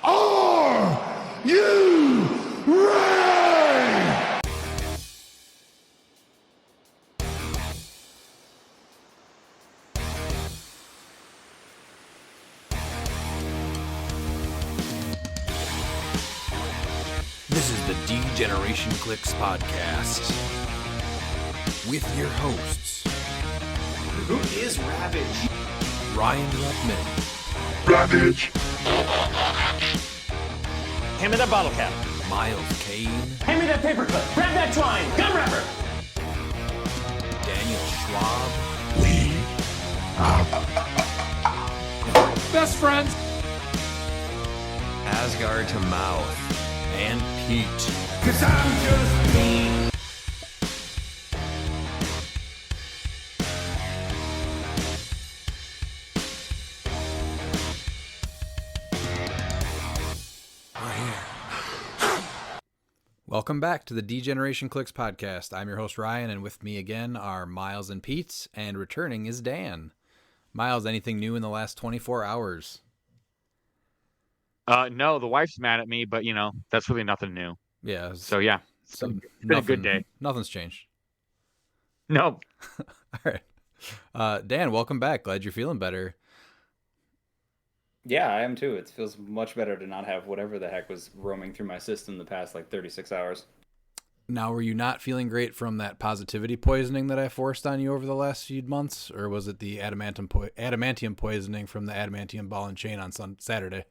Are you ready? This is the D-Generation CliX podcast with your hosts, Who is Ravage? Ryan Ruppman, Ravage. Hand me that bottle cap. Miles Kane, Hand me that paperclip. Grab that twine. Gun wrapper. Daniel Schwab, We Best friends. Asgard to Mouth, and Pete. 'cause I'm just me. Welcome back to the D-Generation CliX podcast. I'm your host Ryan, and with me again are Miles and Pete, and returning is Dan. Miles, anything new in the last 24 hours? No, the wife's mad at me, but that's really nothing new. Yeah. So yeah, it's So been a good day. Nothing's changed. No, All right. Dan, welcome back. Glad you're feeling better. Yeah, I am too. It feels much better to not have whatever the heck was roaming through my system the past 36 hours. Now, were you not feeling great from that positivity poisoning that I forced on you over the last few months, or was it the adamantium poisoning from the adamantium ball and chain on Saturday?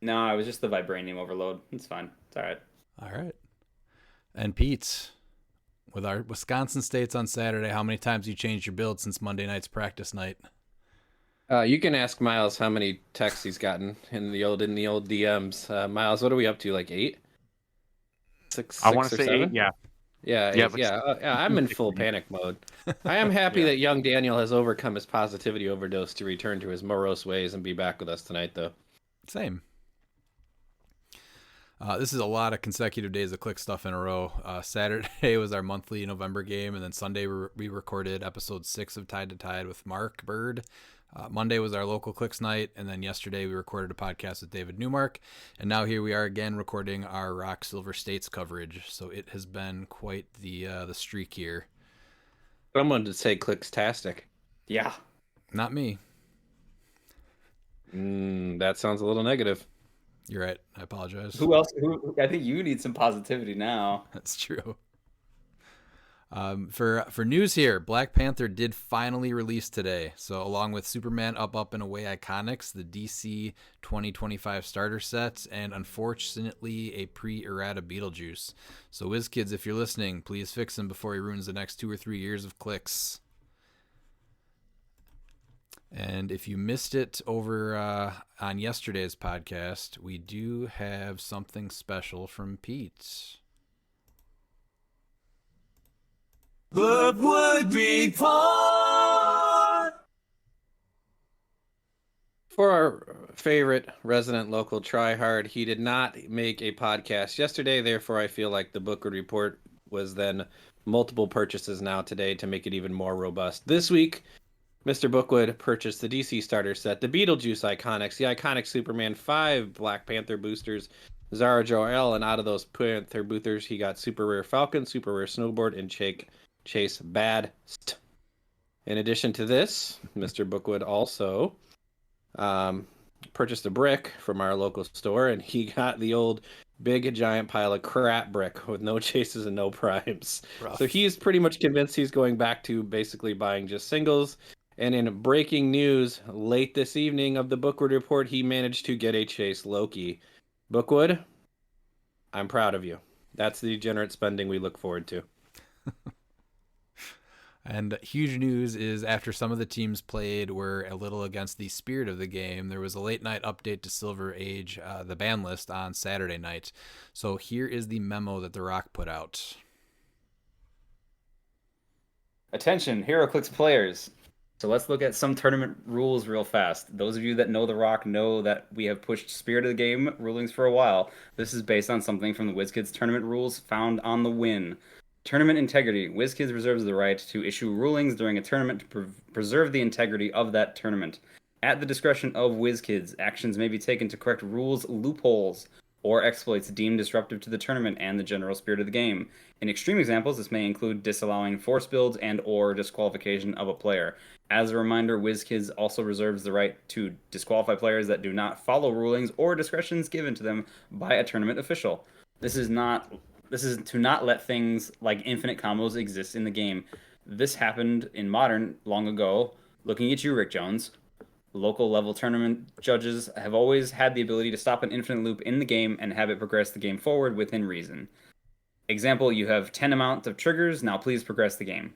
No, it was just the vibranium overload. It's fine. It's all right. All right. And Pete, with our Wisconsin States on Saturday, how many times you changed your build since Monday night's practice night? You can ask Miles how many texts he's gotten in the old DMs. Miles, what are we up to? Like 8? 6? I want to or say 7? 8. Yeah, Yeah, Yeah, 8, but- yeah. I'm in full panic mode. I am happy that young Daniel has overcome his positivity overdose to return to his morose ways and be back with us tonight, though. Same. This is a lot of consecutive days of click stuff in a row. Saturday was our monthly November game, and then Sunday we recorded episode 6 of Tide to Tide with Mark Bird. Monday was our local clicks night, and then yesterday we recorded a podcast with David Newmark, and now here we are again recording our ROC Silver States coverage. So it has been quite the streak here. Someone to say clickstastic. Yeah. Not me. That sounds a little negative. You're right. I apologize. Who else? I think you need some positivity now. That's true. For news here, Black Panther did finally release today. So along with Superman Up and Away Iconics, the DC 2025 starter set, and unfortunately a pre-errata Beetlejuice. So WizKids, if you're listening, please fix him before he ruins the next 2 or 3 years of clicks. And if you missed it over on yesterday's podcast, we do have something special from Pete. What would be fun? For our favorite resident local tryhard, he did not make a podcast yesterday. Therefore, I feel like the Bookwood Report was then multiple purchases now today to make it even more robust. This week, Mr. Bookwood purchased the DC starter set, the Beetlejuice Iconics, the iconic Superman 5 Black Panther boosters, Zara Jor-El, and out of those Panther boosters, he got Super Rare Falcon, Super Rare Snowboard, and Chase Badst. In addition to this, Mr. Bookwood also purchased a brick from our local store, and he got the old big giant pile of crap brick with no chases and no primes. Rough. So he's pretty much convinced he's going back to basically buying just singles. And in breaking news, late this evening of the Bookwood Report, he managed to get a Chase Loki. Bookwood, I'm proud of you. That's the degenerate spending we look forward to. And huge news is after some of the teams played were a little against the spirit of the game, there was a late night update to Silver Age, the ban list on Saturday night. So here is the memo that the ROC put out. Attention, HeroClix players. So let's look at some tournament rules real fast. Those of you that know the ROC know that we have pushed Spirit of the Game rulings for a while. This is based on something from the WizKids tournament rules found on the win. Tournament integrity. WizKids reserves the right to issue rulings during a tournament to preserve the integrity of that tournament. At the discretion of WizKids, actions may be taken to correct rules, loopholes, or exploits deemed disruptive to the tournament and the general spirit of the game. In extreme examples, this may include disallowing force builds and or disqualification of a player. As a reminder, WizKids also reserves the right to disqualify players that do not follow rulings or discretions given to them by a tournament official. This is to not let things like infinite combos exist in the game. This happened in Modern long ago. Looking at you, Rick Jones. Local level tournament judges have always had the ability to stop an infinite loop in the game and have it progress the game forward within reason. Example, you have 10 amount of triggers, now please progress the game.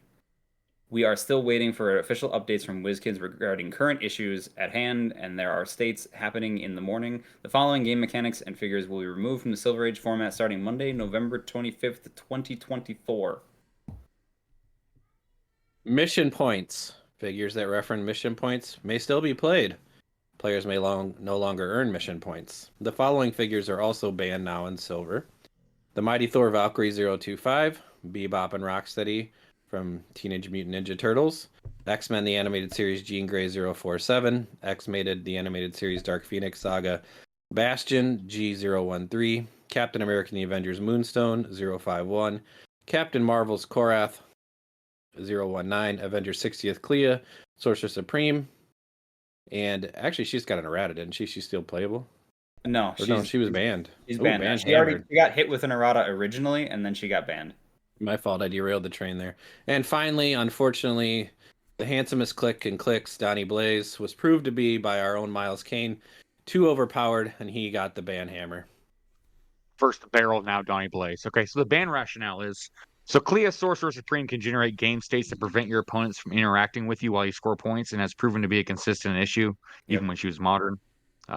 We are still waiting for official updates from WizKids regarding current issues at hand, and there are states happening in the morning. The following game mechanics and figures will be removed from the Silver Age format starting Monday, November 25th, 2024. Mission points. Figures that reference mission points may still be played. Players may no longer earn mission points. The following figures are also banned now in silver. The Mighty Thor Valkyrie 025, Bebop and Rocksteady from Teenage Mutant Ninja Turtles, X-Men the Animated Series Jean Grey 047, X-Mated the Animated Series Dark Phoenix Saga, Bastion G013, Captain America the Avengers Moonstone 051, Captain Marvel's Korath 019, Avengers 60th Clea, Sorcerer Supreme, and actually she's got an errata, didn't she? She's still playable? No, she was banned. She's Ooh, banned. banned She got hit with an errata originally, and then she got banned. My fault. I derailed the train there. And finally, unfortunately, the handsomest click in clicks, Donnie Blaze, was proved to be by our own Miles Kane too overpowered, and he got the ban hammer. First barrel, now Donnie Blaze. Okay, so the ban rationale is so Clea Sorcerer Supreme can generate game states that prevent your opponents from interacting with you while you score points, and has proven to be a consistent issue, even when she was modern.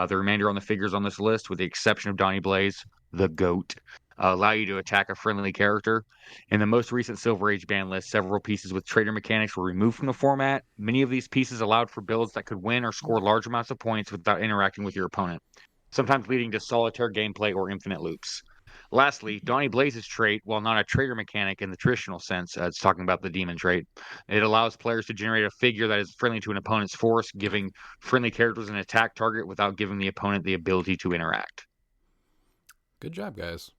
The remainder on the figures on this list, with the exception of Donnie Blaze, the GOAT, allow you to attack a friendly character. In the most recent Silver Age ban list, several pieces with trader mechanics were removed from the format. Many of these pieces allowed for builds that could win or score large amounts of points without interacting with your opponent, sometimes leading to solitaire gameplay or infinite loops. Lastly, Donnie Blaze's trait, while not a trader mechanic in the traditional sense, it's talking about the demon trait, it allows players to generate a figure that is friendly to an opponent's force, giving friendly characters an attack target without giving the opponent the ability to interact. Good job, guys.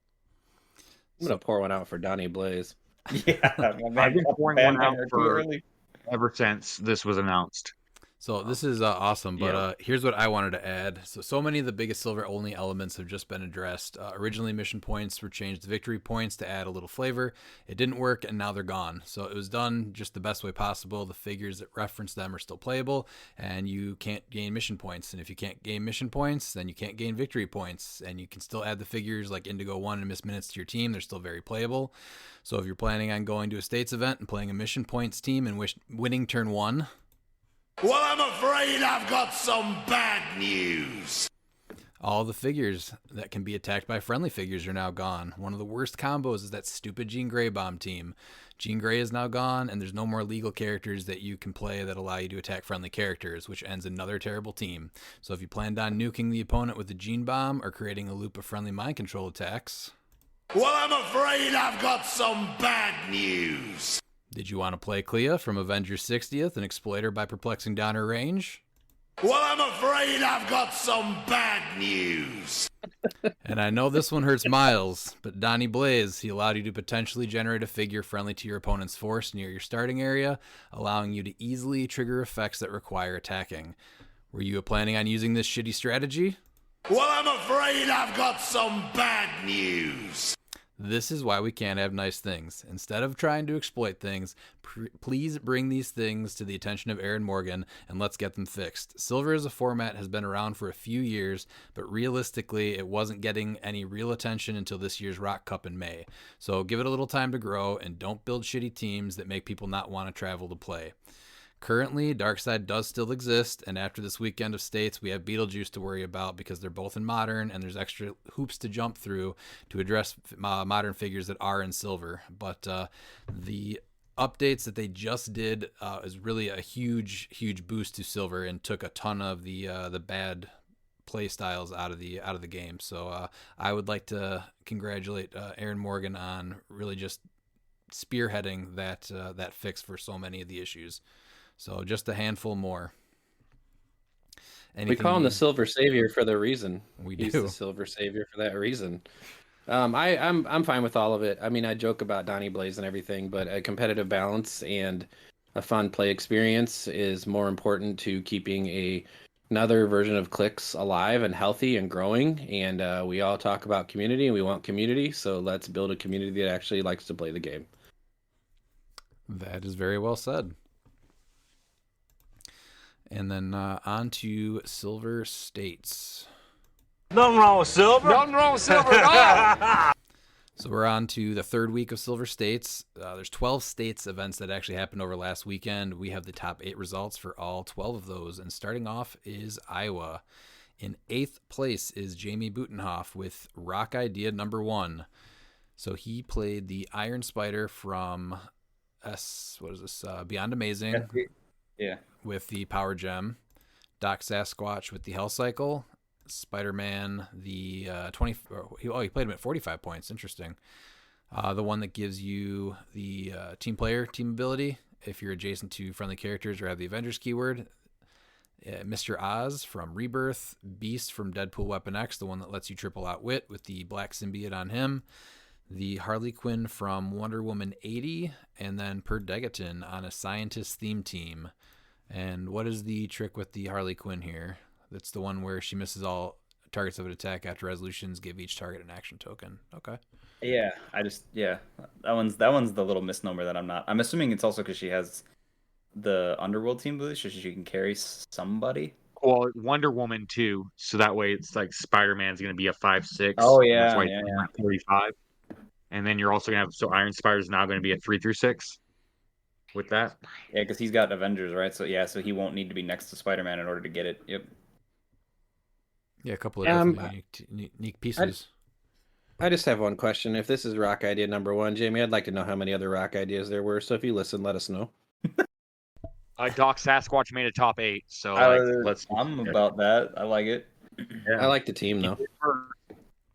I'm going to pour one out for Donnie Blaze. Yeah, my man, I've been pouring one out too for early. ever since this was announced. So this is awesome, but Yeah. here's what I wanted to add. So many of the biggest silver-only elements have just been addressed. Originally, mission points were changed to victory points to add a little flavor. It didn't work, and now they're gone. So it was done just the best way possible. The figures that reference them are still playable, and you can't gain mission points. And if you can't gain mission points, then you can't gain victory points. And you can still add the figures like Indigo 1 and Miss Minutes to your team. They're still very playable. So if you're planning on going to a States event and playing a mission points team and winning turn 1... Well, I'm afraid I've got some bad news. all the figures that can be attacked by friendly figures are now gone. One of the worst combos is that stupid Jean Grey bomb team. Jean Grey is now gone, and there's no more legal characters that you can play that allow you to attack friendly characters, which ends another terrible team. So if you planned on nuking the opponent with a Jean bomb or creating a loop of friendly mind control attacks... Well, I'm afraid I've got some bad news. Did you want to play Clea from Avengers 60th and exploit her by perplexing down her range? Well, I'm afraid I've got some bad news. And I know this one hurts Miles, but Donnie Blaze, he allowed you to potentially generate a figure friendly to your opponent's force near your starting area, allowing you to easily trigger effects that require attacking. Were you planning on using this shitty strategy? Well, I'm afraid I've got some bad news. This is why we can't have nice things. Instead of trying to exploit things, please bring these things to the attention of Aaron Morgan and let's get them fixed. Silver as a format has been around for a few years, but realistically, it wasn't getting any real attention until this year's Rock Cup in May. So give it a little time to grow and don't build shitty teams that make people not want to travel to play. Currently, Darkseid does still exist, and after this weekend of states, we have Beetlejuice to worry about because they're both in Modern, and there's extra hoops to jump through to address Modern figures that are in Silver. But the updates that they just did is really a huge boost to Silver and took a ton of the bad play styles out of the game. So I would like to congratulate Aaron Morgan on really just spearheading that fix for so many of the issues. So just a handful more. We call him the Silver Savior for the reason. We He's do. the Silver Savior for that reason. I'm fine with all of it. I mean, I joke about Donnie Blaze and everything, but a competitive balance and a fun play experience is more important to keeping another version of cliX alive and healthy and growing. And we all talk about community, and we want community. So let's build a community that actually likes to play the game. That is very well said. And then on to Silver States. Nothing wrong with silver. Nothing wrong with silver at all. So we're on to the third week of Silver States. There's 12 states events that actually happened over last weekend. We have the top 8 results for all 12 of those. And starting off is Iowa. In 8th place is Jamie Butenhoff with Rock Idea number 1. So he played the Iron Spider from Beyond Amazing. Yeah. With the Power Gem. Doc Sasquatch with the Hell Cycle. Spider-Man, the 20. He played him at 45 points. Interesting. The one that gives you the team ability if you're adjacent to friendly characters or have the Avengers keyword. Mr. Oz from Rebirth. Beast from Deadpool Weapon X, the one that lets you triple outwit with the black symbiote on him. The Harley Quinn from Wonder Woman 80, and then Per Degaton on a scientist theme team. And what is the trick with the Harley Quinn here? That's the one where she misses all targets of an attack after resolutions give each target an action token. Okay. Yeah, that one's the little misnomer that I'm assuming it's also because she has the Underworld team boost, so she can carry somebody. Well, Wonder Woman too, so that way it's like Spider-Man's going to be a 5/6. Oh yeah, that's why yeah. 45. And then you're also going to have Iron Spider's now going to be a 3/6 with that. Yeah, because he's got Avengers, right? So he won't need to be next to Spider-Man in order to get it. Yep. Yeah, a couple of definitely unique pieces. I just have one question. If this is Rock Idea number 1, Jamie, I'd like to know how many other Rock Ideas there were. So if you listen, let us know. Doc Sasquatch made a top 8, so I'm about that. I like it. Yeah. I like the team though.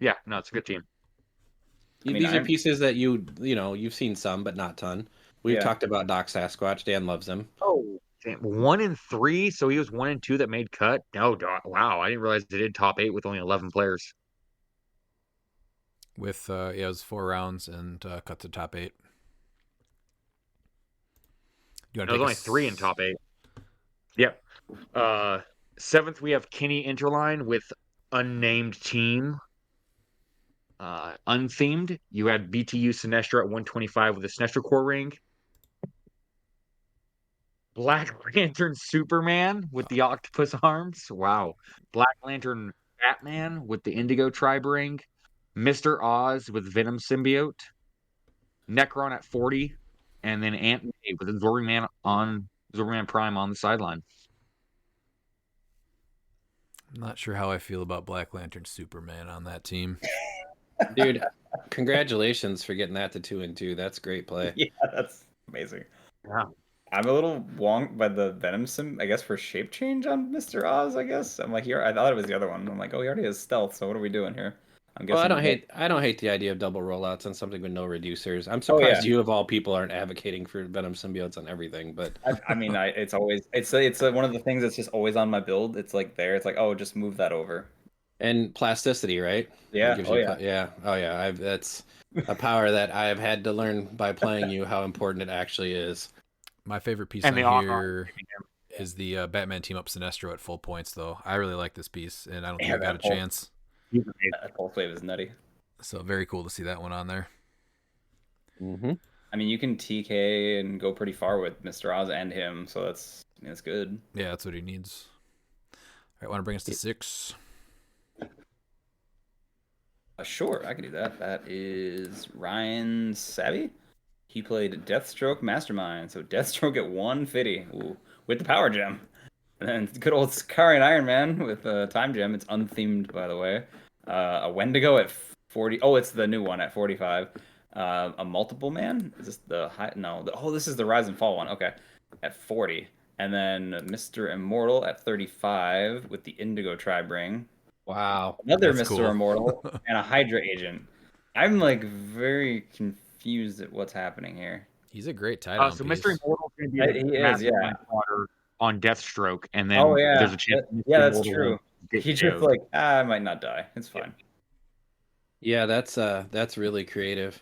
Yeah, no, it's a good team. These are pieces that you've seen some, but not ton. We've talked about Doc Sasquatch. Dan loves him. Oh, 1 and 3, so he was 1 and 2 that made cut. No, wow, I didn't realize they did top 8 with only 11 players. With it was 4 rounds and cut to top 8. There's only 3 in top 8. Yep. 7th we have Kenny Interline with Unnamed Team. Unthemed, you had BTU Sinestro at 125 with a Sinestro core ring. Black Lantern Superman with the octopus arms. Wow. Black Lantern Batman with the Indigo Tribe ring. Mr. Oz with Venom Symbiote. Necron at 40. And then Ant May with Absorbing Man Prime on the sideline. I'm not sure how I feel about Black Lantern Superman on that team. Dude, congratulations for getting that to 2 and 2. That's great play. Yeah, that's amazing. Yeah. I'm a little wonked by the Venom sim, I guess, for shape change on Mr. Oz, I guess. I'm like, here, I thought it was the other one. I'm like, oh, he already has stealth, so what are we doing here? I'm guessing. Well, I don't hate the idea of double rollouts on something with no reducers. I'm surprised you of all people aren't advocating for Venom symbiotes on everything, but I mean, it's always it's one of the things that's just always on my build. It's like there. It's like, oh, just move that over. And plasticity, right? Yeah. That's a power that I have had to learn by playing you how important it actually is. My favorite piece on here is the Batman team up Sinestro at full points, though. I really like this piece, and I don't think I got a chance. That pulse wave is nutty. So very cool to see that one on there. Mm-hmm. I mean, you can TK and go pretty far with Mr. Oz and him, so that's good. Yeah, that's what he needs. All right, want to bring us to 6? Sure, I can do that. That is Ryan Savvy. He played Deathstroke Mastermind, so Deathstroke at 150 with the Power Gem. And then good old Sakarian Iron Man with Time Gem. It's unthemed, by the way. A Wendigo at 40. Oh, it's the new one at 45. A Multiple Man? Is this the high? No. This is the Rise and Fall one. Okay. At 40. And then Mr. Immortal at 35 with the Indigo Tribe ring. Wow. Another That's Mr. Cool. Immortal and a Hydra agent. I'm like very confused at what's happening here. He's a great title. So Mr. Immortal is going to be he is, yeah. on Deathstroke, and then Oh yeah, there's a chance. yeah, that's Immortal true. will get He just KO'd. like, I might not die. It's fine. Yeah, that's really creative.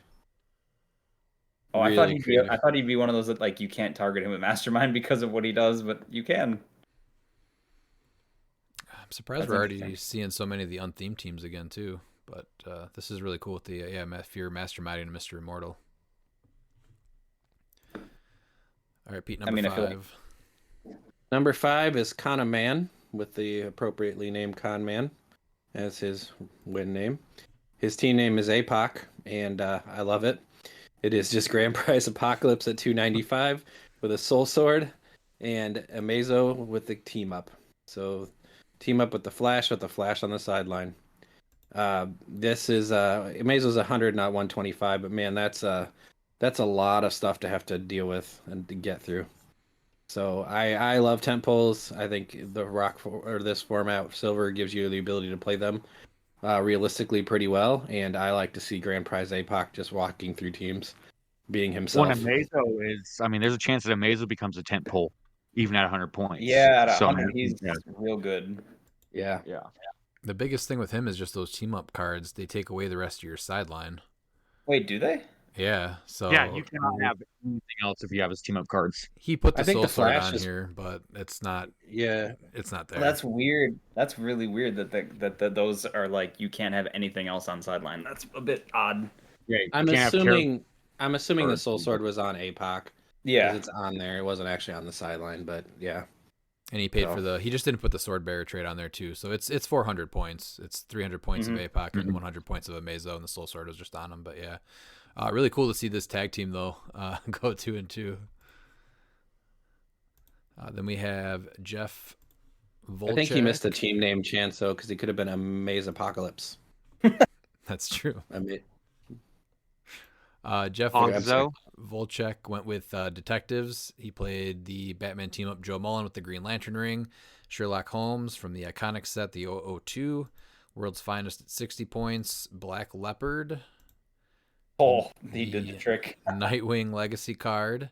Oh, I Really creative. thought he'd be one of those that like you can't target him with Mastermind because of what he does, but you can. I'm surprised That's we're already interesting. seeing so many of the unthemed teams again too. But this is really cool with the Fear Masterminding Mr. Immortal. All right, Pete, number I feel like- 5. Number 5 is Con Man, with the appropriately named Con Man as his win name. His team name is APOC, and I love it. It is just Grand Prize Apocalypse at 295 with a Soul Sword and a Mazo with the team up. So team up with the Flash on the sideline. This is Mazo's 100, not 125, but man, that's a lot of stuff to have to deal with and to get through. So I love tent poles. I think the this format Silver gives you the ability to play them realistically pretty well, and I like to see Grand Prize APOC just walking through teams, being himself. When Amazo is, there's a chance that Amazo becomes a tent pole, even at 100 points. Yeah, at So, 100, he's real good. Yeah. The biggest thing with him is just those team up cards. They take away the rest of your sideline. Wait, do they? Yeah, so yeah, you cannot have anything else if you have his team up cards. he put the I think Soul the Sword Flash on is- here, but it's not Yeah. there. That's weird. That's really weird that those are like you can't have anything else on sideline. That's a bit odd. Yeah, you I'm can't have assuming the cards. Soul Sword was on APOC. Yeah. Because it's on there. It wasn't actually on the sideline, but yeah. And he paid So- for he just didn't put the Sword Bearer trait on there too. So it's 400 points. It's 300 points of APOC and 100 points of Amazo, and the Soul Sword was just on him. But yeah, really cool to see this tag team though go 2-2. Then we have Jeff Volchek. I think he missed a team name chance though, because he could have been a Maze Apocalypse. That's true. Jeff Ogzo. Volchek went with Detectives. He played the Batman team up Joe Mullen with the Green Lantern ring, Sherlock Holmes from the iconic set, the 002, World's Finest at 60 points, Black Leopard, Oh, he did the trick. Nightwing Legacy card,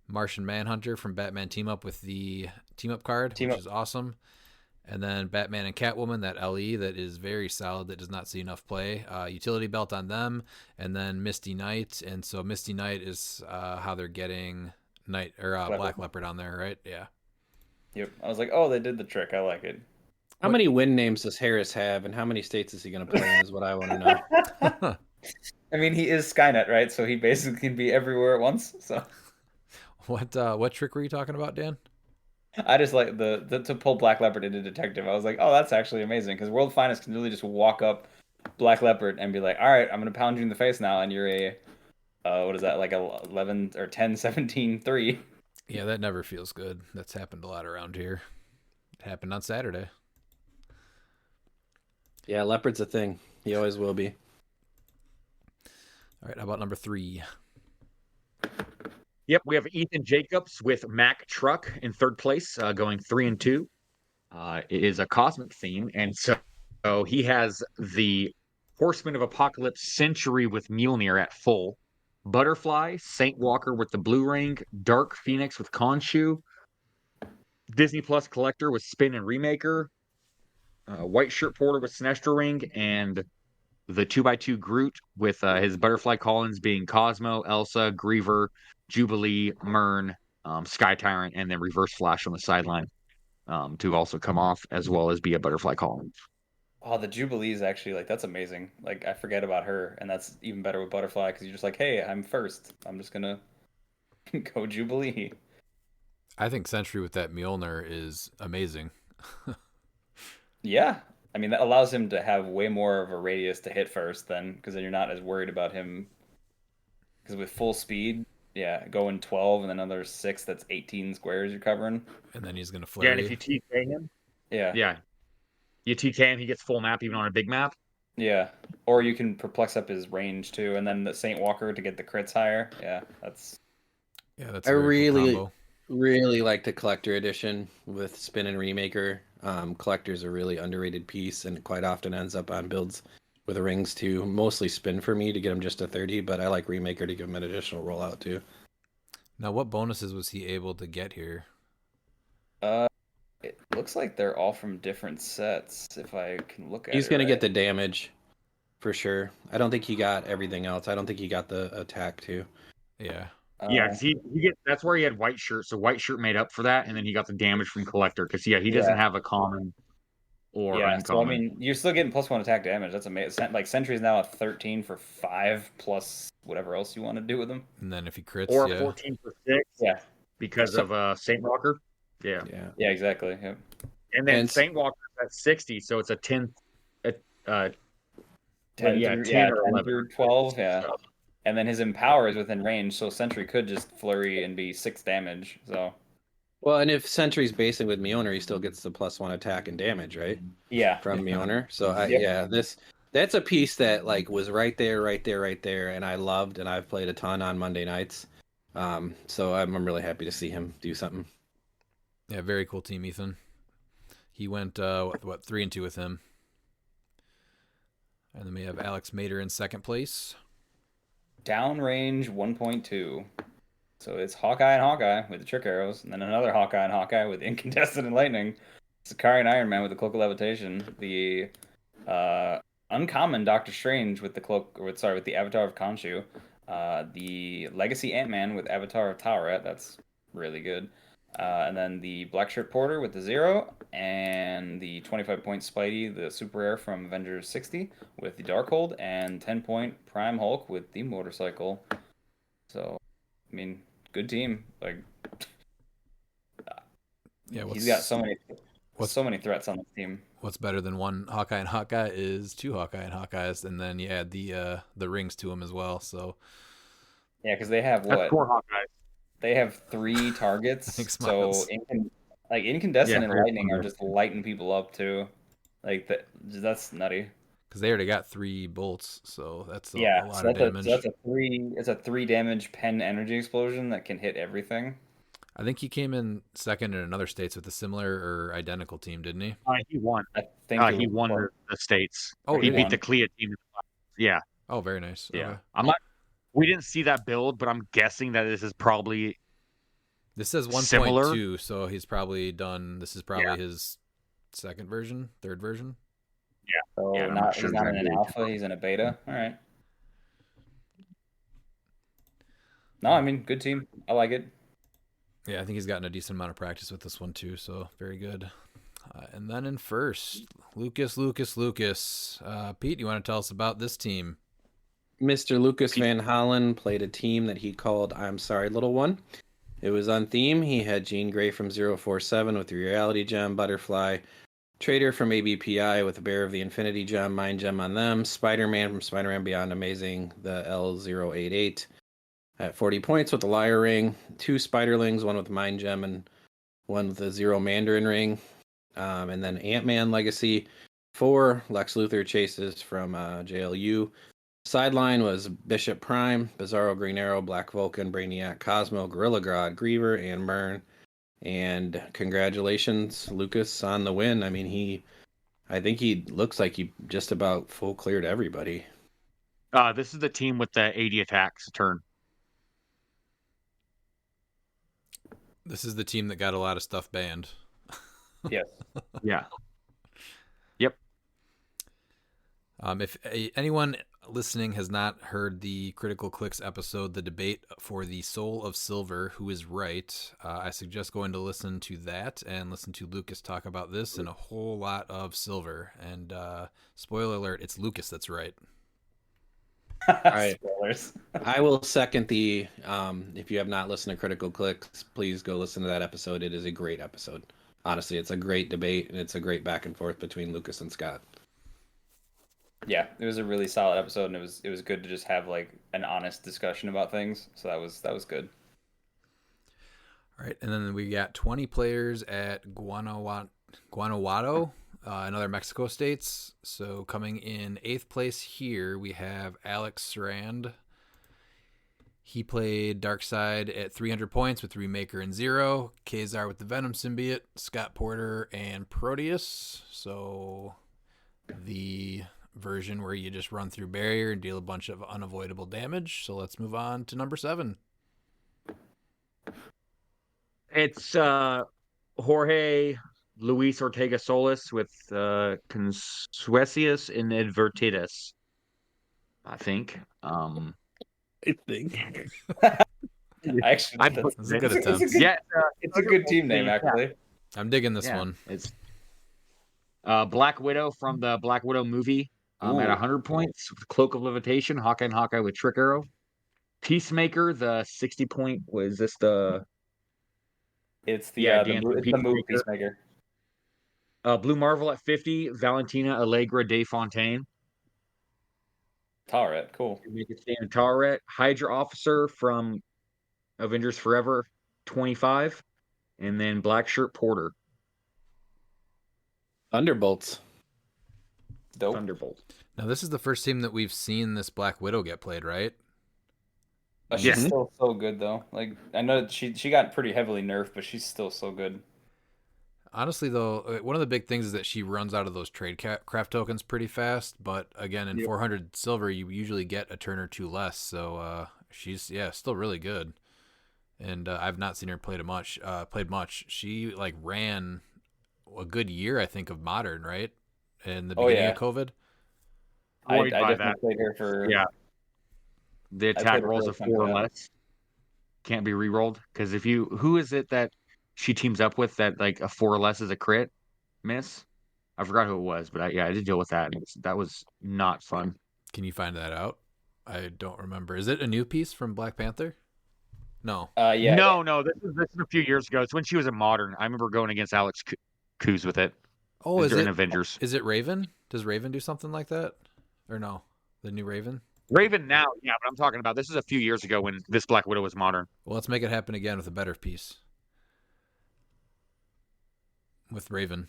Martian Manhunter from Batman team up with the team up card, which is awesome. And then Batman and Catwoman, that LE that is very solid, that does not see enough play. Utility belt on them, and then Misty Knight. And so Misty Knight is how they're getting Black Leopard on there, right? Yeah. Yep. I was like, oh, they did the trick. I like it. How many win names does Harris have, and how many states is he going to play in? Is what I want to know. I mean, he is Skynet, right? So he basically can be everywhere at once. So What trick were you talking about, Dan? I just like the to pull Black Leopard into Detective. I was like, oh, that's actually amazing because World Finest can really just walk up Black Leopard and be like, all right, I'm gonna pound you in the face now, and you're a what is that, like a 11 or 10, 17, 3. Yeah, that never feels good. That's happened a lot around here. It happened on Saturday. Yeah, Leopard's a thing. He always will be. All right, how about number 3? Yep, we have Ethan Jacobs with Mack Truck in third place, going 3-2. It is a cosmic theme, and so he has the Horseman of Apocalypse Century with Mjolnir at full, Butterfly, Saint Walker with the blue ring, Dark Phoenix with Khonshu, Disney Plus Collector with Spin and Remaker, White Shirt Porter with Sinestro Ring, and the 2x2 Groot with his Butterfly Collins being Cosmo, Elsa, Griever, Jubilee, Myrn, Sky Tyrant, and then Reverse Flash on the sideline to also come off, as well as be a Butterfly Collins. Oh, the Jubilee is actually like that's amazing. Like I forget about her, and that's even better with Butterfly because you're just like, hey, I'm first. I'm just gonna go Jubilee. I think Sentry with that Mjolnir is amazing. Yeah, I mean that allows him to have way more of a radius to hit first, then because then you're not as worried about him. Because with full speed, yeah, going 12 and another 6, that's 18 squares you're covering. And then he's gonna flurry. Yeah, and if you TK him, Yeah, you TK him, he gets full map even on a big map. yeah. Or you can perplex up his range too, and then the Saint Walker to get the crits higher. Yeah, that's that's I a very cool really, combo. really like the Collector Edition with Spin and Remaker. Collector's a really underrated piece, and quite often ends up on builds with the rings too. Mostly Spin for me to get him just a 30, but I like Remaker to give him an additional rollout too. Now, what bonuses was he able to get here? It looks like they're all from different sets. If I can look at He's it, gonna right. get the damage for sure. I don't think he got everything else. I don't think he got the attack too. Yeah. Yeah, 'cause he that's where he had white shirt, so white shirt made up for that, and then he got the damage from collector because he doesn't Yeah. have a common or Yeah, so I uncommon. mean, you're still getting +1 attack damage. That's amazing. Like Sentry's now at 13 for 5 plus whatever else you want to do with him. And then if he crits, Or yeah. 14 for 6 Yeah, because of Saint Walker. Yeah. Yeah. yeah, exactly. Yep. And then And Saint Walker's at 60, so it's a 10 uh 10 yeah, through 10 or 10 11. through 12. Yeah, and then his Empower is within range, so Sentry could just flurry and be 6 damage. So well, and if Sentry's basing with Mjolnir, he still gets the +1 attack and damage, right? yeah, From Mjolnir. So Yep. that's a piece that like was right there, and I loved, and I've played a ton on Monday nights. So I'm really happy to see him do something. Yeah, very cool team, Ethan. He went 3-2 with him. And then we have Alex Mater in second place. downrange 1.2. So it's Hawkeye and Hawkeye with the trick arrows, and then another Hawkeye and Hawkeye with incandescent and lightning. Sakari and Iron Man with the cloak of levitation. The uncommon Doctor Strange with the with the Avatar of Khonshu. The Legacy Ant-Man with Avatar of Taweret. That's really good. And then the Black Shirt Porter with the 0, and the 25-point Spidey, the super rare from Avengers 60 with the Darkhold, and 10-point Prime Hulk with the motorcycle. So, I mean, good team. Like, Yeah, he's got so many threats on the team. What's better than one Hawkeye and Hawkeye is 2 Hawkeye and Hawkeyes, and then you add the rings to them as well. So Yeah, because they have That's what? 4 Hawkeyes. They have 3 targets. Thanks, So Miles. incandescent Yeah, and very lightning are fun. just lighting people up too. Like that's nutty. because they already got 3 bolts, so that's a Yeah, lot so of damage. that's a 3. It's a 3 damage pen energy explosion that can hit everything. I think he came in second in another states with a similar or identical team, didn't he? He won. I think He won the states. Oh, he did beat won. the CLIA team. Yeah, Oh, very nice. yeah. Okay. I'm not. We didn't see that build, but I'm guessing that this is probably This says 1.2, Similar. so he's probably done. This is probably his second version, third version. So Yeah, I'm not sure he's not in an exactly. alpha, he's in a beta. All right. No, I mean, good team. I like it. Yeah, I think he's gotten a decent amount of practice with this one too, so very good. And then in first, Lucas. Pete, you want to tell us about this team? Mr. Lucas Van Hollen played a team that he called I'm Sorry Little One. It was on theme. He had Jean Grey from 047 with the Reality Gem, Butterfly, Trader from ABPI with the Bear of the Infinity Gem, Mind Gem on them, Spider-Man from Spider-Man Beyond Amazing, the L088 at 40 points with the Liar Ring, 2 Spiderlings, one with Mind Gem and one with the Zero Mandarin Ring, and then Ant-Man Legacy, 4 Lex Luthor chases from JLU. Sideline was Bishop Prime, Bizarro Green Arrow, Black Vulcan, Brainiac, Cosmo, Gorilla Grodd, Griever, and Mern. And congratulations, Lucas, on the win. I mean, I think he looks like he just about full cleared everybody. This is the team with the 80 attacks a turn. This is the team that got a lot of stuff banned. Yes. Yeah. Yep. If anyone listening has not heard the Critical Clicks episode, the debate for the soul of silver, who is right, I suggest going to listen to that and listen to Lucas talk about this and a whole lot of silver. And spoiler alert, it's Lucas that's right. All right. Spoilers. I will second the, if you have not listened to Critical Clicks, please go listen to that episode. It is a great episode. Honestly, it's a great debate, and it's a great back and forth between Lucas and Scott. Yeah, it was a really solid episode, and it was good to just have like an honest discussion about things. So that was good. All right, and then we got 20 players at Guanajuato, another Mexico states. So coming in 8th place here, we have Alex Sarand. He played Darkseid at 300 points with Remaker and 0, Kazar with the Venom Symbiote, Scott Porter, and Proteus. So the version where you just run through barrier and deal a bunch of unavoidable damage. So let's move on to number 7. It's Jorge Luis Ortega Solis with Consuesius in Advertitus. I think. I think. Actually, I that's That's a good attempt. Yeah, it's a good team name, actually. I'm digging this yeah, one. It's Black Widow from the Black Widow movie at Ooh. 100 points with Cloak of Levitation, Hawkeye and Hawkeye with Trick Arrow. Peacemaker, the 60 point, was this the It's the Yeah, the, Dan mo- from it's the move Peacemaker. Peacemaker. Blue Marvel at 50, Valentina Allegra de Fontaine. Tauret, cool. Make it stand Tauret. Hydra Officer from Avengers Forever, 25. And then Black Shirt Porter, Thunderbolts. Dope. Thunderbolt. Now, this is the first team that we've seen this Black Widow get played, right? She's Yeah. still so good though. Like I know that she got pretty heavily nerfed, but she's still so good. Honestly, though, one of the big things is that she runs out of those trade craft tokens pretty fast. But again, in 400 silver, you usually get a turn or two less. So she's still really good. And I've not seen her played much. She like ran a good year, I think, of Modern, right? In the beginning of COVID. I Void by definitely that. played her for Yeah. The played attack her rolls for of a 4 or time, yeah. less. Can't be re-rolled. Because who is it that she teams up with that like a 4 or less is a crit miss? I forgot who it was, but I did deal with that. And that was not fun. Can you find that out? I don't remember. Is it a new piece from Black Panther? No. Yeah. No, this is a few years ago. It's when she was a Modern. I remember going against Alex Kuz with it. Oh, is during it Avengers? Is it Raven? Does Raven do something like that? Or no? The new Raven? Raven now, yeah, but I'm talking about this is a few years ago when this Black Widow was Modern. Well, let's make it happen again with a better piece. With Raven.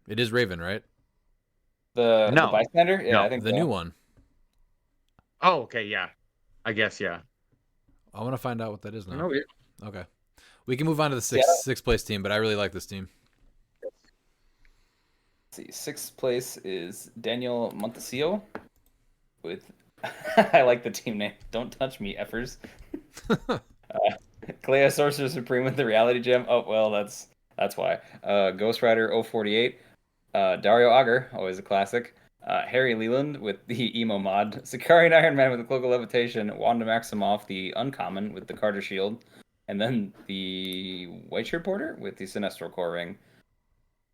It is Raven, right? The bystander? Yeah, No, I think The so. new one. Oh, okay, yeah. I guess, yeah. I want to find out what that is now. No, Okay. We can move on to the sixth place team, but I really like this team. Let's see, sixth place is Daniel Montesio with I like the team name. Don't touch me, effers. Clea Sorcerer Supreme with the Reality Gem. Oh well, that's why. Ghost Rider 048. Dario Auger, always a classic. Harry Leland with the emo mod. Sicarian Iron Man with the Cloak of Levitation. Wanda Maximoff, the uncommon with the Carter Shield. And then the White Shirt Porter with the Sinestro Core Ring.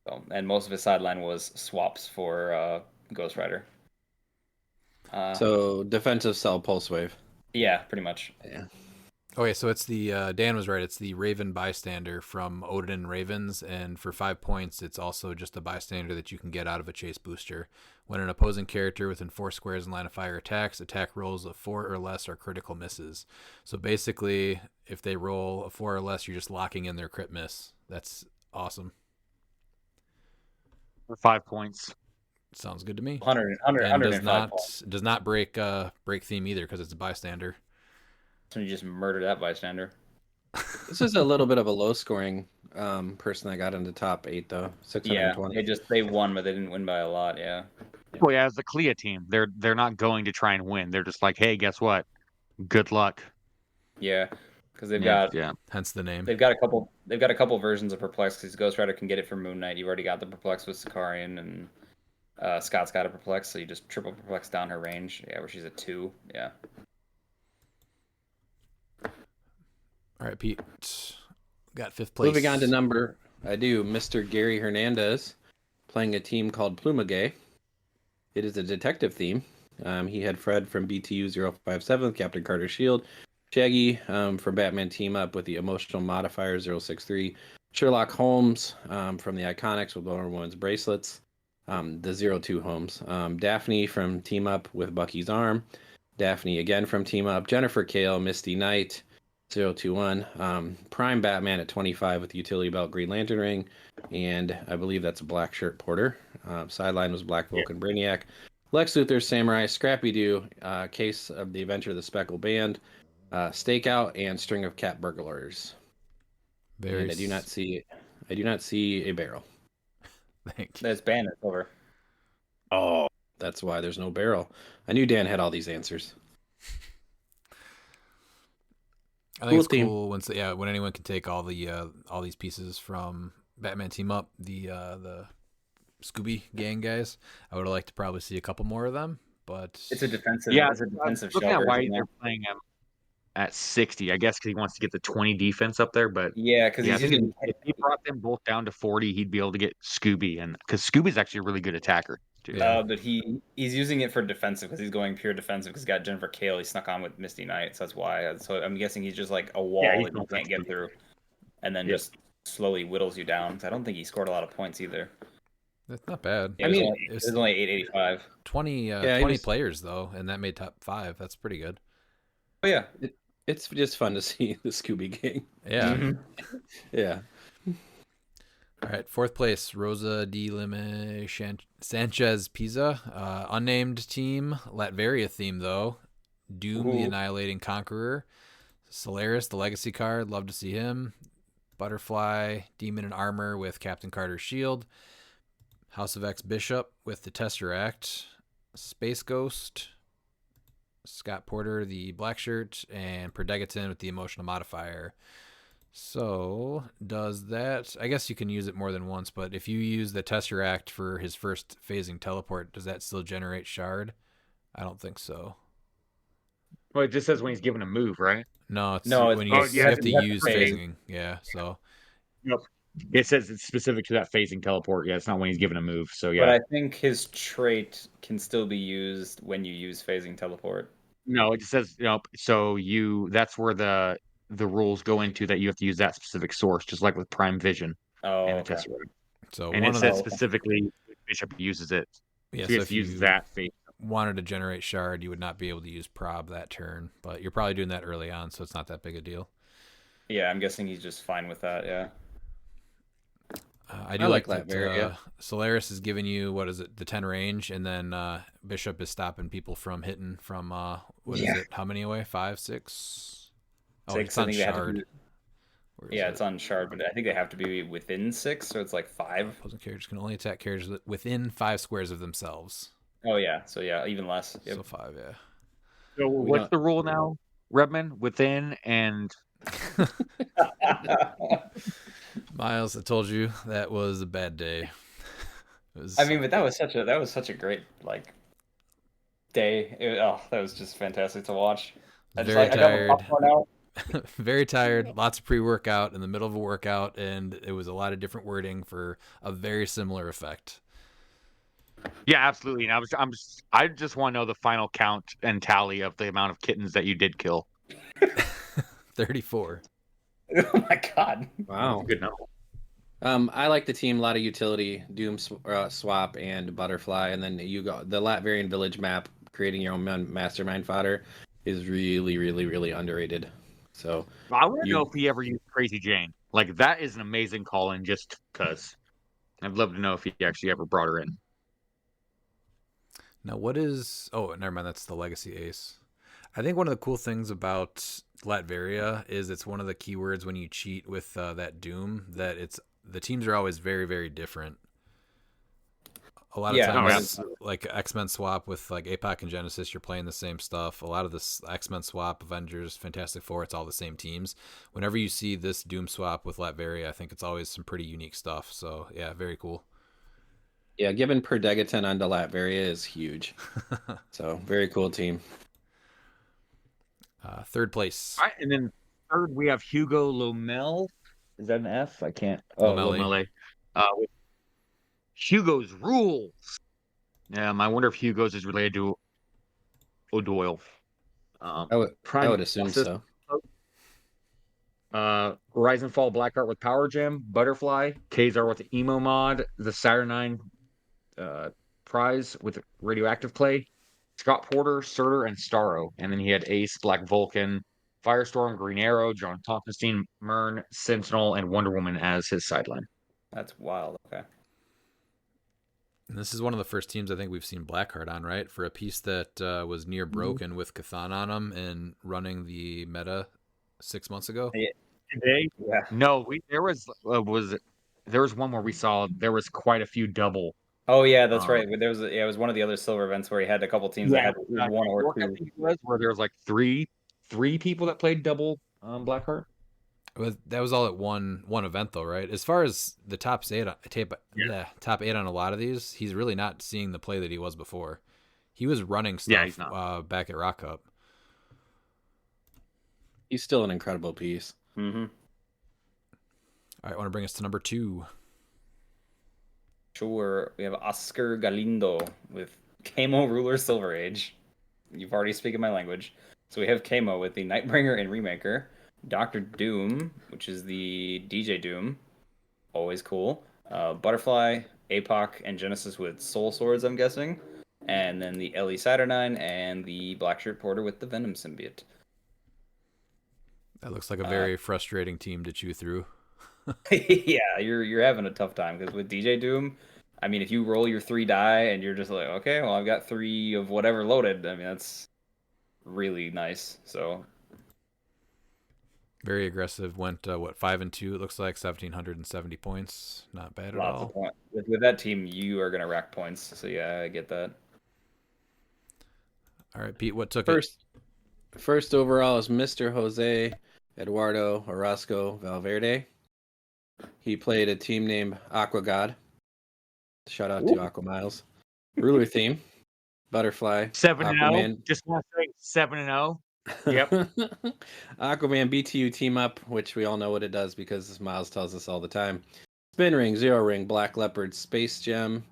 So, and most of his sideline was swaps for Ghost Rider. So defensive cell pulse wave. Yeah, pretty much. Yeah. Okay, so it's the Dan was right. It's the Raven bystander from Odin and Ravens, and for 5 points, it's also just a bystander that you can get out of a chase booster. When an opposing character within 4 squares in line of fire attacks, attack rolls of 4 or less are critical misses. So basically, if they roll a 4 or less, you're just locking in their crit miss. That's awesome. for 5 points. Sounds good to me. 100, And does not break theme either because it's a bystander. So you just murdered that bystander. This is a little bit of a low scoring person that got into top 8 though. 620. Yeah, they won, but they didn't win by a lot. Yeah. Well, yeah, as the Clea team, they're not going to try and win. They're just like, hey, guess what? Good luck. Yeah, because they've Yeah, got yeah. Hence the name. they've got a couple versions of Perplex. Because Ghost Rider can get it from Moon Knight. You've already got the Perplex with Sicarian, and Scott's got a Perplex, so you just triple Perplex down her range. Yeah, where she's a 2. Yeah. All right, Pete. Got 5th place. Moving on to Mr. Gary Hernandez, playing a team called Plumagay. It is a detective theme. He had Fred from BTU 057, Captain Carter Shield, Shaggy from Batman Team Up with the Emotional Modifier 063, Sherlock Holmes from the Iconics with Wonder Woman's bracelets, the 02 Holmes, Daphne from Team Up with Bucky's arm, Daphne again from Team Up, Jennifer Kale, Misty Knight, 021, Prime Batman at 25 with the Utility Belt Green Lantern Ring, and I believe that's a Black Shirt Porter. Sideline was Black Vulcan Brainiac. Lex Luthor, Samurai, Scrappy Doo, Case of the Adventure of the Speckled Band, Stakeout, and String of Cat Burglars. And I do not see a barrel. Thank you. That's banned. It's over. Oh, that's why there's no barrel. I knew Dan had all these answers. I think it's cool when anyone can take all these pieces from Batman team up, the Scooby Gang guys. I would have liked to probably see a couple more of them, but It's a defensive. Yeah, it's a defensive looking at shelter. why isn't they're it? playing him at 60, I guess because he wants to get the 20 defense up there. But Yeah, because I he's think using. if he brought them both down to 40, he'd be able to get Scooby, and because Scooby's actually a really good attacker too. Yeah. But he's using it for defensive because he's going pure defensive because he's got Jennifer Kale. He snuck on with Misty Knight, so that's why. So I'm guessing he's just like a wall Yeah, he's that you going can't get defensive. through, and then Yeah. just slowly whittles you down. So I don't think he scored a lot of points either. That's not bad. It was only, it was only 885. 20 Yeah, 20 was- players though, and that made top 5. That's pretty good. Oh yeah. It's just fun to see the Scooby Gang. Yeah. Mhm. Yeah. All right, 4th place, Rosa de Lima Sanchez Pisa. Unnamed team, Latveria theme though. Doom, the Ooh. Annihilating Conqueror. Solaris, the Legacy card. Love to see him. Butterfly, Demon in Armor with Captain Carter's shield. House of X Bishop with the Tesseract. Space Ghost. Scott Porter, the Black Shirt. And Perdegaton with the Emotional Modifier. So, does that... I guess you can use it more than once, but if you use the Tesseract for his first phasing teleport, does that still generate Shard? I don't think so. Well, it just says when he's given a move, right? No, it's No, when it's- you yeah, have to you have to use phase. phasing. Yeah, so... It says it's specific to that phasing teleport. Yeah, it's not when he's given a move. So yeah, But I think his trait can still be used when you use phasing teleport. no, it just says So that's where the rules go into that you have to use that specific source, just like with Prime Vision Oh, and the okay. Tesseract. So And one it of says the... specifically Bishop uses it. Yeah, So he so has if to use you that phase. wanted to generate Shard, you would not be able to use Prob that turn, but you're probably doing that early on, so it's not that big a deal. Yeah, I'm guessing he's just fine with that. Yeah. I do I like like that Latveria. Solaris is giving you, what is it, the 10 range, and then Bishop is stopping people from hitting from, what is Yeah. it, how many away? 5, 6? Oh, 6, it's I on think they have to Shard. be- Where is Yeah, it? it's on Shard, but I think they have to be within 6, so it's like 5. Opposing characters can only attack characters within 5 squares of themselves. Oh yeah, so yeah, even less. Yep. So 5, yeah. So We what's don't- the rule now, Redman? Within and Miles, I told you that was a bad day. It was, I mean, but that was such a great like day. That was just fantastic to watch. I just very I got my tired. popcorn out. Very tired, lots of pre-workout in the middle of a workout, and it was a lot of different wording for a very similar effect. yeah, absolutely. And I just want to know the final count and tally of the amount of kittens that you did kill. 34. Oh my god. Wow. Good enough. I like the team. A lot of utility, Doom swap, and Butterfly, and then you go the Latvian village map. Creating your own mastermind fodder is really, really, really underrated. So I want to know if he ever used Crazy Jane. Like that is an amazing call in just because. I'd love to know if he actually ever brought her in. Now, what is... Oh, never mind. That's the Legacy Ace. I think one of the cool things about Latveria is it's one of the keywords when you cheat with that Doom, that it's the teams are always very, very different. A lot of Yeah, times, like X-Men swap with like APOC and Genesis, you're playing the same stuff. A lot of this X-Men swap, Avengers, Fantastic Four, it's all the same teams. Whenever you see this Doom swap with Latveria, I think it's always some pretty unique stuff. So, yeah, very cool. yeah, giving Perdegaton onto Latveria is huge. So very cool team. 3rd place. All right, and then third we have Hugo Lomel. Is that an F? I can't. Lomeli. Lomele. With Hugo's rules. I wonder if Hugo's is related to O'Doyle. I would assume so. Rise and Fall Blackheart with Power Gem, Butterfly, Kazar with the Emo mod, the Saturnine prize with Radioactive Clay, Scott Porter, Surtur, and Starro. And then he had Ace, Black Vulcan, Firestorm, Green Arrow, John Tonkenstein, Myrn, Sentinel, and Wonder Woman as his sideline. That's wild. Okay. And this is one of the first teams I think we've seen Blackheart on, right? For a piece that was near broken with Cthon on him and running the meta 6 months ago. Today? Yeah. No, there was one where we saw there was quite a few double. Oh yeah, that's right. There was it was one of the other silver events where he had a couple teams that had one or I two. think it was where there was like three people that played double Blackheart. That was all at one event though, right? As far as the top eight on a lot of these, he's really not seeing the play that he was before. He was running stuff he's not. Back at ROC Cup. He's still an incredible piece. Mm-hmm. All right, want to bring us to number 2. Sure. We have Oscar Galindo with Camo Ruler Silver Age. You've already spoken my language. So we have Camo with the Nightbringer and Remaker. Dr. Doom, which is the DJ Doom. Always cool. Butterfly, APOC, and Genesis with Soul Swords, I'm guessing. And then the Ellie Saturnine and the Blackshirt Porter with the Venom Symbiote. That looks like a very frustrating team to chew through. Yeah, you're having a tough time because with DJ Doom, I mean, if you roll your 3 die and you're just like, okay, well, I've got 3 of whatever loaded. I mean, that's really nice. So very aggressive. Went 5-2. It looks like 1,770 points. Not bad at lots all. of points. With that team, you are gonna rack points. So yeah, I get that. All right, Pete, what took First overall is Mr. Jose Eduardo Orozco Valverde. He played a team named Aqua God. Shout out to Aqua Miles. Ruler theme, Butterfly, 7-0. Just want to say 7-0. Yep. Aquaman BTU team up, which we all know what it does because Miles tells us all the time. Spin Ring, Zero Ring, Black Leopard, Space Gem,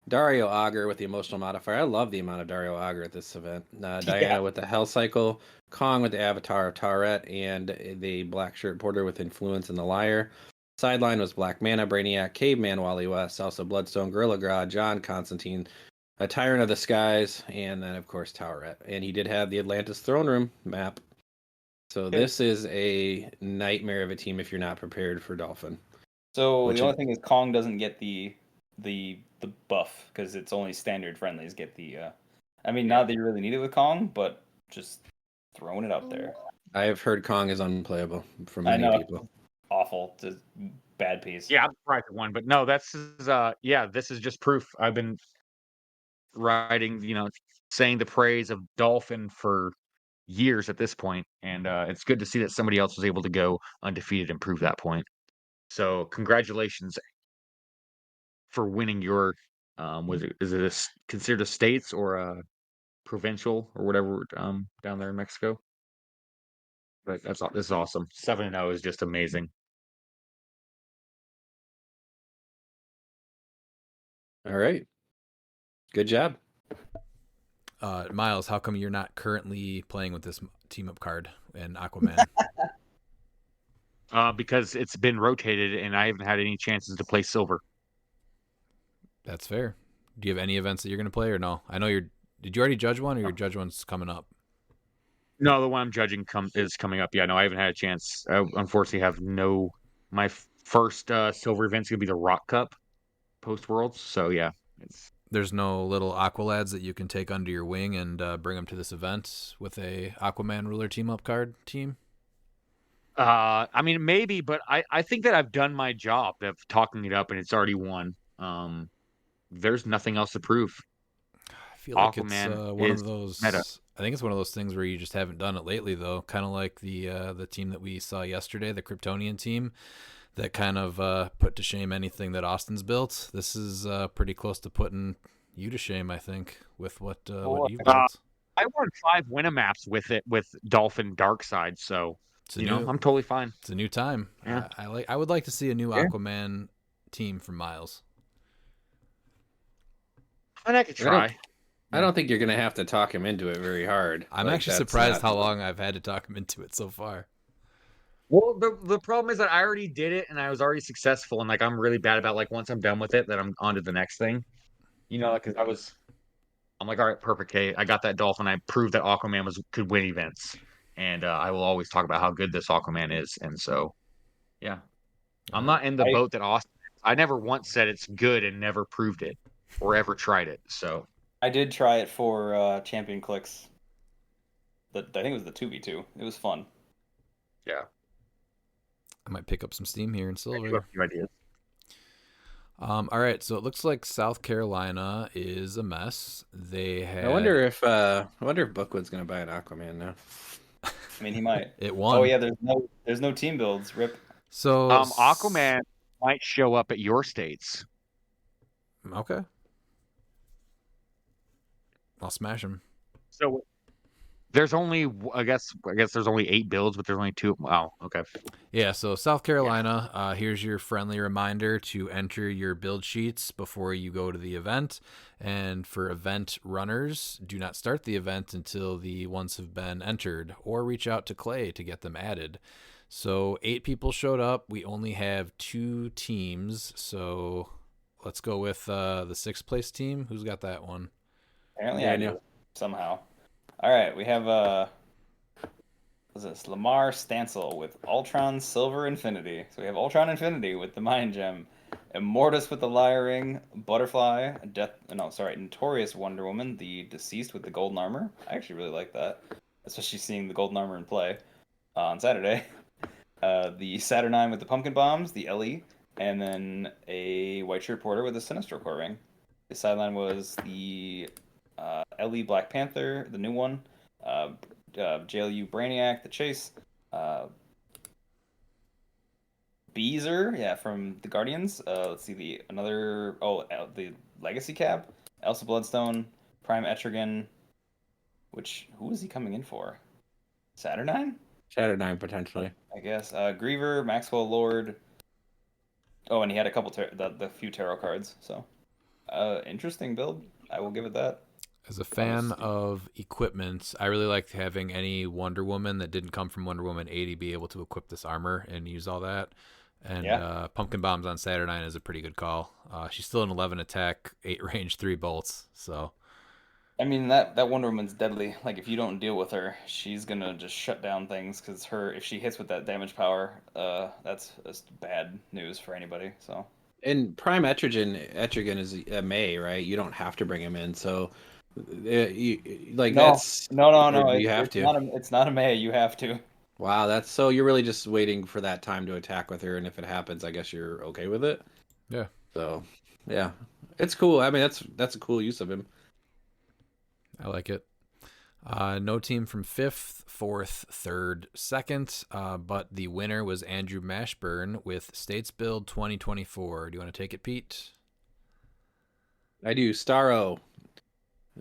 Dario Auger with the emotional modifier. I love the amount of Dario Auger at this event. Diana with the Hell Cycle, Kong with the Avatar of Tauret, and the Black Shirt Porter with Influence and the Liar. Sideline was Black Mana, Brainiac, Caveman, Wally West, also Bloodstone, Gorilla Grodd, John Constantine, a Tyrant of the Skies, and then, of course, Tauret. And he did have the Atlantis Throne Room map. So this is a nightmare of a team if you're not prepared for Dolphin. So the only thing is Kong doesn't get the buff because it's only standard friendlies get the. I mean, not that you really need it with Kong, but just throwing it out there. I have heard Kong is unplayable for many people. Awful, just bad piece. Yeah, I'm surprised at one, but no, this is just proof. I've been writing, saying the praise of Dolphin for years at this point, and it's good to see that somebody else was able to go undefeated and prove that point. So congratulations for winning your is it considered a states or a provincial or whatever down there in Mexico? But this is awesome. 7-0 is just amazing. All right. Good job. Miles, how come you're not currently playing with this team up card in Aquaman? Because it's been rotated and I haven't had any chances to play silver. That's fair. Do you have any events that you're going to play or no? I know did you already judge one or your judge one's coming up? No, the one I'm judging is coming up. Yeah, no, I haven't had a chance. I unfortunately have my first silver event's going to be the ROC Cup post Worlds. So yeah, there's no little Aqua lads that you can take under your wing and bring them to this event with a Aquaman ruler team up card team? I mean, maybe, but I think that I've done my job of talking it up and it's already won. There's nothing else to prove. I feel like Aquaman it's one of those meta. I think it's one of those things where you just haven't done it lately, though. Kind of like the team that we saw yesterday, the Kryptonian team, that kind of put to shame anything that Austin's built. This is pretty close to putting you to shame, I think, with what you've built. I won 5 Winamaps with it with Dolphin Darkside, so I'm totally fine. It's a new time. Yeah. I would like to see a new Aquaman team from Miles. And I could try. I don't think you're going to have to talk him into it very hard. I'm actually surprised how long I've had to talk him into it so far. Well, the problem is that I already did it and I was already successful, and I'm really bad about once I'm done with it, that I'm on to the next thing. Because I'm like, all right, perfect. Hey, I got that Dolphin. I proved that Aquaman could win events, and I will always talk about how good this Aquaman is. And so, yeah, I'm not in the boat that Austin is. I never once said it's good and never proved it or ever tried it. So I did try it for Champion Clix. I think it was the 2v2. It was fun. Yeah. I might pick up some steam here in silver. A few ideas. All right, so it looks like South Carolina is a mess. I wonder if Bookwood's going to buy an Aquaman now. I mean, he might. It won. Oh yeah, there's no team builds. Rip. So Aquaman might show up at your states. Okay. I'll smash him. So there's only, I guess there's only 8 builds, but there's only 2. Wow. Okay. Yeah, so South Carolina, here's your friendly reminder to enter your build sheets before you go to the event. And for event runners, do not start the event until the ones have been entered, or reach out to Clay to get them added. So 8 people showed up. We only have 2 teams. So let's go with the 6th place team. Who's got that one? Apparently, I do somehow. All right, we have what's this? Lamar Stancil with Ultron Silver Infinity. So we have Ultron Infinity with the Mind Gem, Immortus with the Lyre Ring, Butterfly, Notorious Wonder Woman, the Deceased with the Golden Armor. I actually really like that, especially seeing the Golden Armor in play on Saturday. The Saturnine with the Pumpkin Bombs, the LE, and then a White Shirt Porter with the Sinestro Core Ring. The sideline was the LE Black Panther, the new one, JLU Brainiac, the Chase, Beezer, from the Guardians. Let's see the Legacy Cap, Elsa Bloodstone, Prime Etrigan. Who is he coming in for? Saturnine? Saturnine potentially. I guess. Griever, Maxwell Lord. Oh, and he had a couple the few tarot cards. So, interesting build. I will give it that. As a fan of equipment, I really liked having any Wonder Woman that didn't come from Wonder Woman 80 be able to equip this armor and use all that. And Pumpkin Bombs on Saturnine is a pretty good call. She's still an 11 attack, 8 range, 3 bolts. So, I mean, that Wonder Woman's deadly. Like, if you don't deal with her, she's gonna just shut down things. Because if she hits with that damage power, that's bad news for anybody. So. And Prime Etrigan is a May, right? You don't have to bring him in. So. No. You have to. It's not a May. You have to. Wow, that's so you're really just waiting for that time to attack with her, and if it happens, I guess you're okay with it. Yeah. So, yeah, it's cool. I mean, that's a cool use of him. I like it. No team from 5th, 4th, 3rd, 2nd, but the winner was Andrew Mashburn with States Build 2024. Do you want to take it, Pete? I do. Starro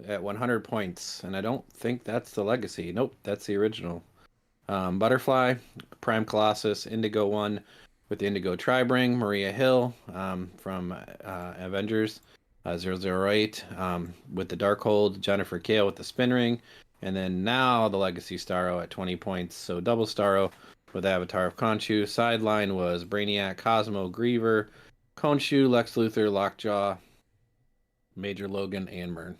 at 100 points, and I don't think that's the legacy. Nope, that's the original. Butterfly, Prime Colossus, Indigo 1 with the Indigo Tribe Ring, Maria Hill from Avengers 008 with the Darkhold, Jennifer Kale with the Spin Ring, and then now the Legacy Starro at 20 points. So double Starro with Avatar of Khonshu. Sideline was Brainiac, Cosmo, Griever, Khonshu, Lex Luthor, Lockjaw, Major Logan, and Mern.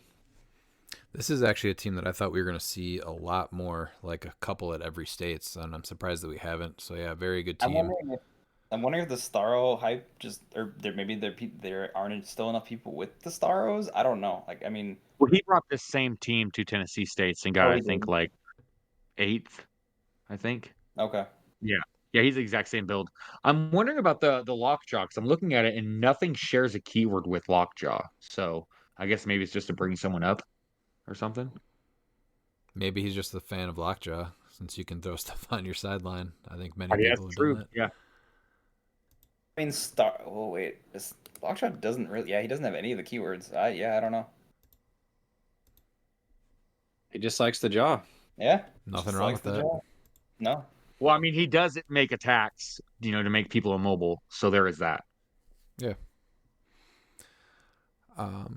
This is actually a team that I thought we were going to see a lot more, like a couple at every states, and I'm surprised that we haven't. So yeah, very good team. I'm wondering if the Starro hype maybe there aren't still enough people with the Starros. I don't know. Like, I mean, well, he brought this same team to Tennessee States and got, I think, like 8th. I think. Okay. Yeah, he's the exact same build. I'm wondering about the Lockjaw, because I'm looking at it and nothing shares a keyword with Lockjaw. So I guess maybe it's just to bring someone up or something. Maybe he's just a fan of Lockjaw, since you can throw stuff on your sideline. I think many people have done that. Yeah. I mean, Lockjaw doesn't really. Yeah, he doesn't have any of the keywords. I don't know. He just likes the jaw. Yeah. Nothing wrong with that. No. Well, I mean, he does make attacks, to make people immobile. So there is that. Yeah.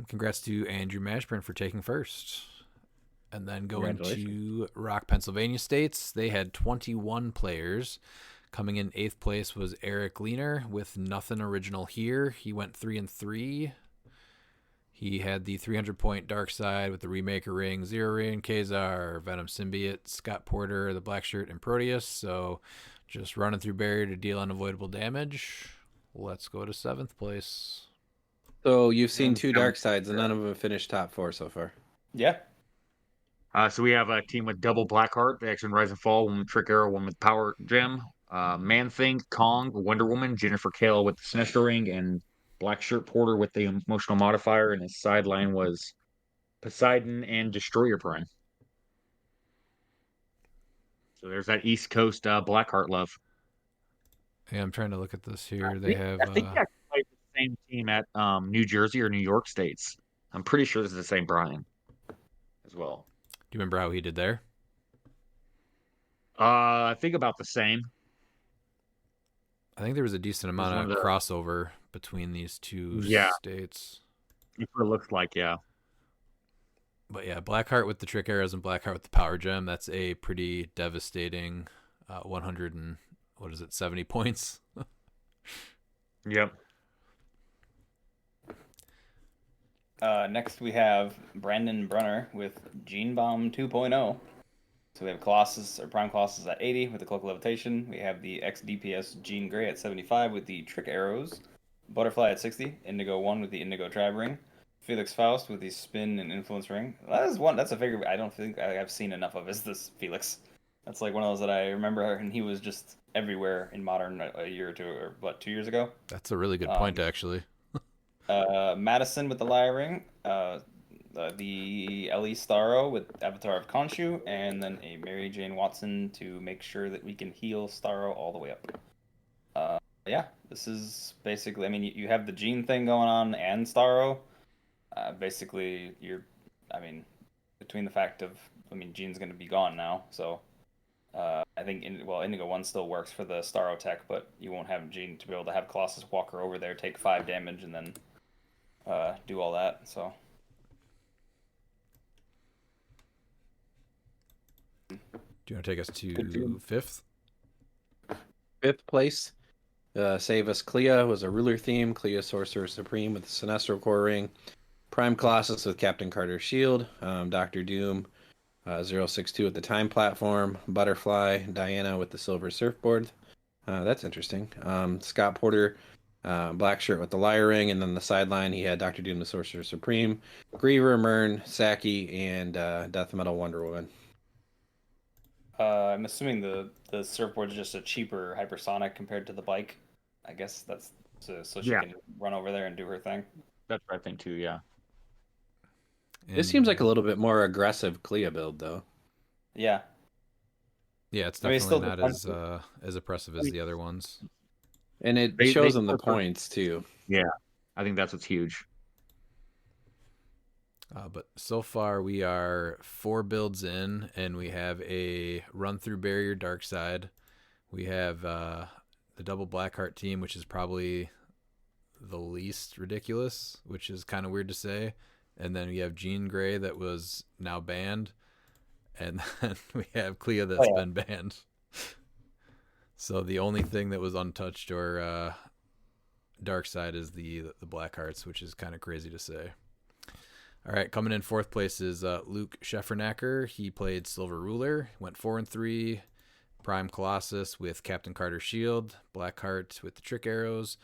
Congrats to Andrew Mashburn for taking first. And then going to ROC Pennsylvania States, they had 21 players. Coming in 8th place was Eric Leaner with nothing original here. He went 3-3. He had the 300-point Dark Side with the Remaker Ring, Zero Ring, Kazar, Venom Symbiote, Scott Porter, the Black Shirt, and Proteus. So just running through barrier to deal unavoidable damage. Let's go to 7th place. So you've seen 2 Dark Sides, and none of them finished top 4 so far. Yeah. So we have a team with double Blackheart, the X-Men Rise and Fall, one with Trick Arrow, one with Power Gem, Man-Thing, Kong, Wonder Woman, Jennifer Kale with the Sinestro Ring, and Black Shirt Porter with the Emotional Modifier, and his sideline was Poseidon and Destroyer Prime. So there's that East Coast Blackheart love. Yeah, I'm trying to look at this here. They have. I think he actually played for the same team at New Jersey or New York States. I'm pretty sure this is the same Brian as well. Do you remember how he did there? I think about the same. I think there was a decent amount one of of the- crossover between these two Yeah. states. It looks like, yeah. But yeah, Blackheart with the trick arrows and Blackheart with the power gem. That's a pretty devastating 100 and what is it, 70 points. Yep. Next we have Brandon Brunner with Gene Bomb 2.0. So we have Colossus or Prime Colossus at 80 with the Cloak Levitation. We have the XDPS Jean Grey at 75 with the Trick Arrows. Butterfly at 60. Indigo 1 with the Indigo Tribe Ring. Felix Faust with the Spin and Influence Ring. That's a figure I don't think I've seen enough of, is this Felix. That's like one of those that I remember, and he was just everywhere in Modern a year or two, or what, 2 years ago? That's a really good point, actually. Madison with the Lyre Ring. The Ellie Starro with Avatar of Khonshu, and then a Mary Jane Watson to make sure that we can heal Starro all the way up. Yeah, this is basically, I mean, you have the Gene thing going on and Starro. Basically, between the fact of, Gene's going to be gone now, so I think, Indigo 1 still works for the Starro tech, but you won't have Gene to be able to have Colossus Walker over there, take 5 damage, and then do all that, so... Do you want to take us to fifth? Fifth place, Save Us Clea was a ruler theme. Clea Sorcerer Supreme with the Sinestro Core Ring. Prime Colossus with Captain Carter's Shield. Doctor Doom 062 with the Time Platform. Butterfly, Diana with the Silver Surfboard. That's interesting. Scott Porter, black shirt with the Lyre Ring. And then the sideline, he had Doctor Doom the Sorcerer Supreme. Griever, Mern, Saki, and Death Metal Wonder Woman. I'm assuming the surfboard is just a cheaper hypersonic compared to the bike. I guess that's so she can run over there and do her thing. That's what I think too, yeah. This seems like a little bit more aggressive Clea build, though. Yeah. Yeah, it's definitely not as oppressive as the other ones. And it shows them the points, too. Yeah, I think that's what's huge. But so far, we are 4 builds in, and we have a run-through barrier dark side. We have the double Blackheart team, which is probably the least ridiculous, which is kind of weird to say. And then we have Jean Grey that was now banned. And then we have Clea that's been banned. So the only thing that was untouched or dark side is the Blackhearts, which is kind of crazy to say. All right, coming in 4th place is Luke Scheffernacker. He played Silver Ruler, went 4-3. Prime Colossus with Captain Carter's Shield. Blackheart with the Trick Arrows.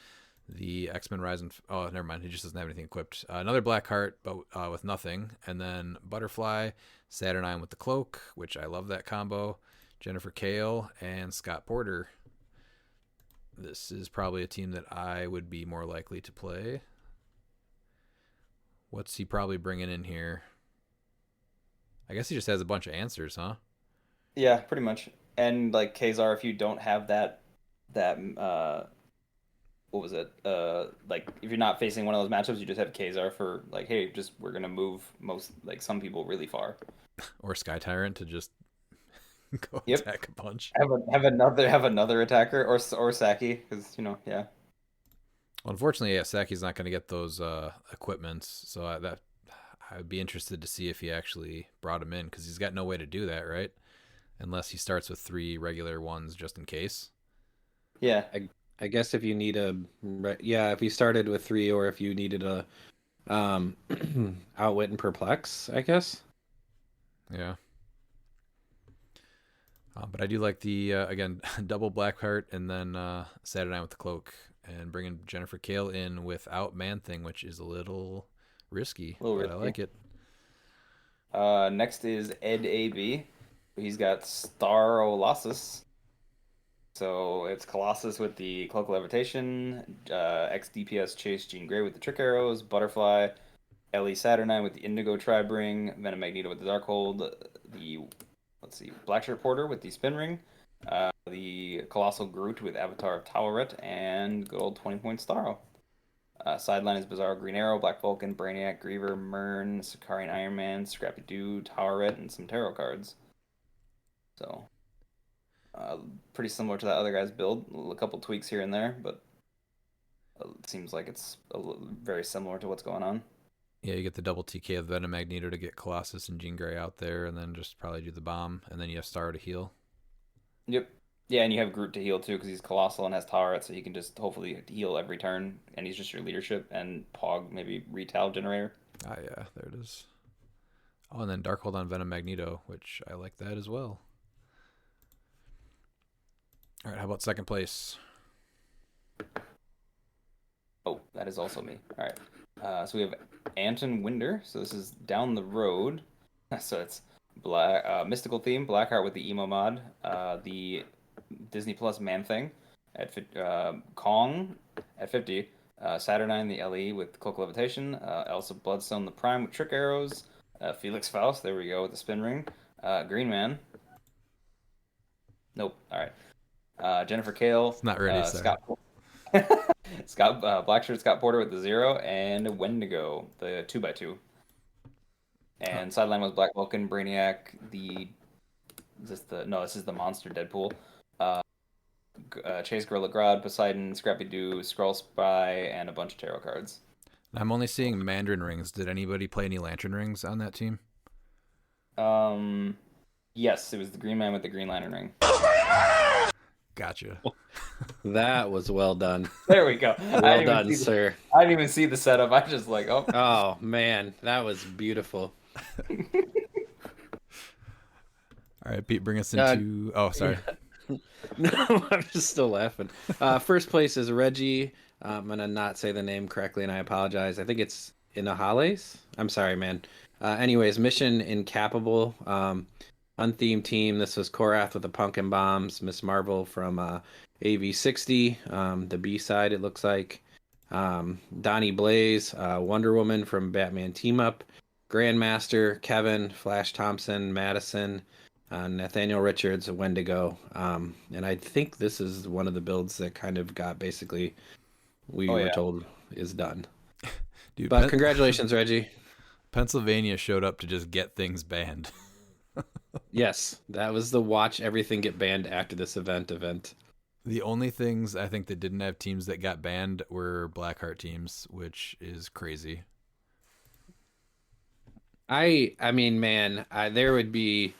The X-Men Rising... Oh, never mind. He just doesn't have anything equipped. Another Blackheart, but with nothing. And then Butterfly, Saturnine with the Cloak, which I love that combo. Jennifer Kale, and Scott Porter. This is probably a team that I would be more likely to play. What's he probably bringing in here? I guess he just has a bunch of answers, huh? Yeah, pretty much. And like Kazar, if you don't have that what was it? Like if you're not facing one of those matchups, you just have Kazar for like, hey, we're gonna move some people really far. Or Sky Tyrant to just go attack a bunch. Have another attacker or Saki, because yeah. Well, unfortunately, yeah, Saki's not going to get those equipments, so I would be interested to see if he actually brought him in, because he's got no way to do that, right? Unless he starts with 3 regular ones just in case. Yeah, I guess if you need if you started with 3, or if you needed a Outwit and Perplex, I guess. Yeah. But I do like the again double Blackheart and then Saturnine with the Cloak. And bringing Jennifer Kale in without Man-Thing, which is a little risky, but I like it. Next is Ed AB. He's got Starolossus. So it's Colossus with the Cloak of Levitation, XDPS Chase Jean Grey with the Trick Arrows, Butterfly, Ellie Saturnine with the Indigo Tribe Ring, Venom Magneto with the Darkhold, the let's see, Blackshirt Porter with the Spin Ring, the Colossal Groot with Avatar of Taweret, and good old 20-point Starro. Sideline is Bizarro Green Arrow, Black Vulcan, Brainiac, Griever, Mern, Sakarian Iron Man, Scrappy Doo, Taweret, and some tarot cards. So, pretty similar to that other guy's build. A couple tweaks here and there, but it seems like it's very similar to what's going on. Yeah, you get the double TK of Venom Magneto to get Colossus and Jean Grey out there, and then just probably do the bomb, and then you have Star to heal. Yep. Yeah, and you have Groot to heal too, because he's colossal and has Taweret, so he can just hopefully heal every turn, and he's just your leadership, and Pog maybe Retal generator. Ah, yeah, there it is. Oh, and then Darkhold on Venom Magneto, which I like that as well. All right, how about second place? Oh, that is also me. All right. So we have Anton Winder. So this is down the road. So it's black, mystical theme, Blackheart with the emo mod, the Disney Plus Man Thing at Kong at 50, Saturnine the LE with Cloak Levitation, Elsa Bloodstone the Prime with Trick Arrows, Felix Faust, there we go with the Spin Ring, Green Man. Nope. All right. Jennifer Kale. It's not ready, Scott. Blackshirt Scott Porter with the 0, and Wendigo the 2x2. And sideline was Black Vulcan, Brainiac. This is the Monster Deadpool. Chase Gorilla Grodd, Poseidon, Scrappy Doo, Skrull Spy, and a bunch of tarot cards. I'm only seeing Mandarin rings. Did anybody play any Lantern rings on that team? Yes, it was the Green Man with the Green Lantern ring. Gotcha. That was well done. There we go. Well done, sir. I didn't even see the setup. I just like, oh. Oh, man. That was beautiful. All right, Pete, bring us into... oh, sorry. No, I'm just still laughing. First place is Reggie. I'm going to not say the name correctly, and I apologize. I think it's Inahales. I'm sorry, man. Anyways, Mission Incapable. Unthemed team. This was Korath with the Pumpkin Bombs. Miss Marvel from AV60. The B side, it looks like. Donnie Blaze. Wonder Woman from Batman Team Up. Grandmaster. Kevin. Flash Thompson. Madison. Nathaniel Richards. Wendigo. And I think this is one of the builds that kind of got basically we were told is done. Dude, but congratulations, Reggie. Pennsylvania showed up to just get things banned. Yes, that was the watch everything get banned after this event. The only things I think that didn't have teams that got banned were Blackheart teams, which is crazy. I mean, man, there would be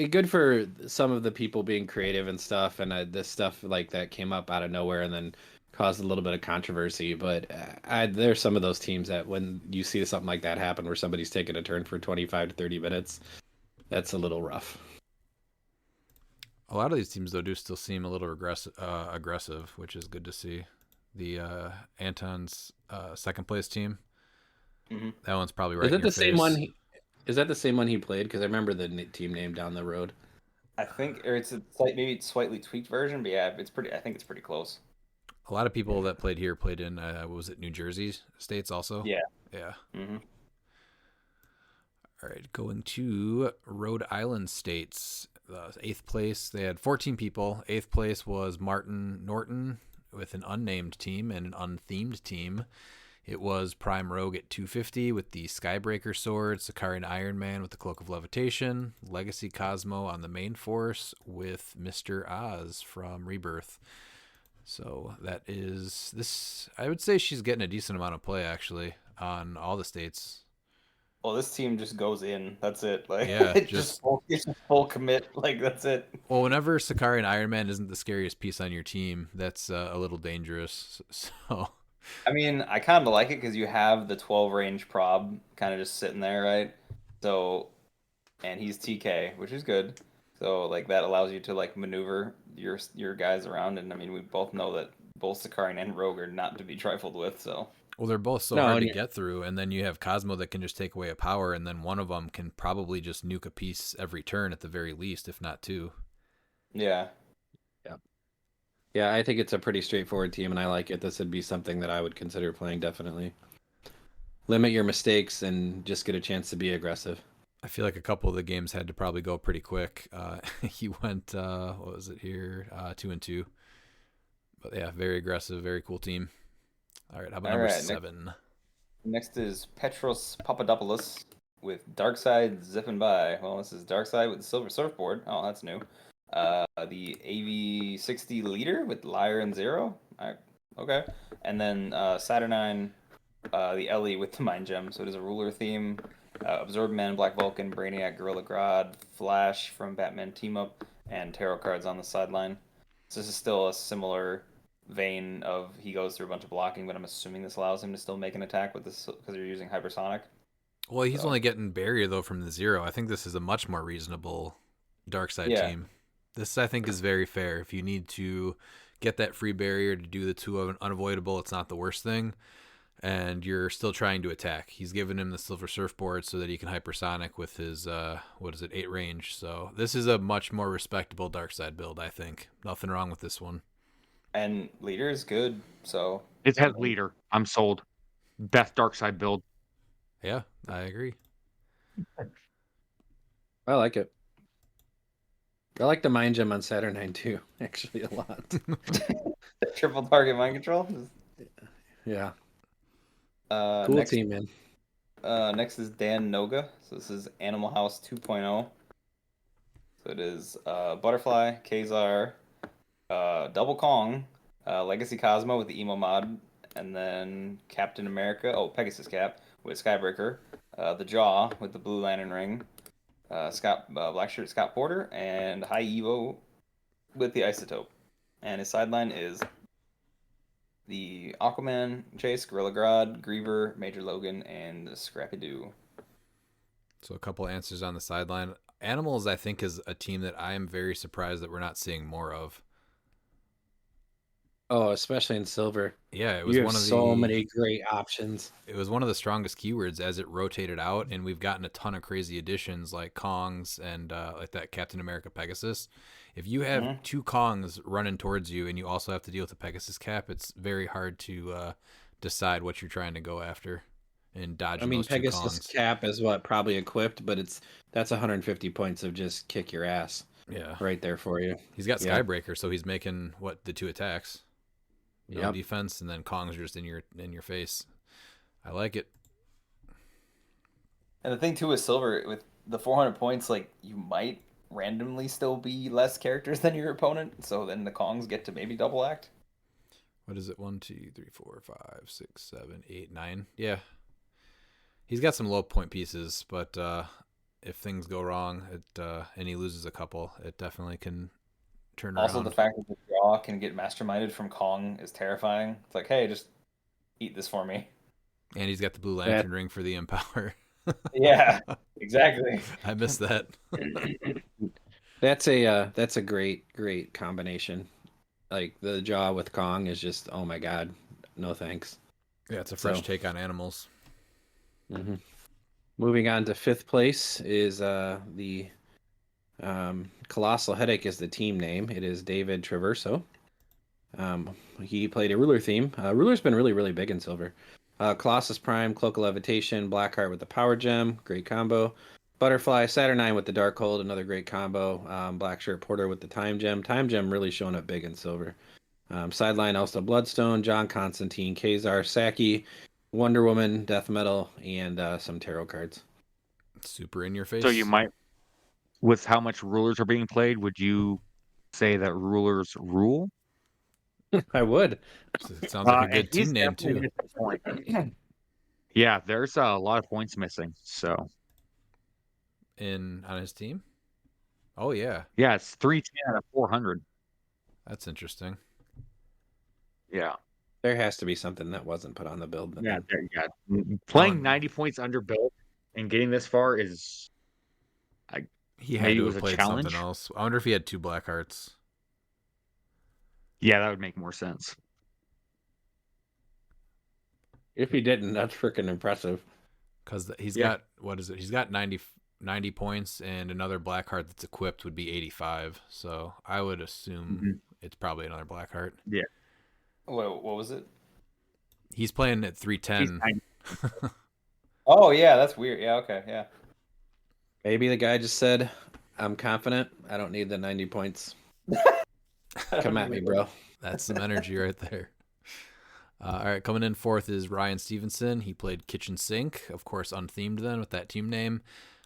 good for some of the people being creative and stuff, and this stuff like that came up out of nowhere and then caused a little bit of controversy. But there's some of those teams that when you see something like that happen where somebody's taking a turn for 25 to 30 minutes, that's a little rough. A lot of these teams, though, do still seem a little aggressive, which is good to see. The Anton's second place team, that one's probably right. Is that in your the same face. one? Is that the same one he played? Because I remember the team name down the road. I think, or it's maybe slightly tweaked version, but yeah, it's pretty. I think it's pretty close. A lot of people that played here played in what was it, New Jersey states also? Yeah. Mm-hmm. All right, going to Rhode Island states. 8th place, they had 14 people. 8th place was Martin Norton with an unnamed team and an unthemed team. It was Prime Rogue at 250 with the Skybreaker sword, Sakarian Iron Man with the Cloak of Levitation, Legacy Cosmo on the main force with Mr. Oz from Rebirth. So that is this. I would say she's getting a decent amount of play actually on all the states. Well, this team just goes in. That's it. Like, yeah, it's just full commit. Like, that's it. Well, whenever Sakarian Iron Man isn't the scariest piece on your team, that's a little dangerous. So, I mean, I kind of like it because you have the 12 range prob kind of just sitting there, right? So, and he's TK, which is good. So, like, that allows you to like maneuver your guys around. And I mean, we both know that both Sakarian and Rogue are not to be trifled with. So. Well, they're both so hard to get through, and then you have Cosmo that can just take away a power, and then one of them can probably just nuke a piece every turn at the very least, if not two. Yeah. Yeah, I think it's a pretty straightforward team, and I like it. This would be something that I would consider playing, definitely. Limit your mistakes and just get a chance to be aggressive. I feel like a couple of the games had to probably go pretty quick. He went, what was it here? 2-2. But yeah, very aggressive, very cool team. All right, how about number 7? Next is Petros Papadopoulos with Darkside zipping by. Well, this is Darkside with the Silver Surfboard. Oh, that's new. The AV60 leader with Lyre and Zero. Okay. And then Saturnine, the Ellie with the Mind Gem. So it is a ruler theme. Absorb Man, Black Vulcan, Brainiac, Gorilla Grodd, Flash from Batman Team Up, and tarot cards on the sideline. So this is still a similar vein of he goes through a bunch of blocking, but I'm assuming this allows him to still make an attack with this because you're using hypersonic. Well, he's only getting barrier though from the 0. I think this is a much more reasonable dark side team. This I think is very fair. If you need to get that free barrier to do the 2 unavoidable, it's not the worst thing. And you're still trying to attack. He's given him the Silver Surfboard so that he can hypersonic with his 8 range. So this is a much more respectable dark side build, I think. Nothing wrong with this one. And leader is good, so it has leader. I'm sold. Best dark side build. Yeah, I agree. I like it. I like the Mind Gem on Saturnine too, actually, a lot. Triple target mind control? Yeah. Cool team, man. Next is Dan Noga. So this is Animal House 2.0. So it is Butterfly, Kazar, Double Kong, Legacy Cosmo with the emo mod, and then Captain America, Pegasus Cap with Skybreaker, the Jaw with the Blue Lantern Ring, Black Shirt Scott Porter, and High Evo with the Isotope. And his sideline is the Aquaman, Chase, Gorilla Grodd, Griever, Major Logan, and Scrappy Doo. So a couple answers on the sideline. Animals, I think, is a team that I am very surprised that we're not seeing more of. Oh, especially in silver. Yeah, it was one of so many great options. It was one of the strongest keywords as it rotated out, and we've gotten a ton of crazy additions like Kongs and like that Captain America Pegasus. If you have 2 Kongs running towards you and you also have to deal with the Pegasus Cap, it's very hard to decide what you're trying to go after and dodge. I mean, those Pegasus Cap is probably equipped, but that's 150 points of just kick your ass. Yeah, right there for you. He's got Skybreaker, so he's making the 2 attacks. No defense, and then Kong's just in your face. I like it. And the thing too with silver, with the 400 points, like you might randomly still be less characters than your opponent, so then the Kongs get to maybe double act. What is it? 1, 2, 3, 4, 5, 6, 7, 8, 9. Yeah, he's got some low point pieces, but if things go wrong, and he loses a couple, it definitely can turn around. Also, the fact that the draw can get masterminded from Kong is terrifying. It's like, hey, just eat this for me. And he's got the Blue Lantern ring for the Empower. Yeah, exactly. I missed that. That's a great combination. Like the Jaw with Kong is just, oh my god, no thanks. Yeah, it's a fresh take on animals. Mm-hmm. Moving on to 5th place is the Colossal Headache is the team name. It is David Traverso. He played a ruler theme. Ruler's been really, really big in silver. Colossus Prime, Cloak of Levitation, Blackheart with the Power Gem, great combo. Butterfly, Saturnine with the Darkhold, another great combo. Black Shirt Porter with the Time Gem. Time Gem really showing up big in silver. Sideline also Bloodstone, John Constantine, Kazar, Saki, Wonder Woman, Death Metal, and some tarot cards. Super in your face. So you might, with how much rulers are being played, would you say that rulers rule? I would. It sounds like a good team name too. Yeah, there's a lot of points missing. So on his team. Oh yeah. Yeah, it's 310 out of 400. That's interesting. Yeah. There has to be something that wasn't put on the build. Yeah, playing 90 points under build and getting this far is. He had to have played something else. I wonder if he had 2 Black Hearts. Yeah, that would make more sense. If he didn't, that's freaking impressive. Because he's got, what is it? He's got 90 points, and another Black Heart that's equipped would be 85. So I would assume it's probably another Black Heart. Yeah. What was it? He's playing at 310. Oh, yeah, that's weird. Yeah, okay, yeah. Maybe the guy just said, "I'm confident. I don't need the 90 points." Come at me, bro. That's some energy right there. All right, coming in fourth is Ryan Stevenson. He played Kitchen Sink, of course, unthemed then with that team name.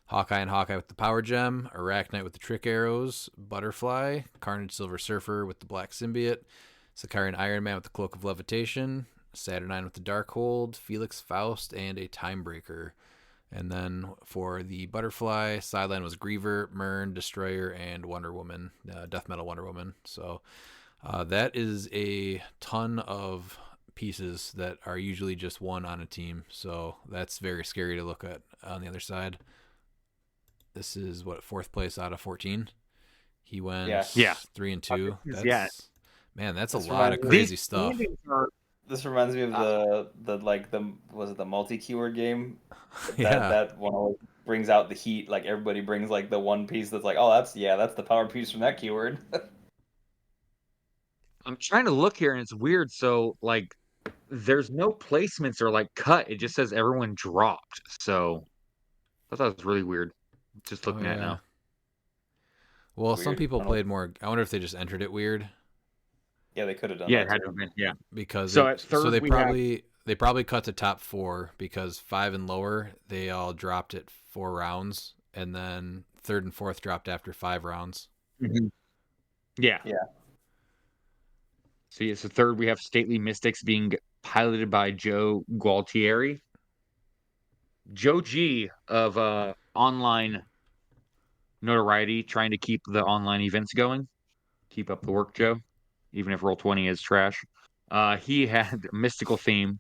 Hawkeye and Hawkeye with the Power Gem. Arachnite with the Trick Arrows. Butterfly. Carnage Silver Surfer with the Black Symbiote. Sicarian Iron Man with the Cloak of Levitation. Saturnine with the Darkhold. Felix Faust, and a Timebreaker. And then for the Butterfly, sideline was Griever, Myrn, Destroyer, and Wonder Woman, Death Metal Wonder Woman. So that is a ton of pieces that are usually just one on a team. So that's very scary to look at on the other side. This is what, fourth place out of 14. He went 3 and 2. That's, man, that's a lot of crazy stuff. This reminds me of the multi-keyword game. Yeah. That one always brings out the heat. Like everybody brings like the one piece that's like, oh, that's the power piece from that keyword. I'm trying to look here and it's weird. So like there's no placements or like cut. It just says everyone dropped. So I thought that was really weird. Just looking at it now. Well, Weird. some people played more. I wonder if they just entered it weird. Yeah, they could have done Yeah, that. it had to have been. Yeah. Because So at third, they probably cut to top 4 because 5 and lower they all dropped at 4 rounds, and then third and fourth dropped after 5 rounds. Mm-hmm. Yeah. So third we have Stately Mystics being piloted by Joe Gualtieri. Joe G of online notoriety, trying to keep the online events going. Keep up the work, Joe, even if Roll20 is trash. He had a mystical theme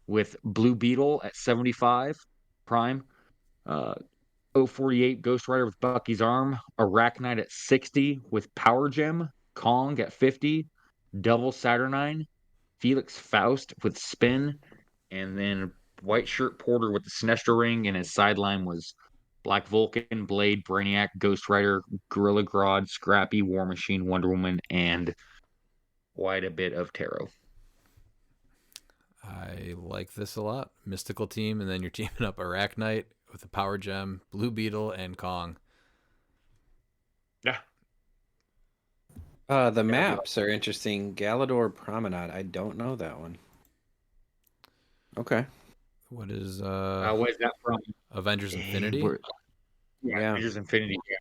with Blue Beetle at 75 prime, 048 Ghost Rider with Bucky's arm, Arachnite at 60 with Power Gem, Kong at 50, Double Saturnine, Felix Faust with Spin, and then White Shirt Porter with the Sinestro Ring, and his sideline was Black Vulcan, Blade, Brainiac, Ghost Rider, Gorilla Grodd, Scrappy, War Machine, Wonder Woman, and quite a bit of tarot. I like this a lot. Mystical team, and then you're teaming up Arachnite with the Power Gem, Blue Beetle, and Kong. Yeah. The maps are interesting. Galador Promenade. I don't know that one. Okay. What is what is that from? Avengers Infinity? Yeah, Avengers Infinity. Yeah.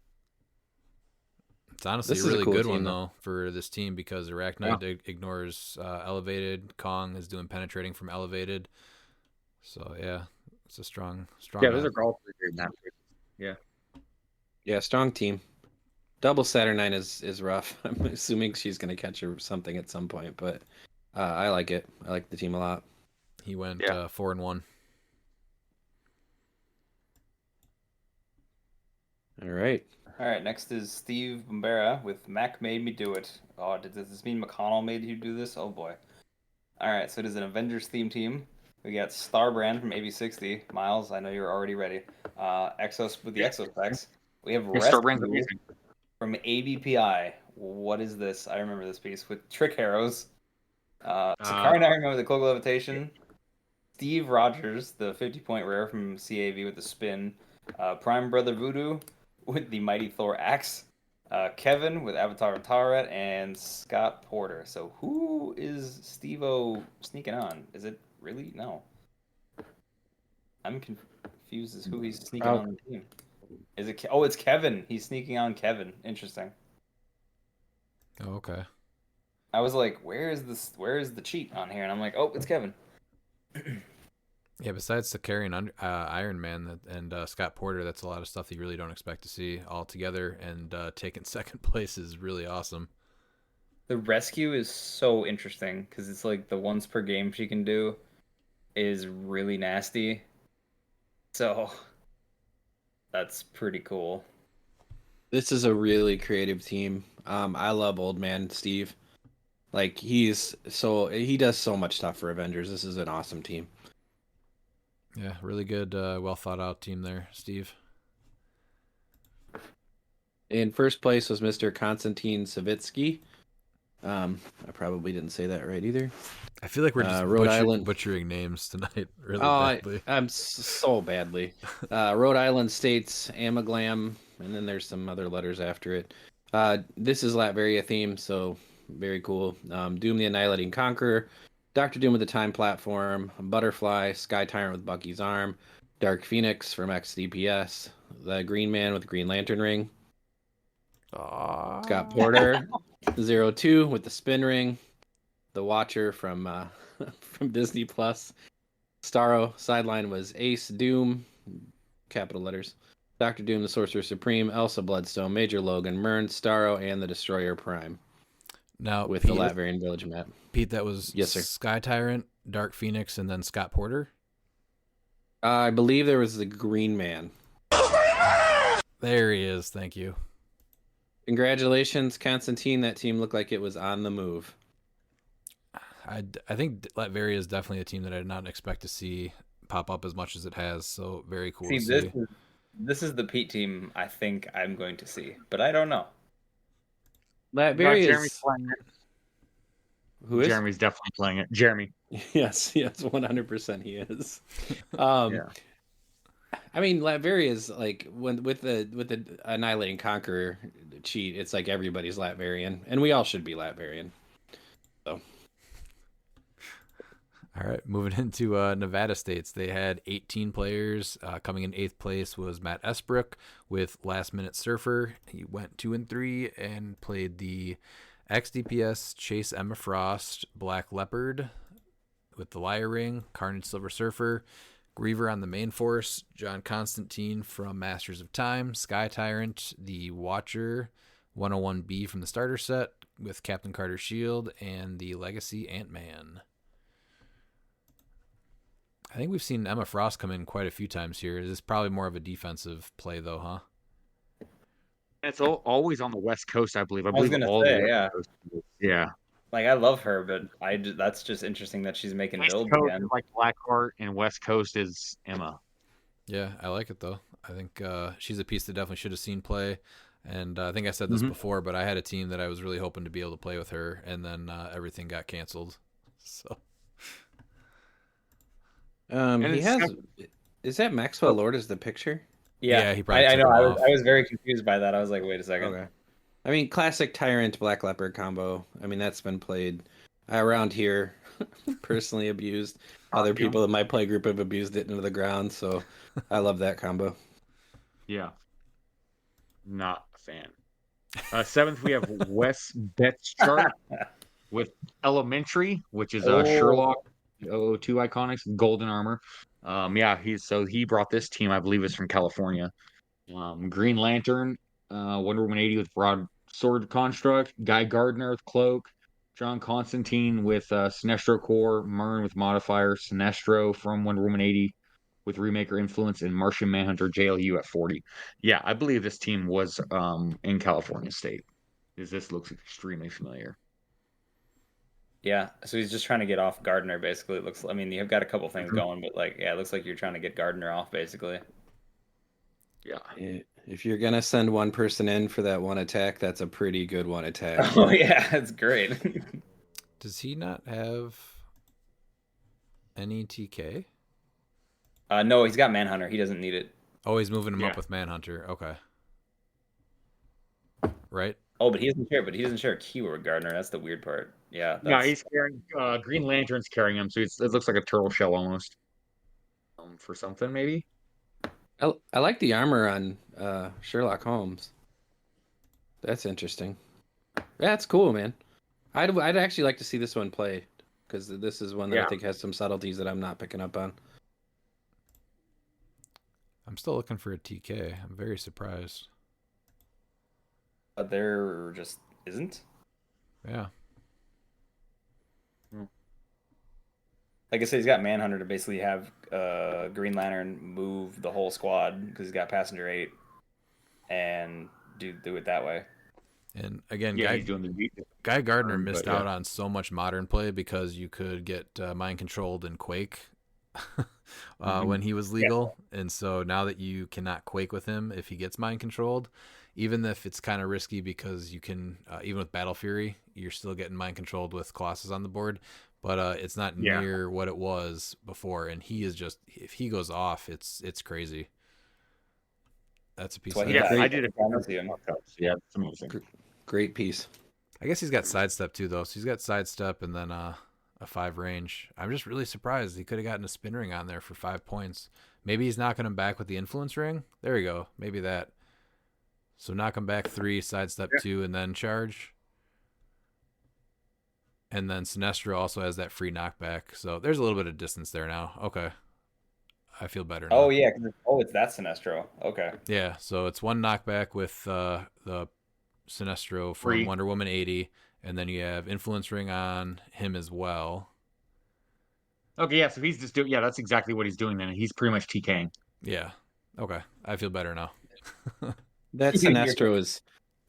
It's honestly This a is a really cool good team, one, though. though, for this team because Arachnite ignores Elevated. Kong is doing Penetrating from Elevated. So, yeah, it's a strong Yeah, those map. are all 3 great maps. Yeah. Yeah, strong team. Double Saturnine is rough. I'm assuming she's going to catch something at some point, but I like it. I like the team a lot. He went 4 and 1. All right. All right, next is Steve Bombera with Mac Made Me Do It. Oh, does this mean McConnell made you do this? Oh boy. All right, so it is an Avengers theme team. We got Starbrand from AB60. Miles, I know you're already ready. Exos with the Exospecs. We have Starbrand's Rescue amazing. from ABPI. What is this? I remember this piece with Trick Arrows. Sicarian Iron Man with the Cloak of Levitation. Steve Rogers, the 50-point rare from CAV with the Spin. Prime Brother Voodoo with the Mighty Thor Axe. Kevin with Avatar and Tauret, and Scott Porter. So who is Steve-O sneaking on? Is it really? No. I'm confused as who he's sneaking on the team. Is it? Oh, it's Kevin. He's sneaking on Kevin. Interesting. Oh, okay. I was like, where is the cheat on here? And I'm like, oh, it's Kevin. Yeah, besides Sicarian Iron Man and Scott Porter, that's a lot of stuff that you really don't expect to see all together, and taking second place is really awesome. The Rescue is so interesting because it's like the once per game she can do is really nasty. So that's pretty cool. Yeah, really good, well thought out team there, Steve. In first place was Mr. Konstantin Savitsky. I probably didn't say that right either. I feel like we're just Rhode Island. butchering names tonight really Oh, badly. I'm so badly. Rhode Island States Amaglam, and then there's some other letters after it. This is Latveria theme, so very cool. Doom the Annihilating Conqueror, Doctor Doom with the Time Platform, Butterfly, Sky Tyrant with Bucky's Arm, Dark Phoenix from XDPS, the Green Man with Green Lantern Ring, Scott Porter, 02 with the Spin Ring, the Watcher from from Disney Plus. Starro sideline was Ace Doom, capital letters. Doctor Doom, the Sorcerer Supreme, Elsa Bloodstone, Major Logan, Mern, Starro, and the Destroyer Prime. Now With Pete, the Latvian Village map. Pete, that was Yes, sir. Sky Tyrant, Dark Phoenix, and then Scott Porter. I believe there was the Green Man. There he is. Thank you. Congratulations, Constantine. That team looked like it was on the move. I think Latveria is definitely a team that I did not expect to see pop up as much as it has. So very cool to see. This is the Pete team I think I'm going to see, but I don't know. Latveria Jeremy's is... playing it. Who is? Jeremy's definitely playing it. Jeremy. Yes, 100% he is. Yeah. I mean, Latveria is like with the Annihilating Conqueror cheat. It's like everybody's Latverian, and we all should be Latverian. So, all right, moving into Nevada States, they had 18 players. Coming in 8th place was Matt Esbrook with Last Minute Surfer. He went 2-3 and played the XDPS Chase Emma Frost, Black Leopard with the Liar Ring, Carnage Silver Surfer, Griever on the main force, John Constantine from Masters of Time, Sky Tyrant, the Watcher, 101B from the starter set with Captain Carter Shield, and the Legacy Ant-Man. I think we've seen Emma Frost come in quite a few times here. This is probably more of a defensive play, though, huh? It's always on the West Coast, I believe. I was gonna say, yeah. Yeah. Like, I love her, but that's just interesting that she's making West builds Coast again. is like Blackheart, and West Coast is Emma. Yeah, I like it, though. I think she's a piece that definitely should have seen play. And I think I said this before, but I had a team that I was really hoping to be able to play with her, and then everything got canceled. So, he has. Is that Maxwell Lord as the picture? Yeah, he probably I know. took him I was very confused by that. I was like, wait a second. Okay. I mean, classic Tyrant Black Leopard combo. I mean, that's been played around here. Personally abused. Other people in my play group have abused it into the ground. So I love that combo. Yeah. Not a fan. 7th, we have Wes Betchart with Elementary, which is Sherlock 002 Iconics, Golden Armor. He brought this team, I believe, is from California. Green Lantern, Wonder Woman 80 with Broadsword Construct, Guy Gardner with Cloak, John Constantine with Sinestro Core, Mern with Modifier, Sinestro from Wonder Woman 80 with Remaker Influence, and Martian Manhunter JLU at 40. Yeah, I believe this team was in California State. This looks extremely familiar. Yeah, so he's just trying to get off Gardner, basically. It looks. I mean, you've got a couple things going, but it looks like you're trying to get Gardner off, basically. Yeah. If you're gonna send one person in for that one attack, that's a pretty good one attack. Oh yeah, that's great. Does he not have any TK? No, he's got Manhunter. He doesn't need it. Oh, he's moving him up with Manhunter. Okay. Right? Oh, but he doesn't share a keyword, Gardner. That's the weird part. Yeah. No, he's carrying Green Lantern's carrying him, so it looks like a turtle shell almost. For something maybe. I like the armor on Sherlock Holmes. That's interesting. That's cool, man. I'd actually like to see this one play because this is one that I think has some subtleties that I'm not picking up on. I'm still looking for a TK. I'm very surprised. There just isn't. Yeah. Like I said, he's got Manhunter to basically have Green Lantern move the whole squad because he's got Passenger 8 and do it that way. And again, he's Guy Gardner missed out on so much modern play because you could get mind controlled in Quake. when he was legal. And so now that you cannot quake with him if he gets mind controlled, even if it's kind of risky because you can, even with Battle Fury, you're still getting mind controlled with Colossus on the board. But it's not near what it was before. And he is just, if he goes off, it's crazy. That's a piece of I did it. Yeah, it's amazing. Great piece. I guess he's got sidestep too, though. So he's got sidestep and then a 5 range. I'm just really surprised he could have gotten a spin ring on there for 5 points. Maybe he's knocking him back with the influence ring. There we go. Maybe that. So knock him back 3, sidestep 2, and then charge. And then Sinestro also has that free knockback. So there's a little bit of distance there now. Okay. I feel better now. Oh, yeah. It's that Sinestro. Okay. Yeah, so it's 1 knockback with the Sinestro from Free. Wonder Woman 80, and then you have influence ring on him as well. Okay, yeah, so he's just doing, that's exactly what he's doing then. He's pretty much TKing. Yeah. Okay. I feel better now. That Sinestro is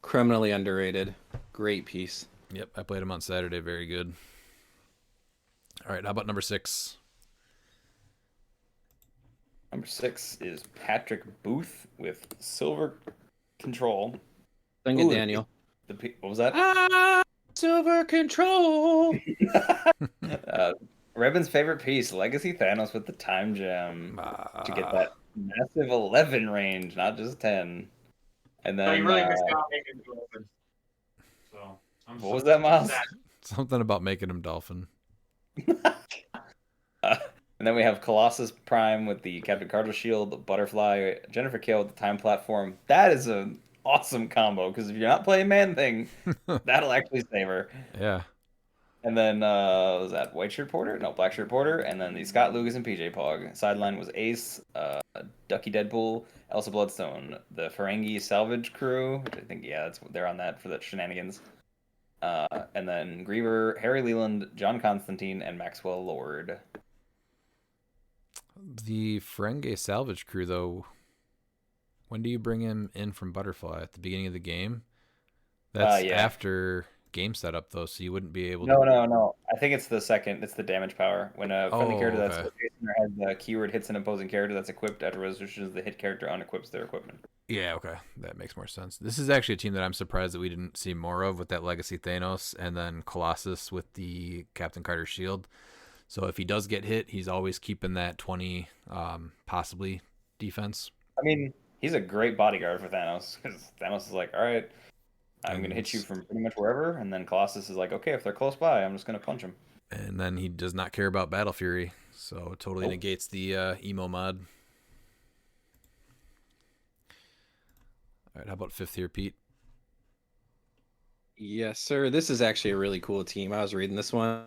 criminally underrated. Great piece. Yep, I played him on Saturday. Very good. All right, how about number 6? Number 6 is Patrick Booth with Silver Control. Sing it, Daniel. What was that? Silver Control. Revan's favorite piece, Legacy Thanos with the Time Gem to get that massive 11 range, not just 10. And then You really missed out making it open. So, what was that, Miles? Something about making him dolphin. And then we have Colossus Prime with the Captain Carter shield, Butterfly, Jennifer Kale with the Time Platform. That is an awesome combo because if you're not playing Man Thing, that'll actually save her. Yeah. And then was that White Shirt Porter? No, Black Shirt Porter. And then the Scott Lucas and PJ Pog. Sideline was Ace, Ducky Deadpool, Elsa Bloodstone, the Ferengi Salvage Crew, which I think they're on that for the shenanigans. And then Griever, Harry Leland, John Constantine, and Maxwell Lord. The Ferengi salvage crew, though, when do you bring him in from Butterfly? At the beginning of the game? That's after game setup, though, so you wouldn't be able to... No. I think it's the second. It's the damage power. When a friendly character that's facing or has the keyword hits an opposing character that's equipped at a resolution, the hit character unequips their equipment. Yeah, okay. That makes more sense. This is actually a team that I'm surprised that we didn't see more of with that Legacy Thanos and then Colossus with the Captain Carter shield. So if he does get hit, he's always keeping that 20 possibly defense. I mean, he's a great bodyguard for Thanos because Thanos is like, all right, I'm going to hit you from pretty much wherever. And then Colossus is like, okay, if they're close by, I'm just going to punch him. And then he does not care about Battle Fury. So totally negates the emo mod. All right, how about 5th here, Pete? Yes, sir. This is actually a really cool team. I was reading this one.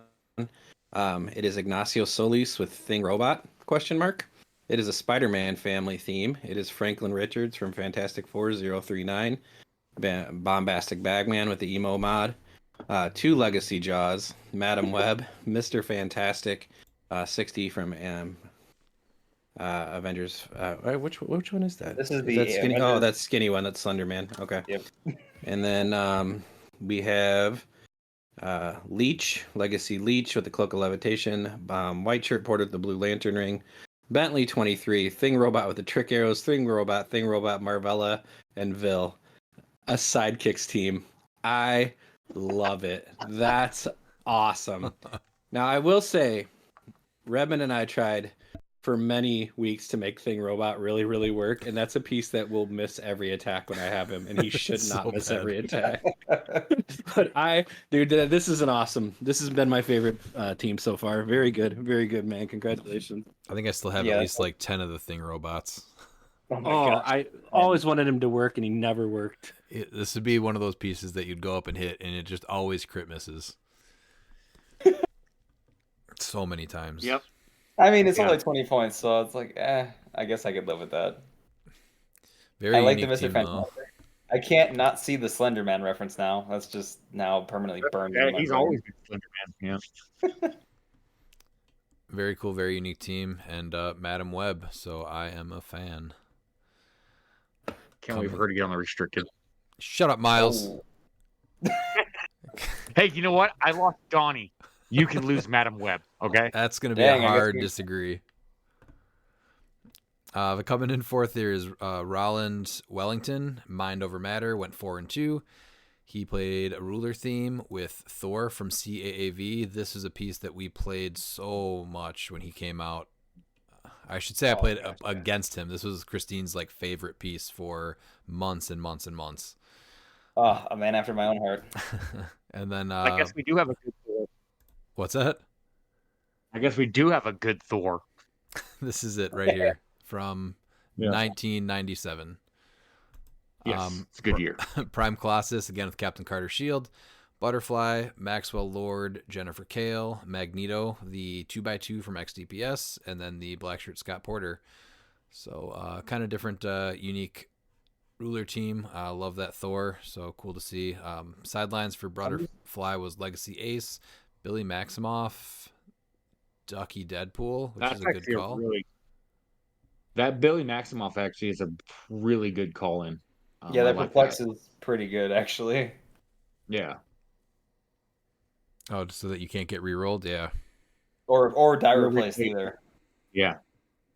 It is Ignacio Solis with Thing Robot, ? It is a Spider-Man family theme. It is Franklin Richards from Fantastic Four 039, Bombastic Bagman with the emo mod, 2 Legacy Jaws, Madam Web, Mr. Fantastic, 60 from Avengers. Which one is that? This is the skinny. Oh, that's skinny one. That's Slender Man. Okay. Yep. And then we have Leech, Legacy Leech with the Cloak of Levitation, White Shirt Porter with the Blue Lantern Ring, Bentley 23, Thing Robot with the Trick Arrows, Thing Robot, Marvella, and Vil. A sidekicks team. I love it. That's awesome. Now, I will say, Redmond and I tried for many weeks to make Thing Robot really, really work, and that's a piece that will miss every attack when I have him, and he should not miss every attack. But this is this has been my favorite team so far. Very good, man. Congratulations. I think I still have at least like 10 of the Thing robots. Oh, I always wanted him to work, and he never worked. This would be one of those pieces that you'd go up and hit, and it just always crit misses. So many times. Yep. I mean, it's only 20 points, so it's like, I guess I could live with that. Very I like the unique Mr. team, Fantastic. I can't not see the Slender Man reference now. That's just now permanently burned. Yeah, in my he's brain. always been Slender Man. Yeah. Very cool, very unique team, and Madam Web, so I am a fan. Can't wait for her to get on the restricted. Shut up, Miles. Oh. Hey, you know what? I lost Donnie. You can lose Madam Web, okay? That's going to be Dang, a I guess hard we- disagree. But coming in fourth here is Roland Wellington. Mind Over Matter went 4-2. He played a ruler theme with Thor from CAAV. This is a piece that we played so much when he came out. I should say I played against him. This was Christine's like favorite piece for months and months and months. Oh, a man after my own heart. And then I guess we do have a good Thor. What's that? I guess we do have a good Thor. This is it right here from 1997. Yes, it's a good year. Prime Colossus, again with Captain Carter Shield. Butterfly, Maxwell Lord, Jennifer Kale, Magneto, the 2x2 from XDPS, and then the black shirt Scott Porter. So kind of different, unique ruler team. Love that Thor, so cool to see. Sidelines for Butterfly was Legacy Ace, Billy Maximoff, Ducky Deadpool, which is a good call. That Billy Maximoff actually is a really good call in. Yeah, that Perplex is pretty good, actually. Yeah. Oh, so that you can't get rerolled? Yeah. Or die replaced either. Yeah.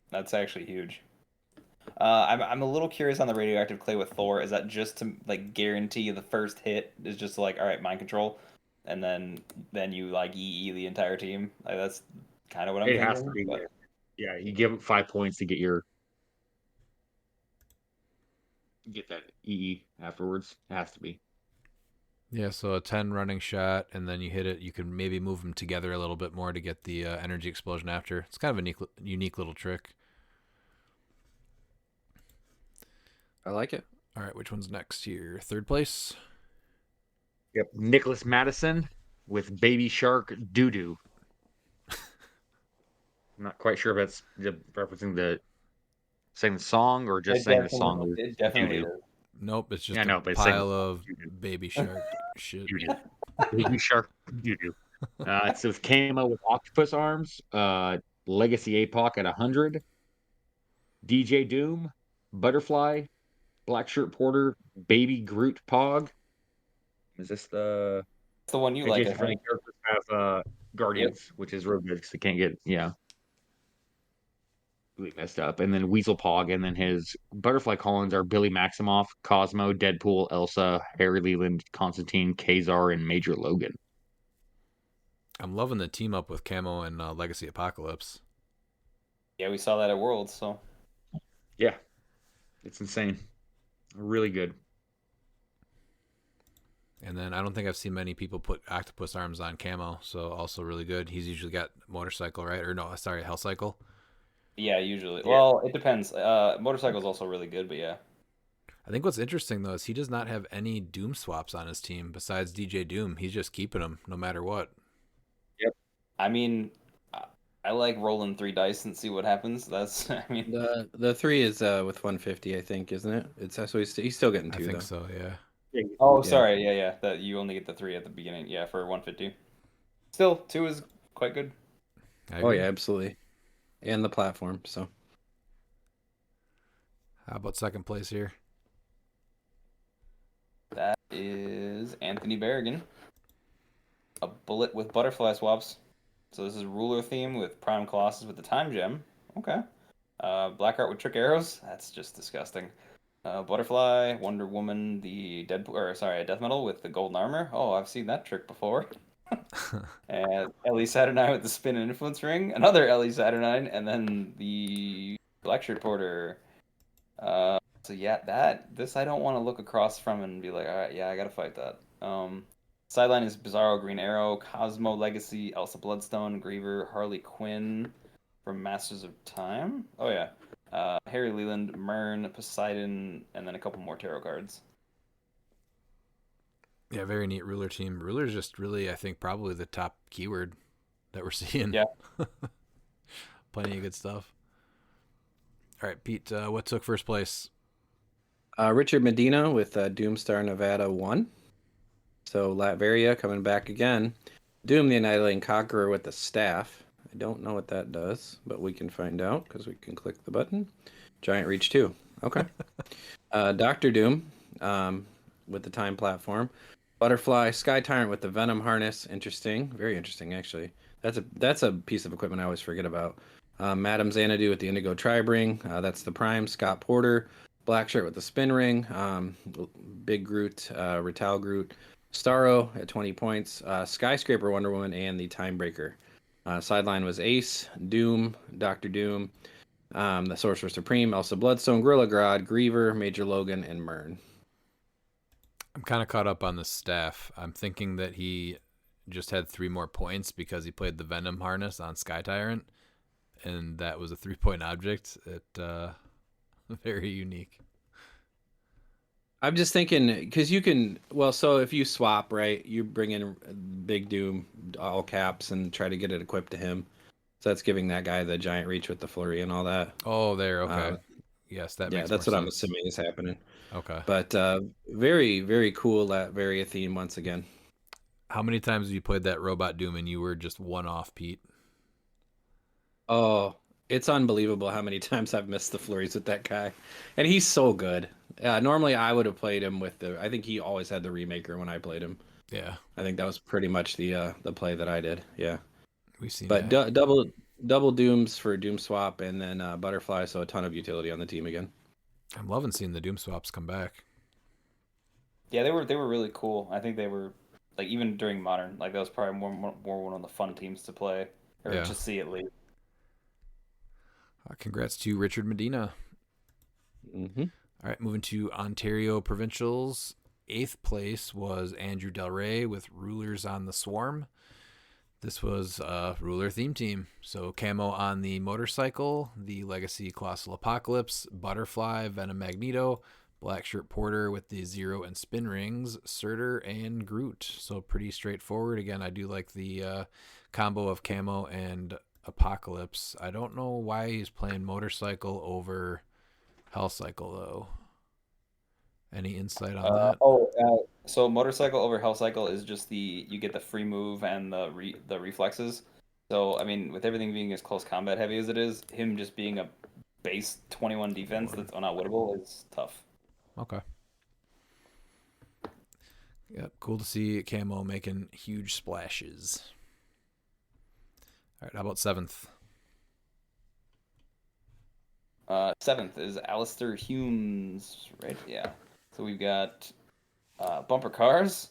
That's actually huge. I'm a little curious on the radioactive clay with Thor. Is that just to like guarantee the first hit is just like, all right, mind control, and then you like EE the entire team? Like that's kind of what I'm thinking. It has to be. But... Yeah, you give 5 points to get that EE afterwards. It has to be. Yeah, so a 10 running shot, and then you hit it. You can maybe move them together a little bit more to get the energy explosion after. It's kind of a unique little trick. I like it. All right, which one's next here? Third place? Yep, Nicholas Madison with Baby Shark Doo-Doo. I'm not quite sure if that's referencing saying the song or just saying the song. It definitely is. Nope, it's just a pile of baby shark shit. Baby Shark Doo-Doo. It's with camo with octopus arms. Legacy APOC at 100. DJ Doom, Butterfly, Black Shirt Porter, Baby Groot Pog. Is this the... It's the one you like, I think. Characters have Guardians, which is real good because they can't get... Yeah. Really messed up. And then Weasel Pog, and then his Butterfly Collins are Billy Maximoff, Cosmo, Deadpool, Elsa, Harry Leland, Constantine, Kazar, and Major Logan. I'm loving the team up with Camo and Legacy Apocalypse. Yeah, we saw that at Worlds, so... Yeah. It's insane. Really good. And then I don't think I've seen many people put octopus arms on Camo, so also really good. He's usually got motorcycle, right? Or no, sorry, Hell Cycle. Yeah, usually. Yeah. Well, it depends. Motorcycle's also really good, but yeah. I think what's interesting, though, is he does not have any Doom swaps on his team besides DJ Doom. He's just keeping them no matter what. Yep. I mean, I like rolling 3 dice and see what happens. That's, I mean... The 3 is with 150, I think, isn't it? It's so he's still getting 2, I think though. so, yeah. Oh, sorry. Yeah. That you only get the 3 at the beginning. Yeah, for 150. Still, 2 is quite good. Oh, yeah, absolutely. And the platform, so. How about second place here? That is Anthony Berrigan. A bullet with butterfly swaps. So this is ruler theme with Prime Colossus with the time gem. Okay. Blackheart with trick arrows. That's just disgusting. Butterfly, Wonder Woman, the Death Metal with the golden armor. Oh, I've seen that trick before. And Ellie Saturnine with the spin and influence ring. Another Ellie Saturnine, and then the Black Shirt Porter. So yeah, this I don't want to look across from and be like, all right, yeah, I gotta fight that. Sideline is Bizarro Green Arrow, Cosmo Legacy, Elsa Bloodstone, Griever, Harley Quinn from Masters of Time. Oh yeah. Harry Leland, Mern, Poseidon, and then a couple more tarot cards. Yeah, very neat ruler team. Ruler's just really, I think, probably the top keyword that we're seeing. Yeah. Plenty of good stuff. All right, Pete, what took first place? Richard Medina with Doomstar Nevada 1. So Latveria coming back again. Doom the Annihilating Conqueror with the staff. I don't know what that does, but we can find out because we can click the button. Giant Reach 2. Okay. Dr. Doom with the time platform. Butterfly, Sky Tyrant with the Venom harness. Interesting. Very interesting, actually. That's a piece of equipment I always forget about. Madam Xanadu with the Indigo Tri-Bring. That's the Prime. Scott Porter, Black Shirt with the Spin Ring. Big Groot, Rital Groot. Starro at 20 points. Skyscraper Wonder Woman and the Timebreaker. Sideline was Ace, Doom, Doctor Doom, the Sorcerer Supreme, Elsa Bloodstone, Gorilla Grodd, Griever, Major Logan, and Myrn. I'm kind of caught up on the staff. I'm thinking that he just had 3 more points because he played the Venom harness on Sky Tyrant, and that was a 3-point object. Very unique. I'm just thinking because you can. Well, so if you swap, right, you bring in Big Doom, all caps, and try to get it equipped to him. So that's giving that guy the giant reach with the flurry and all that. Oh, there. Okay. Yes, that makes that's more what I'm sense. assuming is happening. Okay. But very, very cool. That very a theme once again. How many times have you played that Robot Doom and you were just one off, Pete? Oh, it's unbelievable how many times I've missed the flurries with that guy, and he's so good. Normally, I would have played him with the. I think he always had the Remaker when I played him. Yeah, I think that was pretty much the play that I did. Yeah, we've seen but that. double Dooms for Doom Swap and then Butterfly, so a ton of utility on the team again. I'm loving seeing the Doom swaps come back. Yeah, they were really cool. I think they were like even during Modern, like that was probably more one of the fun teams to play or Yeah. to see at least. Congrats to Richard Medina. Mm-hmm. All right, moving to Ontario Provincials. 8th place was Andrew Del Rey with Rulers on the Swarm. This was a Ruler theme team. So Camo on the motorcycle, the Legacy Colossal Apocalypse, Butterfly, Venom Magneto, Black Shirt Porter with the Zero and Spin Rings, Surtur, and Groot. So pretty straightforward. Again, I do like the combo of Camo and Apocalypse. I don't know why he's playing motorcycle over Hell Cycle, though. Any insight on that? So motorcycle over hell cycle is just you get the free move and the reflexes. So I mean, with everything being as close combat heavy as it is, him just being a base 21 defense that's unwinnable is tough. Okay. Yep, cool to see Camo making huge splashes. All right, how about 7th? 7th is Alistair Humes, right? Yeah. So we've got bumper cars.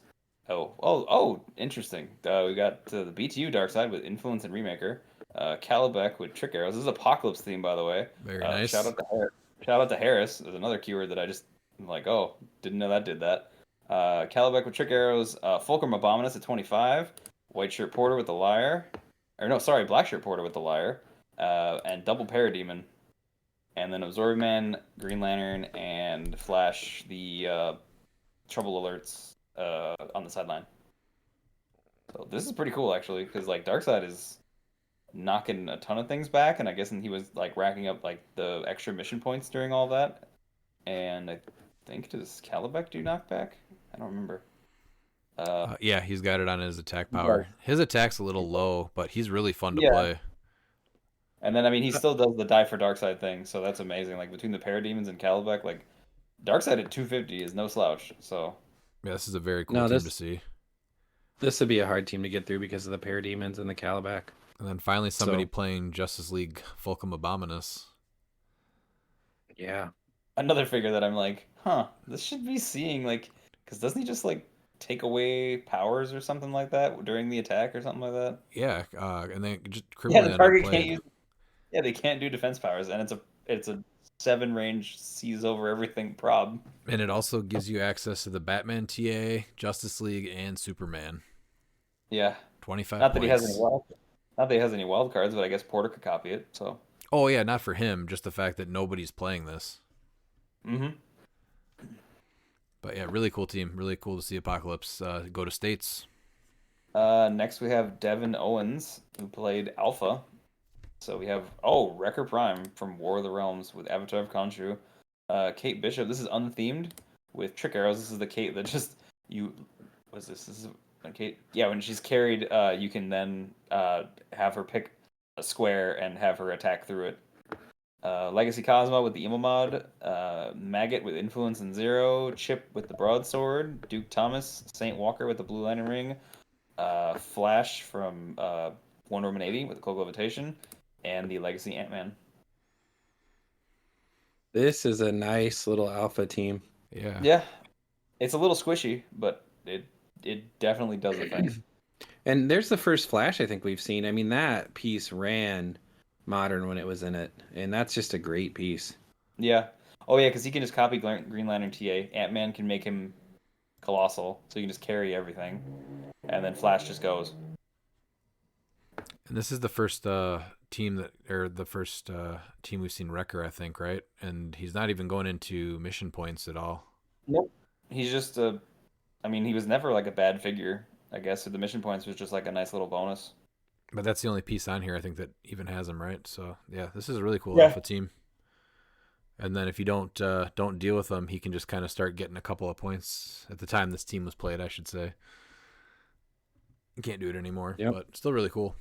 Oh, interesting. We got the BTU Dark Side with Influence and Remaker. Calibec with Trick Arrows. This is Apocalypse theme, by the way. Very nice. Shout out to Harris. There's another keyword that I just I'm like, oh, didn't know that did that. Calibec with Trick Arrows. Fulcrum Abominus at 25. White Shirt Porter with the Liar. Or no, sorry, Black Shirt Porter with the Liar. And Double Parademon. And then Absorbing Man, Green Lantern, and Flash, the trouble alerts on the sideline. So this is pretty cool, actually, because like Darkseid is knocking a ton of things back, and I guess he was like racking up like the extra mission points during all that. And I think does Calibec do knockback? I don't remember. Yeah, he's got it on his attack power. His attack's a little low, but he's really fun to play. And then I mean he still does the die for Darkseid thing, so that's amazing. Like between the Parademons and Calibec, like Darkseid at 250 is no slouch. So yeah, this is a very cool team to see. This would be a hard team to get through because of the Parademons and the Calibec. And then finally somebody playing Justice League Fulcrum Abominus. Yeah. Another figure that I'm like, this should be seeing like, because doesn't he just like take away powers or something like that during the attack or something like that? Yeah, and they just criminally the target can't use. Yeah, they can't do defense powers, and it's a 7 range sees over everything prob. And it also gives you access to the Batman TA, Justice League, and Superman. Yeah, 25. Not that he has any wild cards, but I guess Porter could copy it. So. Oh yeah, not for him. Just the fact that nobody's playing this. Mm-hmm. But yeah, really cool team. Really cool to see Apocalypse go to States. Next we have Devin Owens, who played Alpha. So we have Wrecker Prime from War of the Realms with Avatar of Khonshu. Kate Bishop. This is unthemed with Trick Arrows. This is the Kate that just What's this? This is Kate. Yeah, when she's carried, you can then have her pick a square and have her attack through it. Legacy Cosmo with the Emo mod, Maggot with Influence and Zero, Chip with the Broadsword, Duke Thomas, Saint Walker with the Blue Lantern Ring, Flash from Wonder Woman 80 with the Cloak of Levitation, and the Legacy Ant-Man. This is a nice little alpha team. Yeah. Yeah, it's a little squishy, but it definitely does the thing. And there's the first Flash I think we've seen. I mean, that piece ran modern when it was in it, and that's just a great piece. Yeah. Oh yeah, because he can just copy Green Lantern TA. Ant-Man can make him colossal, so you can just carry everything, and then Flash just goes. And this is the first team team we've seen Wrecker, I think, right? And he's not even going into mission points at all. Nope. He's just a. I mean, he was never like a bad figure. I guess so the mission points was just like a nice little bonus. But that's the only piece on here I think that even has him, right? So yeah, this is a really cool Yeah. alpha team. And then if you don't deal with him, he can just kind of start getting a couple of points at the time this team was played, I should say. You can't do it anymore, but still really cool.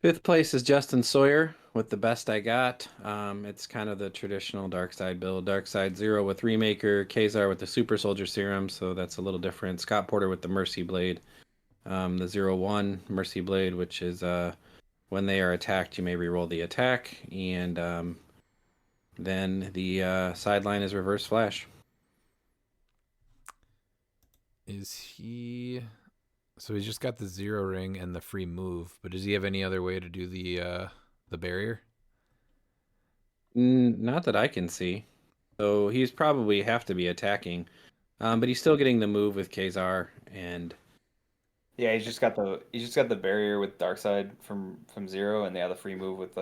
5th place is Justin Sawyer with the Best I Got. It's kind of the traditional Darkseid build. Darkseid 0 with Remaker, Kazar with the Super Soldier Serum, so that's a little different. Scott Porter with the Mercy Blade. The 0-1 Mercy Blade, which is when they are attacked, you may reroll the attack. And then the sideline is Reverse Flash. Is he... So he's just got the 0 ring and the free move, but does he have any other way to do the barrier? Not that I can see. So he's probably have to be attacking, but he's still getting the move with Kazar, and Yeah, he's just got the barrier with Darkseid from 0, and they have the free move with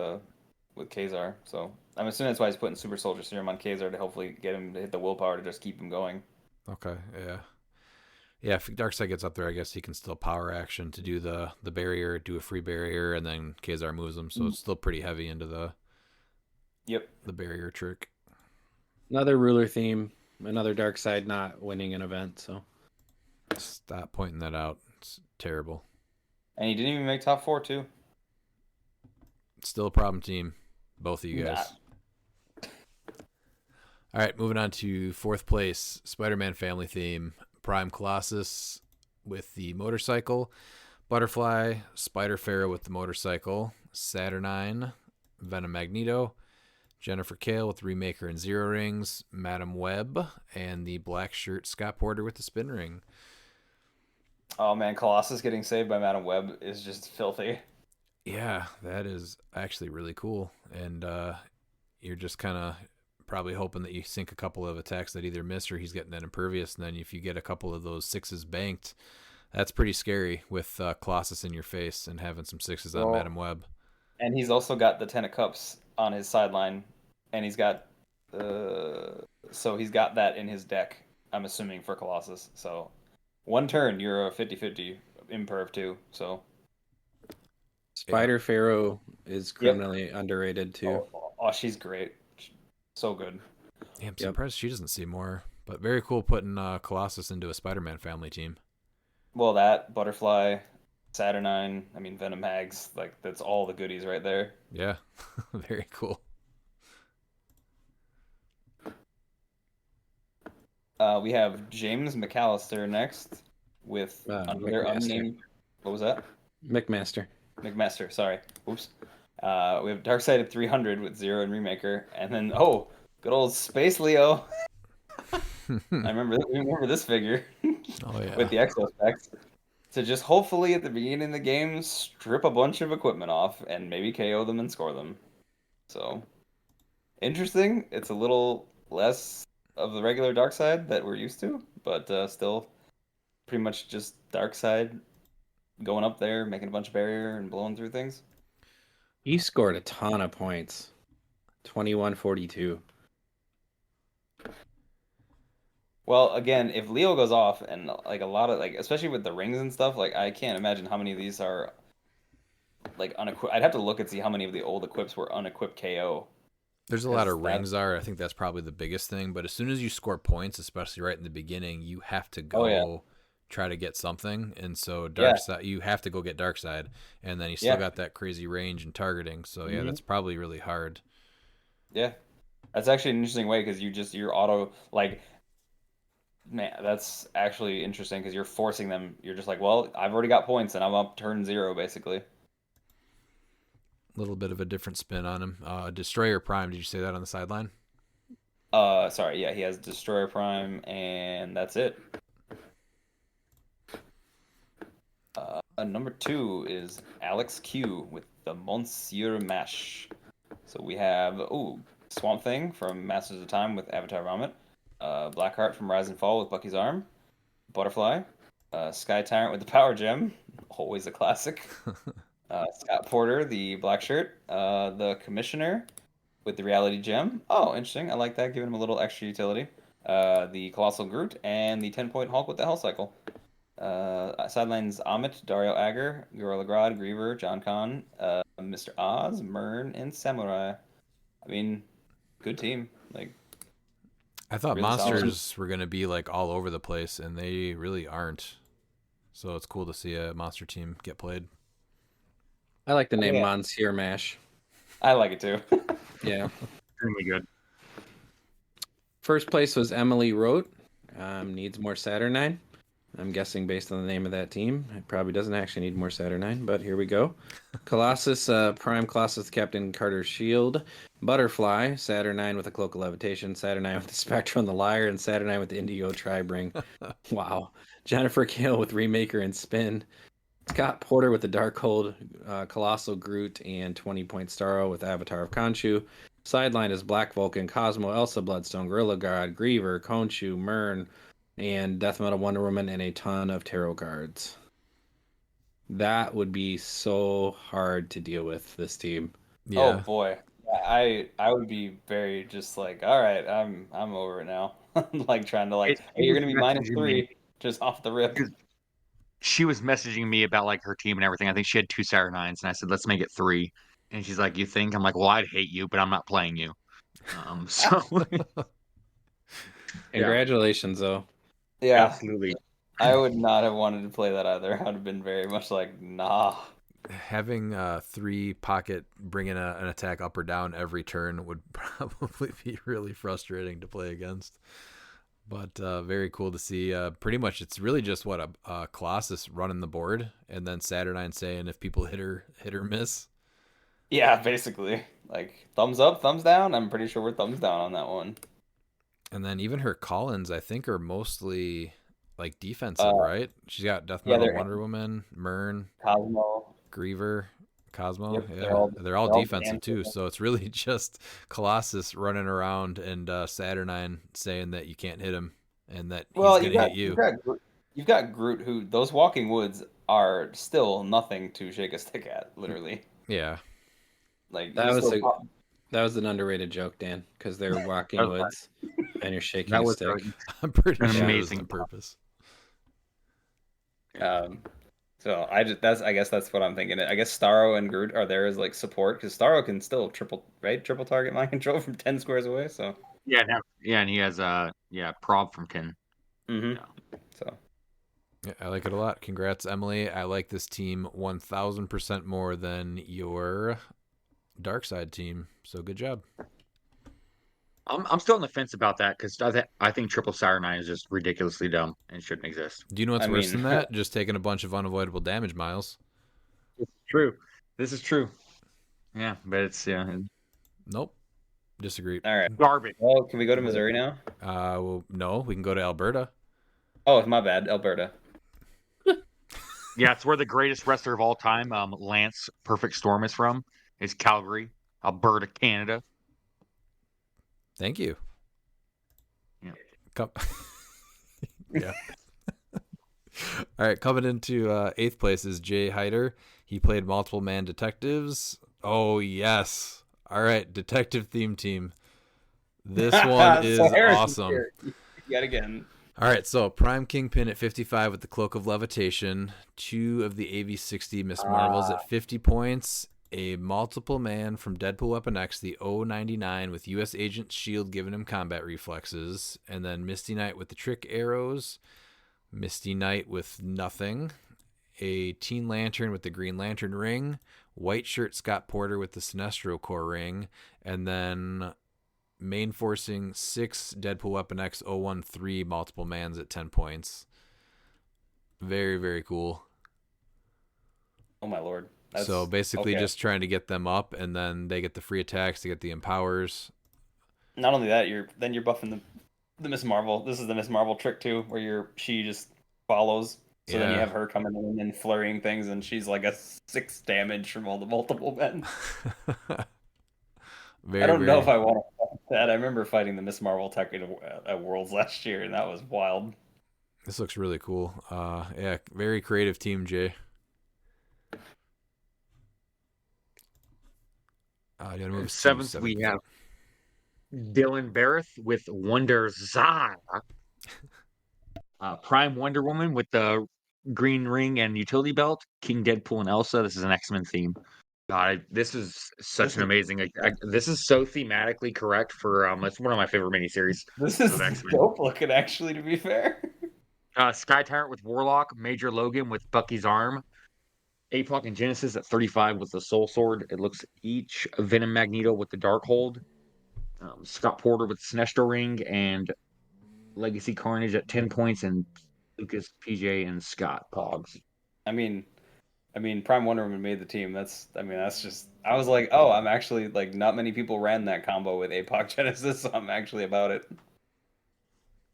Kazar. So I'm assuming that's why he's putting Super Soldier Serum on Kazar to hopefully get him to hit the willpower to just keep him going. Okay, yeah. Yeah, if Darkseid gets up there, I guess he can still power action to do the barrier, do a free barrier, and then Kazar moves him, so it's still pretty heavy into the barrier trick. another ruler theme, another Darkseid not winning an event. So Stop pointing that out. It's terrible. And he didn't even make top 4 too. Still a problem team, both of you guys. All right, moving on to 4th place, Spider-Man family theme. Prime Colossus with the motorcycle, Butterfly, Spider Pharaoh with the motorcycle, Saturnine, Venom Magneto, Jennifer Kale with the Remaker and 0 rings, Madam Web, and the black shirt Scott Porter with the spin ring. Oh man, Colossus getting saved by Madam Web is just filthy. Yeah, that is actually really cool. And you're just kind of probably hoping that you sink a couple of attacks that either miss or he's getting that impervious. And then if you get a couple of those 6s banked, that's pretty scary with Colossus in your face and having some 6s on Madam Web. And he's also got the 10 of Cups on his sideline, and he's got so he's got that in his deck, I'm assuming, for Colossus. So one turn, you're a 50-50 imperv too. So Spider Pharaoh is criminally underrated too. Oh, she's great. So good. Yeah, I'm surprised she doesn't see more. But very cool putting Colossus into a Spider-Man family team. Well, that, Butterfly, Saturnine, I mean, Venom Mags, like, that's all the goodies right there. Yeah, very cool. We have James McAllister next with another unnamed... What was that? McMaster, sorry. Oops. We have Darkseid at 300 with 0 and Remaker, and then good old Space Leo. I remember this figure. Oh yeah. With the Exo specs. To just hopefully at the beginning of the game strip a bunch of equipment off and maybe KO them and score them. So interesting. It's a little less of the regular Darkseid that we're used to, but still pretty much just Darkseid going up there, making a bunch of barrier and blowing through things. He scored a ton of points. 2142. Well, again, if Leo goes off and like a lot of especially with the rings and stuff, like I can't imagine how many of these are like unequipped. I'd have to look and see how many of the old equips were unequipped KO. There's a lot of rings I think that's probably the biggest thing. But as soon as you score points, especially right in the beginning, you have to go try to get something. And so Darkseid, you have to go get Darkseid, and then you still got that crazy range and targeting. So that's probably really hard. Yeah, that's actually an interesting way because you're auto man, that's actually interesting because you're forcing them. You're just like, well, I've already got points and I'm up turn 0 basically. little bit of a different spin on him. Destroyer Prime, did you say that on the sideline? Sorry, yeah, he has Destroyer Prime, and that's it. Number 2 is Alex Q with the Monsieur Mash. So we have Swamp Thing from Masters of Time with Avatar Vomit, Blackheart from Rise and Fall with Bucky's Arm, Butterfly, Sky Tyrant with the Power Gem, always a classic. Scott Porter, the Black Shirt, the Commissioner with the Reality Gem. Oh, interesting. I like that, giving him a little extra utility. The Colossal Groot, and the 10-point Hulk with the Hell Cycle. Sidelines Amit, Dario Agger, Gorilla Grodd, Griever, John Kahn, Mr. Oz, Mern, and Samurai. I mean, good team. Like, I thought really monsters were going to be like all over the place, and they really aren't. So it's cool to see a monster team get played. I like the name Monsieur Mash. I like it too. Yeah. Really good. First place was Emily Rote. Needs more Saturnine. I'm guessing based on the name of that team. It probably doesn't actually need more Saturnine, but here we go. Colossus, Prime Colossus, Captain Carter's Shield. Butterfly, Saturnine with a Cloak of Levitation. Saturnine with the Spectrum and the Lyre. And Saturnine with the Indigo Tri-Bring. Wow. Jennifer Kale with Remaker and Spin. Scott Porter with the Darkhold, Colossal Groot, and 20-point Starro with Avatar of Khonshu. Sideline is Black Vulcan, Cosmo, Elsa Bloodstone, Gorilla God, Griever, Khonshu, Mern, and Death Metal Wonder Woman, and a ton of tarot cards. That would be so hard to deal with, this team. Yeah. Oh boy. I would be very just like, all right, I'm over it now. Like trying to like, hey, you're gonna be -3 just off the rip. She was messaging me about like her team and everything. I think she had 2 Saturnines, and I said, let's make it 3. And she's like, you think? I'm like, well, I'd hate you, but I'm not playing you. So Congratulations, though. Yeah, absolutely. I would not have wanted to play that either. I would have been very much like, nah. Having 3 pocket bringing an attack up or down every turn would probably be really frustrating to play against. But very cool to see. Pretty much, it's really just what a Colossus running the board, and then Saturnine saying if people hit or miss. Yeah, basically. Like, thumbs up, thumbs down. I'm pretty sure we're thumbs down on that one. And then even her call-ins, I think, are mostly like defensive, right? She's got Death yeah, Metal Wonder Woman, Mern, Cosmo, Griever, Cosmo. Yep, Yeah, they're all defensive too. defensive. So it's really just Colossus running around and Saturnine saying that you can't hit him and that he's going to hit you. You've got Groot, who those walking woods are still nothing to shake a stick at, literally. Yeah. Like That was an underrated joke, Dan, because they're walking woods and you're shaking a stick. I'm pretty An sure amazing it was on purpose. So I guess that's what I'm thinking. I guess Starro and Groot are there as like support because Starro can still triple target mind control from 10 squares away. So Yeah, and he has prob from 10. mm-hmm. Yeah. So Yeah, I like it a lot. Congrats, Emily. I like this team 1,000% more than your Dark Side team. So good job. I'm still on the fence about that because I think triple Saturnine is just ridiculously dumb and shouldn't exist. Do you know what's worse than that? Just taking a bunch of unavoidable damage, Miles. It's true. This is true. Yeah, but it's Nope. Disagree. all right. garbage. Well, can we go to Missouri now? Well, no, we can go to Alberta. Oh, my bad, Alberta. Yeah, it's where the greatest wrestler of all time, Lance Perfect Storm, is from. It's Calgary, Alberta, Canada. Thank you. Yeah. Yeah. All right, coming into 8th place is Jay Hyder. He played multiple man detectives. Oh, yes. All right, detective theme team. This one is awesome. Yet again. All right, so Prime Kingpin at 55 with the Cloak of Levitation. 2 of the AV60 Miss Marvels at 50 points. A multiple man from Deadpool Weapon X, the 099 with U.S. Agent Shield giving him combat reflexes. And then Misty Knight with the trick arrows. Misty Knight with nothing. A Teen Lantern with the Green Lantern ring. White shirt Scott Porter with the Sinestro Core ring. And then main forcing 6 Deadpool Weapon X 013 multiple mans at 10 points. Very, very cool. Oh my lord. So basically okay. just trying to get them up, and then they get the free attacks, they get the empowers. Not only that, you're buffing the Miss Marvel. This is the Miss Marvel trick too, where she just follows. So then you Yeah. have her coming in and flurrying things, and she's like a 6 damage from all the multiple men. I don't know if I want to fight that. I remember fighting the Miss Marvel tech at Worlds last year, and that was wild. This looks really cool. Yeah, very creative team, Jay. You gotta move us to 7th, we have Dylan Barrett with Wonder Zara. Prime Wonder Woman with the green ring and utility belt. King Deadpool and Elsa. This is an X-Men theme. God, this is such an amazing. This is so thematically correct for. It's one of my favorite miniseries. This is of X-Men. dope looking, actually, to be fair. Sky Tyrant with Warlock. Major Logan with Bucky's arm. Apoc and Genesis at 35 with the Soul Sword. It looks each. Venom Magneto with the Darkhold. Scott Porter with the Sinestro ring and Legacy Carnage at 10 points, and Lucas, PJ, and Scott Pogs. I mean, Prime Wonder Woman made the team. That's just. I was like, oh, I'm actually like, not many people ran that combo with Apoc Genesis, so I'm actually about it.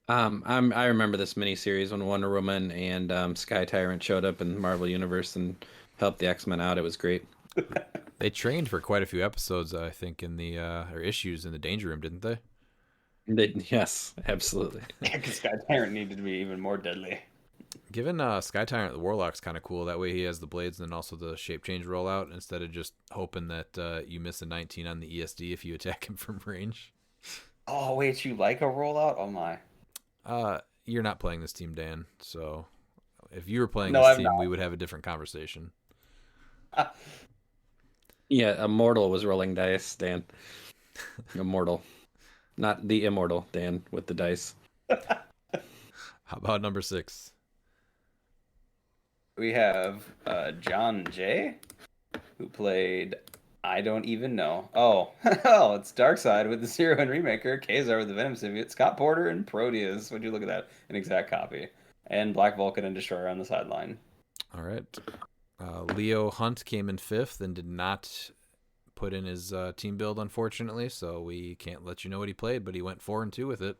I remember this miniseries when Wonder Woman and Sky Tyrant showed up in the Marvel Universe and helped the X-Men out. It was great. They trained for quite a few episodes, I think, in the or issues in the Danger Room, didn't they? Yes, absolutely. Because Sky Tyrant needed to be even more deadly. Given Sky Tyrant the Warlock's kind of cool. That way he has the blades and then also the shape change rollout instead of just hoping that you miss a 19 on the ESD if you attack him from range. Oh wait, you like a rollout? Oh my. You're not playing this team, Dan. So if you were playing No, this I'm team, not. we would have a different conversation. Yeah, Immortal was rolling dice, Dan. Immortal. Not the immortal, Dan, with the dice. How about number 6? We have John Jay, who played I don't even know. Oh, oh, it's Darkseid with the Zero and Remaker, Kazar with the Venom Symbiote, Scott Porter and Proteus. Would you look at that? An exact copy. And Black Vulcan and Destroyer on the sideline. All right. Leo Hunt came in 5th and did not put in his team build, unfortunately, so we can't let you know what he played, but he went 4-2 with it.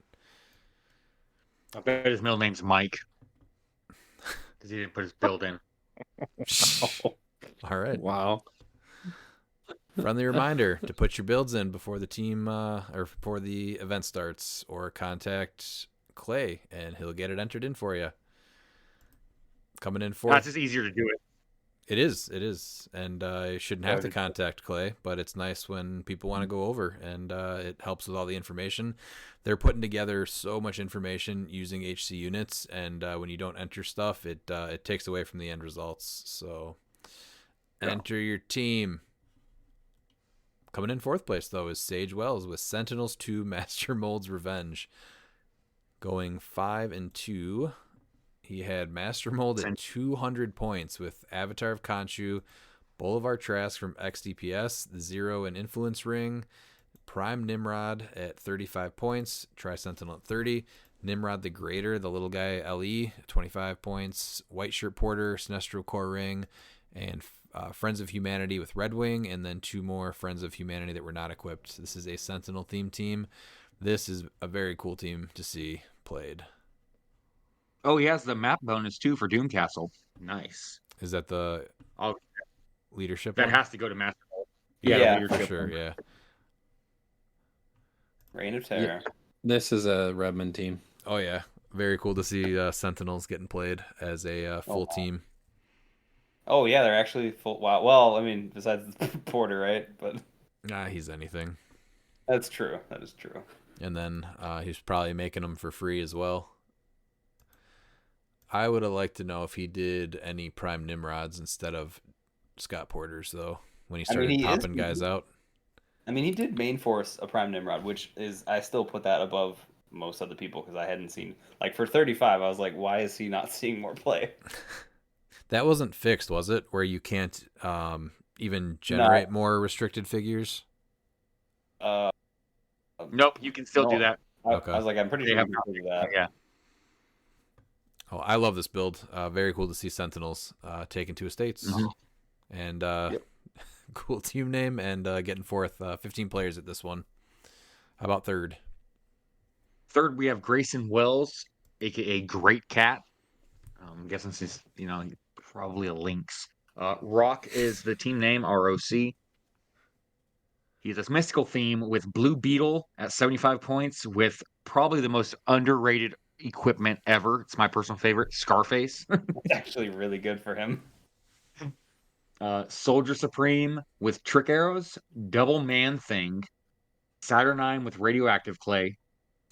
I bet his middle name's Mike because he didn't put his build in. All right. Wow. Friendly reminder to put your builds in before the team or before the event starts, or contact Clay and he'll get it entered in for you. Coming in 4th. It's just easier to do it. It is, and you shouldn't have to contact Clay, but it's nice when people want to go over, and it helps with all the information. They're putting together so much information using HC units, and when you don't enter stuff, it takes away from the end results. So enter your team. Coming in 4th place, though, is Sage Wells with Sentinels 2 Master Mold's Revenge. Going 5-2. He had Master Mold at 200 points with Avatar of Khonshu, Boulevard Trask from XDPS, the Zero and Influence Ring, Prime Nimrod at 35 points, Tri-Sentinel at 30, Nimrod the Greater, the little guy LE, 25 points, White Shirt Porter, Sinestro Core Ring, and Friends of Humanity with Red Wing, and then 2 more Friends of Humanity that were not equipped. This is a Sentinel themed team. This is a very cool team to see played. Oh, he has the map bonus too for Doom Castle. Nice. Is that the leadership That one? has to go to Master Mold. Yeah, leadership For sure, one. yeah. Reign of Terror. Yeah. This is a Redmond team. Oh, yeah. Very cool to see Sentinels getting played as a full team. Oh yeah, they're actually full. Wow. Well, I mean, besides Porter, right? But He's anything. that's true. That is true. And then he's probably making them for free as well. I would have liked to know if he did any Prime Nimrods instead of Scott Porter's, though, when he started popping guys out. I mean, he did main force a Prime Nimrod, which is, I still put that above most other people because I hadn't seen, like, for 35, I was like, why is he not seeing more play? That wasn't fixed, was it? Where you can't even generate more restricted figures? Nope, you can still do that. Okay. I was like, I'm pretty sure you can do that. Yeah. Oh, I love this build. Very cool to see Sentinels taken to estates. Mm-hmm. And cool team name, and getting fourth. 15 players at this one. How about third? Third, we have Grayson Wells, aka Great Cat. I'm guessing since probably a Lynx. ROC is the team name, ROC. He's a mystical theme with Blue Beetle at 75 points, with probably the most underrated equipment ever. It's my personal favorite, Scarface. It's actually really good for him. Soldier Supreme with Trick Arrows, Double Man Thing, Saturnine with Radioactive Clay,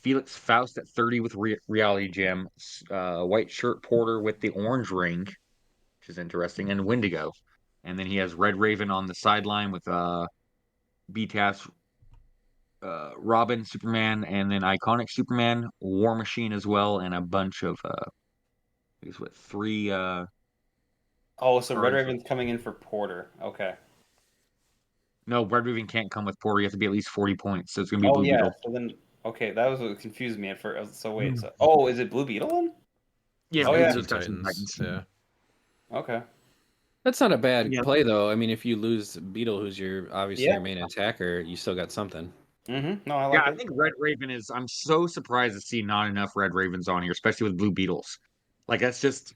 Felix Faust at 30 with Reality Gem, White Shirt Porter with the Orange Ring, which is interesting, and Wendigo. And then he has Red Raven on the sideline with BTAS, Robin, Superman, and then Iconic Superman, War Machine as well, and a bunch of I guess what, three Oh, so Red cards. Raven's coming in for Porter. Okay. No, Red Raven can't come with Porter. You have to be at least 40 points. So it's gonna be Blue Yeah. Beetle. So then, okay, that was what confused me at first. So wait. So, is it Blue Beetle then? Yeah, Oh, Blue yeah. Beetle's got some Titans. Yeah. Okay. That's not a bad Yeah. play though. I mean, if you lose Beetle, who's obviously Yeah. your main attacker, you still got something. Mm-hmm. No, I like Yeah, I it. think Red Raven is. I'm so surprised to see not enough Red Ravens on here, especially with Blue Beetles. Like that's just.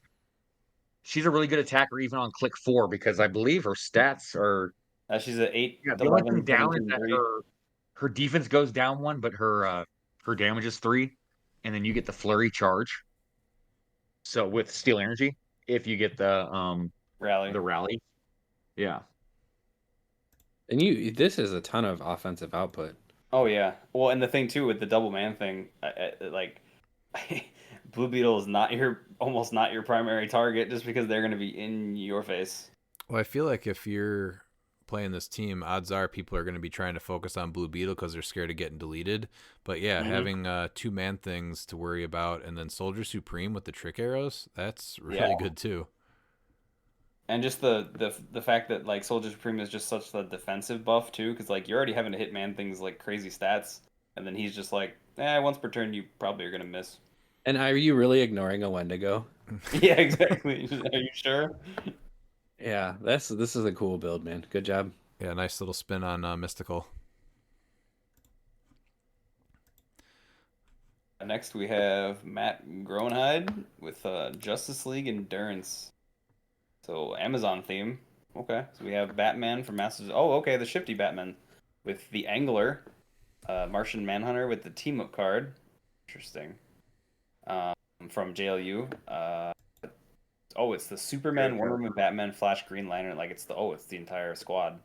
She's a really good attacker even on click 4 because I believe her stats are. She's at 8, Yeah, the only 11, thing down is 17, that 3. her defense goes down 1, but her damage is 3, and then you get the flurry charge. So with Steel Energy, if you get the Rally. rally, yeah. And this is a ton of offensive output. Oh yeah. Well, and the thing too with the double man thing, like Blue Beetle is almost not your primary target just because they're going to be in your face. Well, I feel like if you're playing this team, odds are people are going to be trying to focus on Blue Beetle because they're scared of getting deleted. But yeah, having 2-man things to worry about, and then Soldier Supreme with the trick arrows, that's really good too. And just the fact that like Soldier Supreme is just such a defensive buff too, because like you're already having to hit man things like crazy stats, and then he's just like, once per turn you probably are gonna miss. And are you really ignoring a Wendigo? Yeah, exactly. Are you sure? Yeah, this is a cool build, man. Good job. Yeah, nice little spin on Mystical. Next we have Matt Groenhide with Justice League Endurance. So Amazon theme. Okay, so we have Batman from Masters. Oh, okay, the Shifty Batman with the Angler, Martian Manhunter with the team up card. Interesting. From JLU. It's the Superman, Wonder Woman, Batman, Flash, Green Lantern. Like it's the entire squad.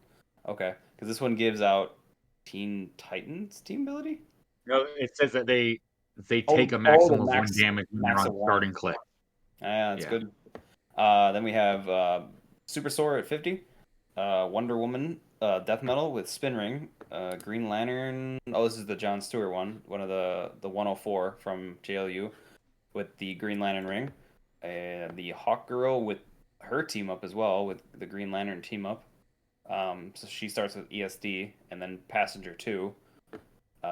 Okay, because this one gives out Teen Titans team ability. No, it says that they take a maximum of 1 damage when they're on starting click. Yeah, that's good. Then we have Super Sora at 50, Wonder Woman, Death Metal with Spin Ring, Green Lantern. Oh, this is the John Stewart one of the 104 from JLU with the Green Lantern ring, and the Hawk Girl with her team up as well with the Green Lantern team up. So she starts with ESD, and then Passenger 2.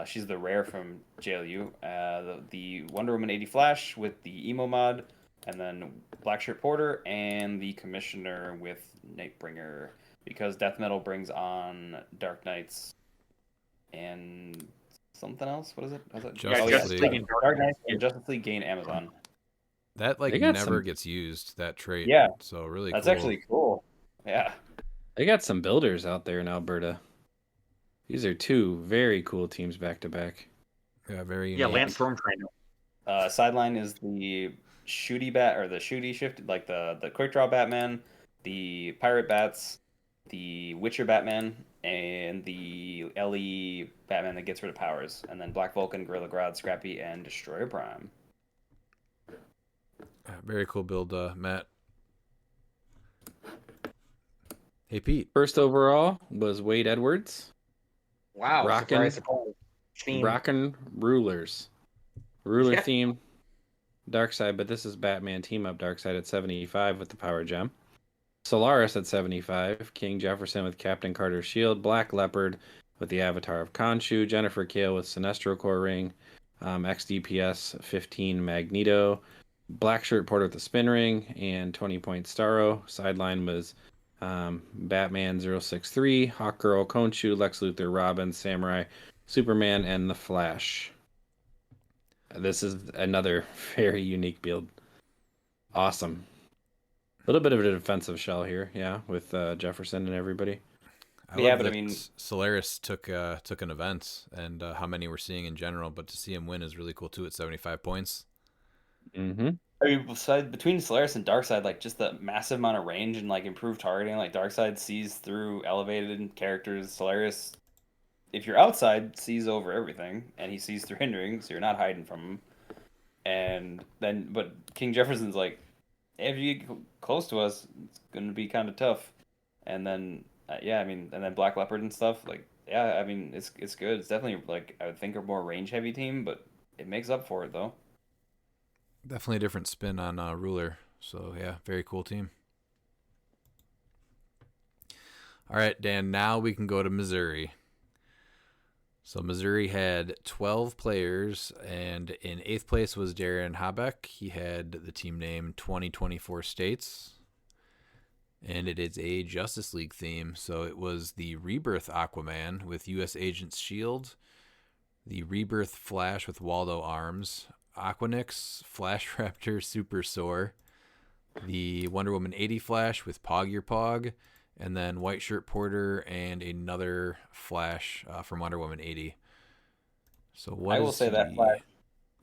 She's the rare from JLU. The Wonder Woman 80 Flash with the Emo mod, and then Black Shirt Porter and the Commissioner with Nightbringer, because Death Metal brings on Dark Knights and something else. What is it? Justice League. Dark Knights and Justice League gain Amazon. That never gets used, that trait. Yeah. So really That's cool. actually cool. Yeah. They got some builders out there in Alberta. These are 2 very cool teams back to back. Yeah, very Yeah, unique. Lance Stormtrainer. Sideline is the shooty shift, like the quick draw Batman, the pirate bats, the Witcher Batman, and the LE Batman that gets rid of powers, and then Black Vulcan, Gorilla Grodd, Scrappy, and Destroyer Prime. Very cool build, Matt. Hey, Pete. First overall was Wade Edwards. Wow, Rockin' theme. Rockin' Rulers. Ruler theme. Darkseid, but this is Batman team up Darkseid at 75 with the power gem. Solaris at 75. King Jefferson with Captain Carter's shield. Black Leopard with the Avatar of Khonshu. Jennifer Kale with Sinestro Core Ring. XDPS 15 Magneto. Black Shirt Porter with the Spin Ring. And 20 point Starro. Sideline was Batman 063, Hawkgirl, Khonshu, Lex Luthor, Robin, Samurai, Superman, and the Flash. This is another very unique build. Awesome. A little bit of a defensive shell here, yeah, with Jefferson and everybody. I Yeah, love but I that mean- Solaris took an event and how many we're seeing in general, but to see him win is really cool too at 75 points. Mm-hmm. I mean, between Solaris and Darkseid, like just the massive amount of range and like improved targeting. Like Darkseid sees through elevated characters. Solaris, if you're outside, sees over everything, and he sees through hindering, so you're not hiding from him. And then, but King Jefferson's like, if you get close to us, it's gonna be kind of tough. And then, yeah, I mean, and then Black Leopard and stuff. Like, yeah, I mean, it's good. It's definitely like I would think a more range heavy team, but it makes up for it though. Definitely a different spin on Ruler. So yeah, very cool team. All right, Dan, now we can go to Missouri. So Missouri had 12 players, and in 8th place was Darren Habeck. He had the team name 2024 States, and it is a Justice League theme. So it was the Rebirth Aquaman with U.S. Agent's Shield, the Rebirth Flash with Waldo Arms, Aquanix Flash Raptor Super Sore, the Wonder Woman 80 Flash with Pog Your Pog, and then White Shirt Porter and another Flash from Wonder Woman 80. So what I will is say that he- Flash.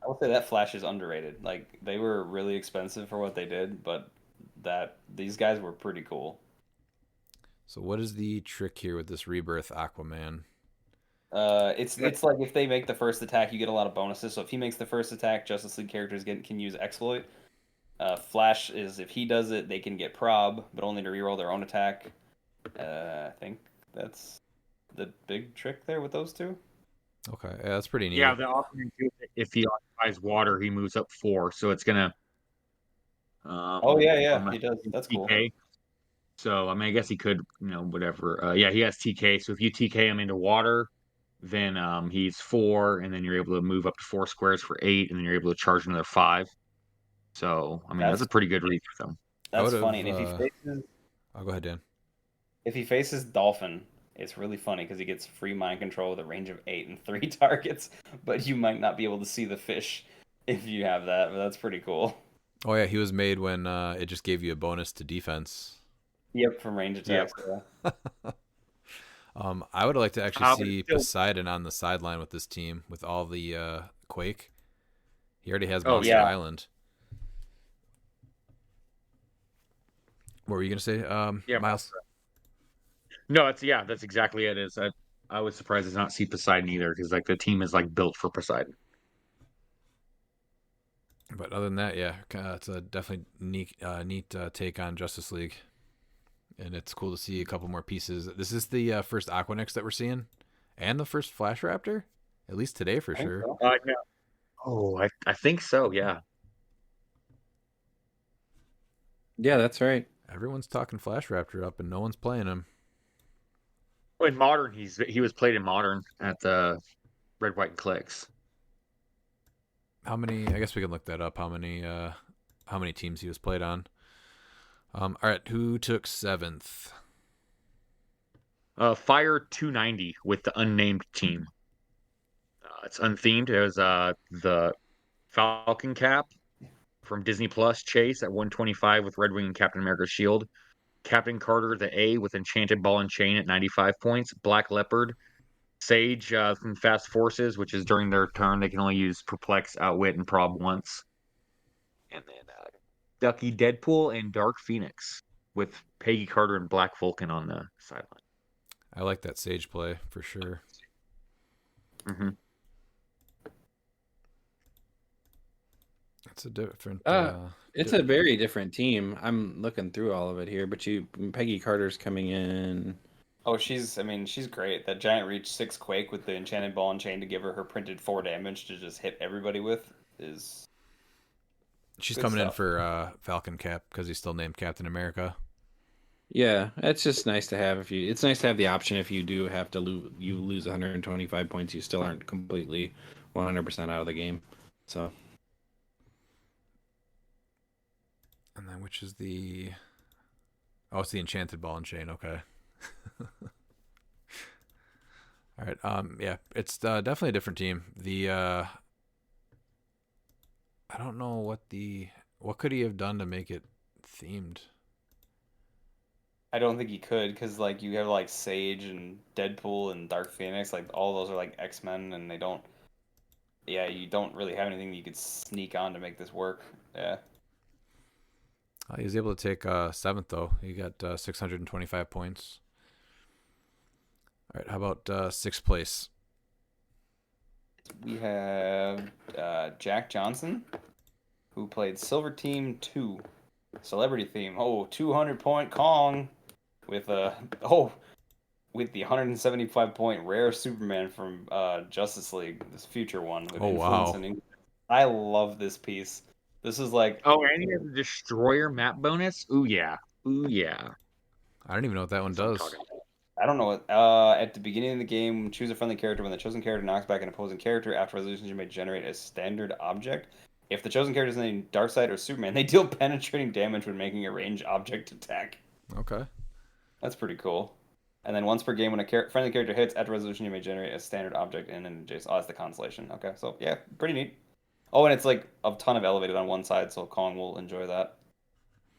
I will say that Flash is underrated. Like they were really expensive for what they did, but these guys were pretty cool. So what is the trick here with this Rebirth Aquaman? It's like if they make the first attack, you get a lot of bonuses. So if he makes the first attack, Justice League characters can use exploit. Flash is if he does it, they can get prob, but only to reroll their own attack. I think that's the big trick there with those two. Okay, yeah, that's pretty neat. Yeah, the offering too, if he occupies water, he moves up 4, so it's gonna. Oh yeah, he does. That's cool. TK. So I mean, I guess he could, whatever. Yeah, he has TK. So if you TK him into water, then he's 4, and then you're able to move up to 4 squares for 8, and then you're able to charge another 5. So I mean, that's a pretty good read for them. That's would've, funny. And if he faces I'll go ahead, Dan. if he faces Dolphin, it's really funny because he gets free mind control with a range of 8 and 3 targets, but you might not be able to see the fish if you have that. But that's pretty cool. Oh yeah, he was made when it just gave you a bonus to defense. Yep, from range attacks. Yeah. I would like to actually see still- Poseidon on the sideline with this team with all the Quake. He already has Oh, Monster yeah. Island. What were you gonna say, Yeah, Miles? No, that's exactly it. Is I was surprised to not see Poseidon either because like the team is like built for Poseidon. But other than that, yeah, it's a definitely neat take on Justice League, and it's cool to see a couple more pieces. This is the first Aquanix that we're seeing, and the first Flash Raptor, at least today for I think sure. so. Yeah. Oh, I think so. Yeah. Yeah, that's right. Everyone's talking Flash Raptor up, and no one's playing him. Well, in modern, he was played in modern at the Red, White, and Clix. How many? I guess we can look that up. How many teams he was played on? All right, who took 7th? Fire 290 with the unnamed team. It's unthemed. It was the Falcon Cap from Disney Plus, Chase at 125 with Red Wing and Captain America's shield. Captain Carter, the A with Enchanted Ball and Chain at 95 points. Black Leopard, Sage from Fast Forces, which is during their turn they can only use Perplex, Outwit, and Prob once. And then Ducky Deadpool and Dark Phoenix with Peggy Carter and Black Vulcan on the sideline. I like that Sage play for sure. Mm-hmm. It's a different. It's a very different team. I'm looking through all of it here, but Peggy Carter's coming in. Oh, she's great. That giant reach 6 Quake with the Enchanted Ball and Chain to give her printed 4 damage to just hit everybody with is. She's good coming in stuff. for Falcon Cap because he's still named Captain America. Yeah, it's just nice to have it's nice to have the option if you do have to lose 125 points, you still aren't completely 100% out of the game. So. And then which is the Oh, it's the enchanted ball and chain. Okay. All right. Yeah, it's definitely a different team. I don't know what could he have done to make it themed. I don't think he could because like you have like Sage and Deadpool and Dark Phoenix, like all those are like X-Men, and they don't. Yeah, you don't really have anything you could sneak on to make this work. Yeah. He was able to take seventh though. He got 625 points. All right. How about sixth place? We have Jack Johnson, who played Silver Team 2, Celebrity Theme. Oh, 200-point Kong with with the 175-point rare Superman from Justice League, this future one with Oh, influence wow. and English. I love this piece. This is like Oh, and he has a destroyer map bonus. Ooh yeah. Ooh yeah. I don't even know what that one That's what I'm does. talking about. I don't know what. At the beginning of the game, choose a friendly character. When the chosen character knocks back an opposing character, after resolutions, you may generate a standard object. If the chosen character is named Darkseid or Superman, they deal penetrating damage when making a ranged object attack. Okay. That's pretty cool. And then once per game, when a friendly character hits, after resolution, you may generate a standard object in an adjacent. Oh, that's the constellation. Okay, so yeah, pretty neat. Oh, and it's like a ton of elevated on one side, so Kong will enjoy that.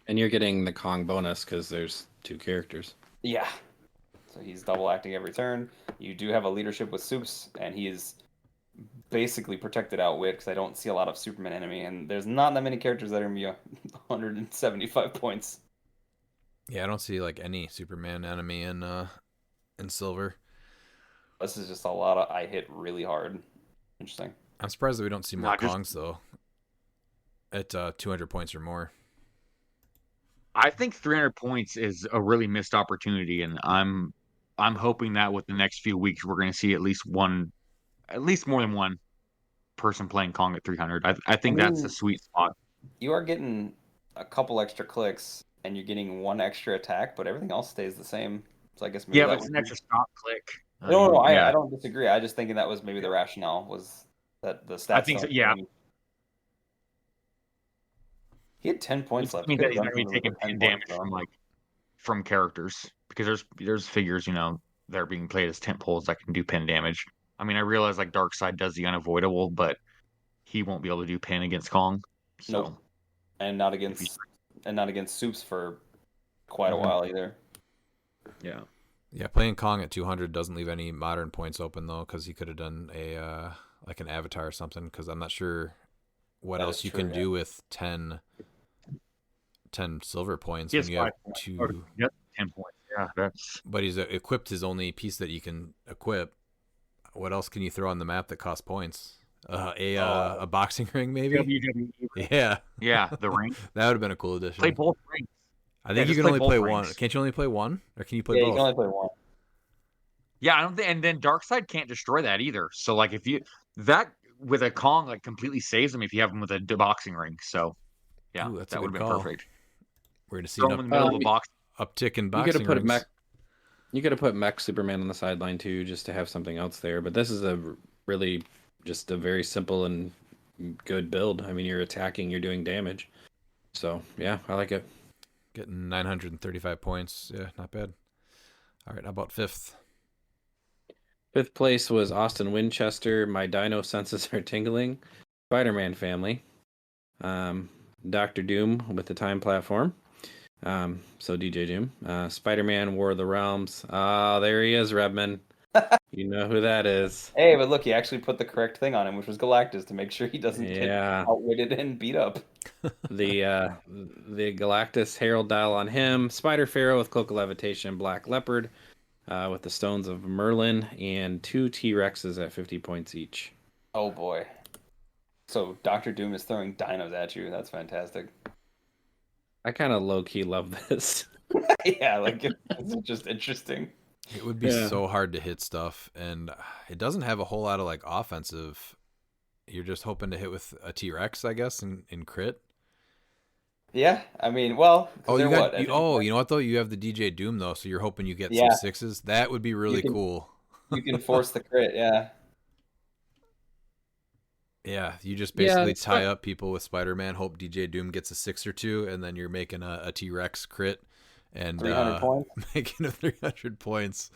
And you're getting the Kong bonus because there's 2 characters. Yeah. So he's double acting every turn. You do have a leadership with Soups, and he is basically protected outwit because I don't see a lot of Superman enemy, and there's not that many characters that are gonna be 175 points. Yeah, I don't see like any Superman enemy in silver. This is just a lot of I hit really hard. Interesting. I'm surprised that we don't see more Not just- Kongs though. At 200 points or more. I think 300 points is a really missed opportunity, and I'm hoping that with the next few weeks we're going to see at least more than one person playing Kong at 300. I think that's the sweet spot. You are getting a couple extra clicks, and you're getting one extra attack, but everything else stays the same. So I guess maybe Yeah, that but it's would an be- extra stop click. No, Yeah. I don't disagree. I just thinking that was maybe the rationale was that the stats. I think so, don't yeah. change. He had 10 points left. I mean He that could've he's done not going to be something taking with the 10 pin damage points, from characters because there's figures that are being played as tent poles that can do pin damage. I mean, I realize like Darkseid does the unavoidable, but he won't be able to do pin against Kong. So Nope. and not against Soups for quite a Mhm. while either. yeah. Yeah, playing Kong at 200 doesn't leave any modern points open though, because he could have done a like an avatar or something. Because I'm not sure what That else is you true, can yeah. do with 10 silver points He when has you have 5 points. two. Yep, 10 points. Yeah, that's But he's equipped his only piece that you can equip. What else can you throw on the map that costs points? A boxing ring maybe? WWE. Yeah, Yeah, the ring. that would have been a cool addition. Play both rings. I think yeah, you just can play only both play one. rings. Can't you only play one, or can you play Yeah, both? you can only play one. Yeah, I don't think, and then Darkseid can't destroy that either. So like if you that with a Kong like completely saves him if you have him with a boxing ring. So yeah, Ooh, that's that a would good have been call. perfect. We're gonna see Throw an him in the middle of a box. uptick in You could boxing have put rings. Mech. You could have put Mech Superman on the sideline too, just to have something else there. But this is really just a very simple and good build. I mean, you're attacking, you're doing damage. So yeah, I like it. Getting 935 points. Yeah, not bad. All right, how about fifth? 5th place was Austin Winchester. My dino senses are tingling. Spider-Man family. Doctor Doom with the time platform. So DJ Doom. Spider-Man War of the Realms. Ah, there he is, Redman. You know who that is. Hey, but look, he actually put the correct thing on him, which was Galactus, to make sure he doesn't get Yeah. outwitted and beat up. The Galactus Herald dial on him. Spider Pharaoh with Cloak of Levitation. Black Leopard with the Stones of Merlin. And 2 T-Rexes at 50 points each. Oh boy. So Doctor Doom is throwing dinos at you. That's fantastic. I kind of low-key love this. Yeah, like it's just interesting. It would be Yeah. so hard to hit stuff, and it doesn't have a whole lot of like offensive. You're just hoping to hit with a T-Rex, I guess, in crit. Yeah, I mean, well, 'cause Oh, they're you got what? you know what though? You have the DJ Doom though, so you're hoping you get Yeah. some sixes. That would be really can- cool. You can force the crit, yeah. Yeah, you just Yeah, basically it's tie not- up people with Spider-Man, hope DJ Doom gets a 6 or 2, and then you're making a T-Rex crit, and 300 points. making a 300 points.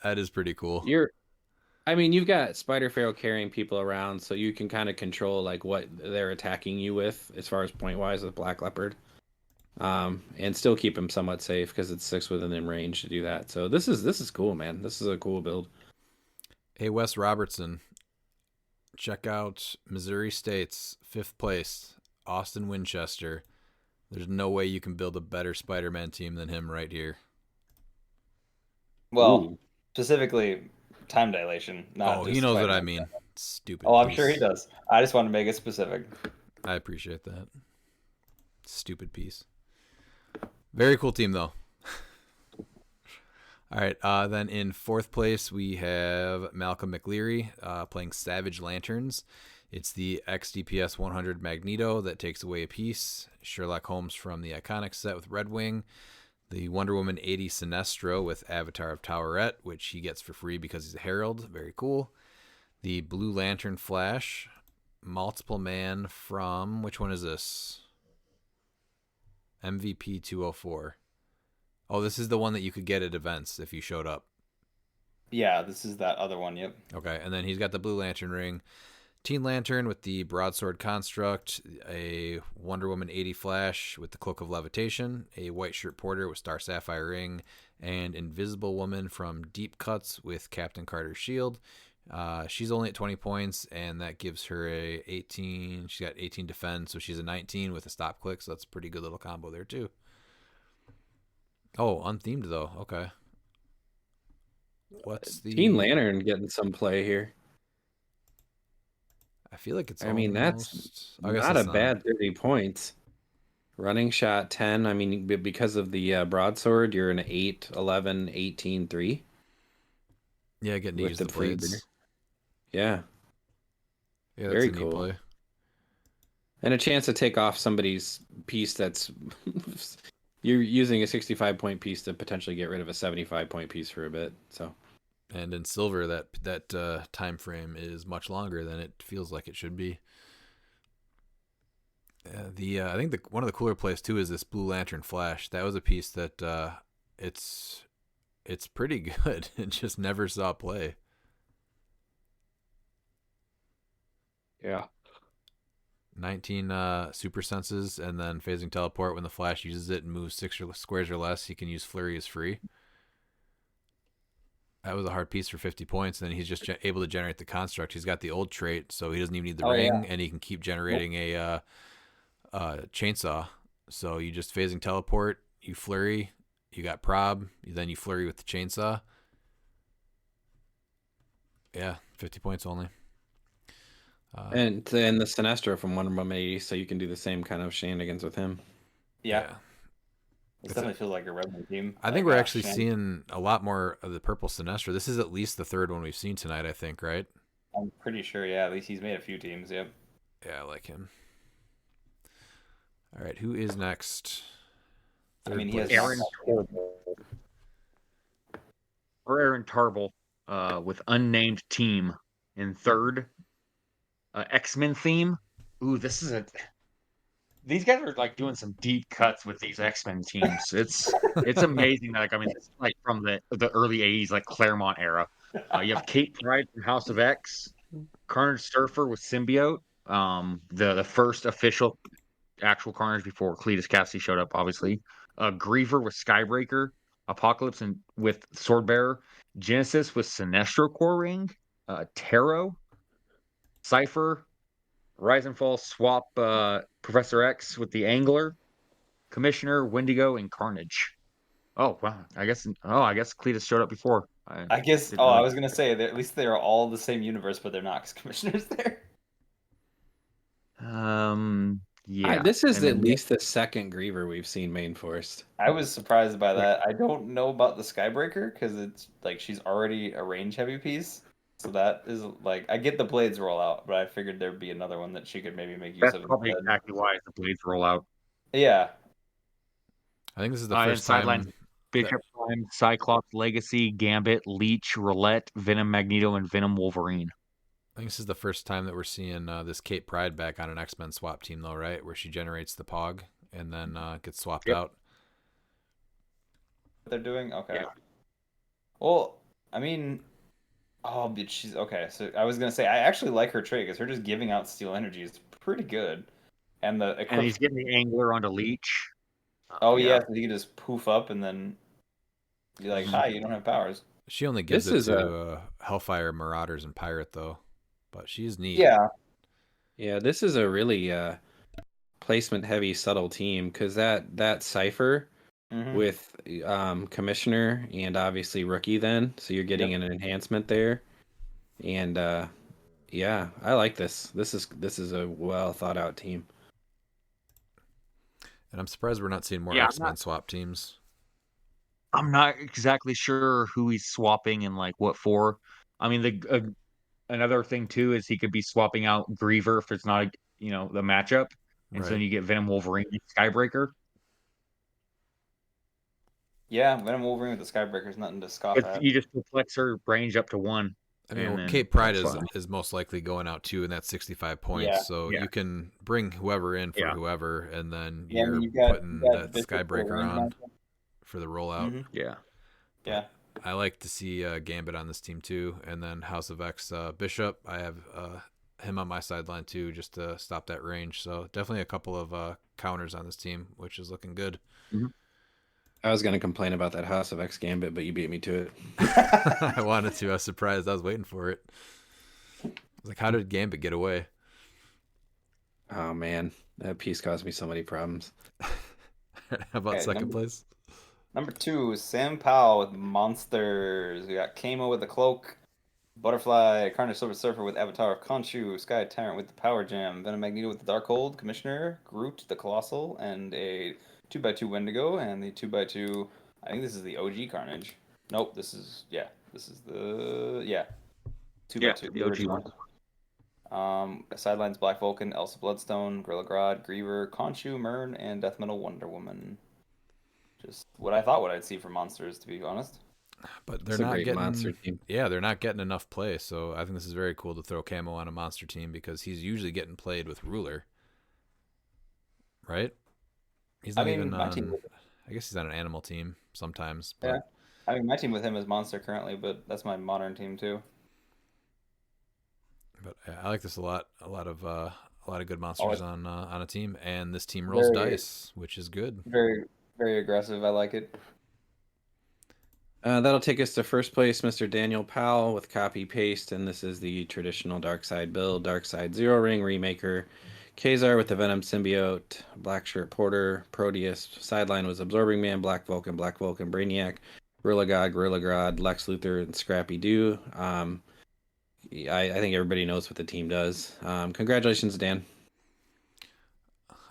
That is pretty cool. You've got Spider Pharaoh carrying people around, so you can kind of control like what they're attacking you with as far as point wise with Black Leopard, and still keep him somewhat safe because it's 6 within him range to do that. So this is cool, man. This is a cool build. Hey, Wes Robertson, check out Missouri State's 5th place, Austin Winchester. There's no way you can build a better Spider-Man team than him right here. Well, specifically time dilation. Not just he knows what I Spider-Man. mean. Stupid. Oh, I'm piece. sure he does. I just want to make it specific. I appreciate that. Stupid piece. Very cool team, though. All right. Then in 4th place, we have Malcolm McLeary playing Savage Lanterns. It's the XDPS 100 Magneto that takes away a piece. Sherlock Holmes from the Iconic set with Red Wing. The Wonder Woman 80 Sinestro with Avatar of Towerette, which he gets for free because he's a Herald. Very cool. The Blue Lantern Flash. Multiple Man from... Which one is this? MVP 204. Oh, this is the one that you could get at events if you showed up. Yeah, this is that other one, yep. Okay, and then he's got the Blue Lantern ring. Teen Lantern with the Broadsword Construct, a Wonder Woman 80 Flash with the Cloak of Levitation, a White Shirt Porter with Star Sapphire Ring, and Invisible Woman from Deep Cuts with Captain Carter's Shield. She's only at 20 points, and that gives her a 18. She's got 18 defense, so she's a 19 with a stop click, so that's a pretty good little combo there, too. Oh, unthemed, though. Okay. What's the... Teen Lantern getting some play here. I feel like it's I mean, that's not a bad 30 points. Running shot 10. I mean, because of the broadsword, you're an 8, 11, 18, 3. Yeah, getting to use the blades. Yeah. Yeah, that's very a neat cool. play. And a chance to take off somebody's piece that's... You're using a 65-point piece to potentially get rid of a 75-point piece for a bit. So, and in silver, that time frame is much longer than it feels like it should be. I think one of the cooler plays too is this Blue Lantern Flash. That was a piece that it's pretty good. It just never saw play. Yeah. 19 super senses, and then phasing teleport. When the Flash uses it and moves 6 squares or less, he can use Flurry as free. That was a hard piece for 50 points, and then he's just able to generate the construct. He's got the old trait, so he doesn't even need the ring, and he can keep generating a chainsaw. So you just phasing teleport, you Flurry, you got prob, then you Flurry with the chainsaw. Yeah, 50 points only. And then the Sinestro from Wonder Woman 80, so you can do the same kind of shenanigans with him. Yeah. It definitely feels like a Red Wing team. I think we're actually seeing a lot more of the purple Sinestro. This is at least the 3rd one we've seen tonight, I think, right? I'm pretty sure, yeah. At least he's made a few teams, yep. Yeah, I like him. All right, who is next? He has Aaron Tarbell. Or Aaron Tarbell with unnamed team in 3rd. X-Men theme. Ooh, these guys are like doing some deep cuts with these X-Men teams. It's amazing. Like, I mean, it's like from the early 80s, like Claremont era. You have Kate Pryde from House of X, Carnage Surfer with Symbiote, the first official actual Carnage before Cletus Cassidy showed up, obviously. Griever with Skybreaker, Apocalypse with Swordbearer, Genesis with Sinestro Core Ring, Tarot, Cypher, Rise and Fall swap Professor X with the Angler, Commissioner, Wendigo, and Carnage. Oh wow! I guess Cletus showed up before. I guess. Oh, I was gonna say that at least they are all the same universe, but they're not because Commissioner's there. Yeah. This is at least the 2nd Griever we've seen main forced. I was surprised by that. I don't know about the Skybreaker because it's like she's already a range heavy piece. So that is like, I get the blades roll out, but I figured there'd be another one that she could maybe make use That's of. probably exactly why the blades roll out. Yeah. I think this is the first time. Bishop Prime, Cyclops, Legacy, Gambit, Leech, Roulette, Venom Magneto, and Venom Wolverine. I think this is the first time that we're seeing this Kate Pryde back on an X-Men swap team, though, right? Where she generates the Pog and then gets swapped out. they're doing? Okay. Yeah. Well, I mean, oh, but she's okay. So I was gonna say I actually like her trait because her just giving out steel energy is pretty good, and the And he's getting the angler onto leech. Oh yeah, so he can just poof up and then be like, "Hi, you don't have powers." She only gives This it is to Hellfire, Marauders, and Pirate though, but she's neat. Yeah, this is a really placement heavy subtle team because that Cypher with Commissioner and obviously Rookie then, so you're getting an enhancement there. And yeah, I like this. This is a well thought out team. And I'm surprised we're not seeing more X-Men swap teams. I'm not exactly sure who he's swapping and like what for. I mean, another thing too is he could be swapping out Griever if it's not the matchup, and so then you get Venom, Wolverine, and Skybreaker. Yeah, Venom Wolverine with the Skybreaker is nothing to scoff at. You just flex her range up to 1. I mean, Cape Pride is most likely going out too, and that's 65 points. So you can bring whoever in for whoever, and then you're putting that Skybreaker on for the rollout. Yeah. I like to see Gambit on this team too, and then House of X Bishop. I have him on my sideline too, just to stop that range. So definitely a couple of counters on this team, which is looking good. I was going to complain about that House of X Gambit, but you beat me to it. I wanted to. I was surprised. I was waiting for it. I was like, how did Gambit get away? Oh, man. That piece caused me so many problems. How about second place? Number 2, Sam Powell with Monsters. We got Kamo with the Cloak, Butterfly, Carnage Silver Surfer with Avatar of Khonshu, Sky Tyrant with the Power Gem, Venom Magneto with the Darkhold, Commissioner, Groot the Colossal, and a 2x2 Wendigo, and the 2x2, I think this is the OG Carnage. Nope, this is the 2x2. The OG one. Sidelines Black Vulcan, Elsa Bloodstone, Gorilla Grodd, Griever, Khonshu, Mern, and Death Metal Wonder Woman. Just what I thought I'd see from Monsters, to be honest. But they're not getting monster team. Yeah, they're not getting enough play, so I think this is very cool to throw Camo on a monster team because he's usually getting played with Ruler. Right? He's not even on. I guess he's on an animal team sometimes. But... Yeah, I mean my team with him is Monster currently, but that's my modern team too. But I like this a lot. A lot of good monsters on a team, and this team rolls dice, which is good. Very, very aggressive. I like it. That'll take us to first place, Mr. Daniel Powell with copy paste, and this is the traditional Darkseid build. Darkseid Zero Ring Remaker. Kazar with the Venom Symbiote, Black Shirt Porter, Proteus, Sideline was Absorbing Man, Black Vulcan, Brainiac, Gorilla God, Gorilla Grodd, Lex Luthor, and Scrappy Doo. I think everybody knows what the team does. Congratulations, Dan.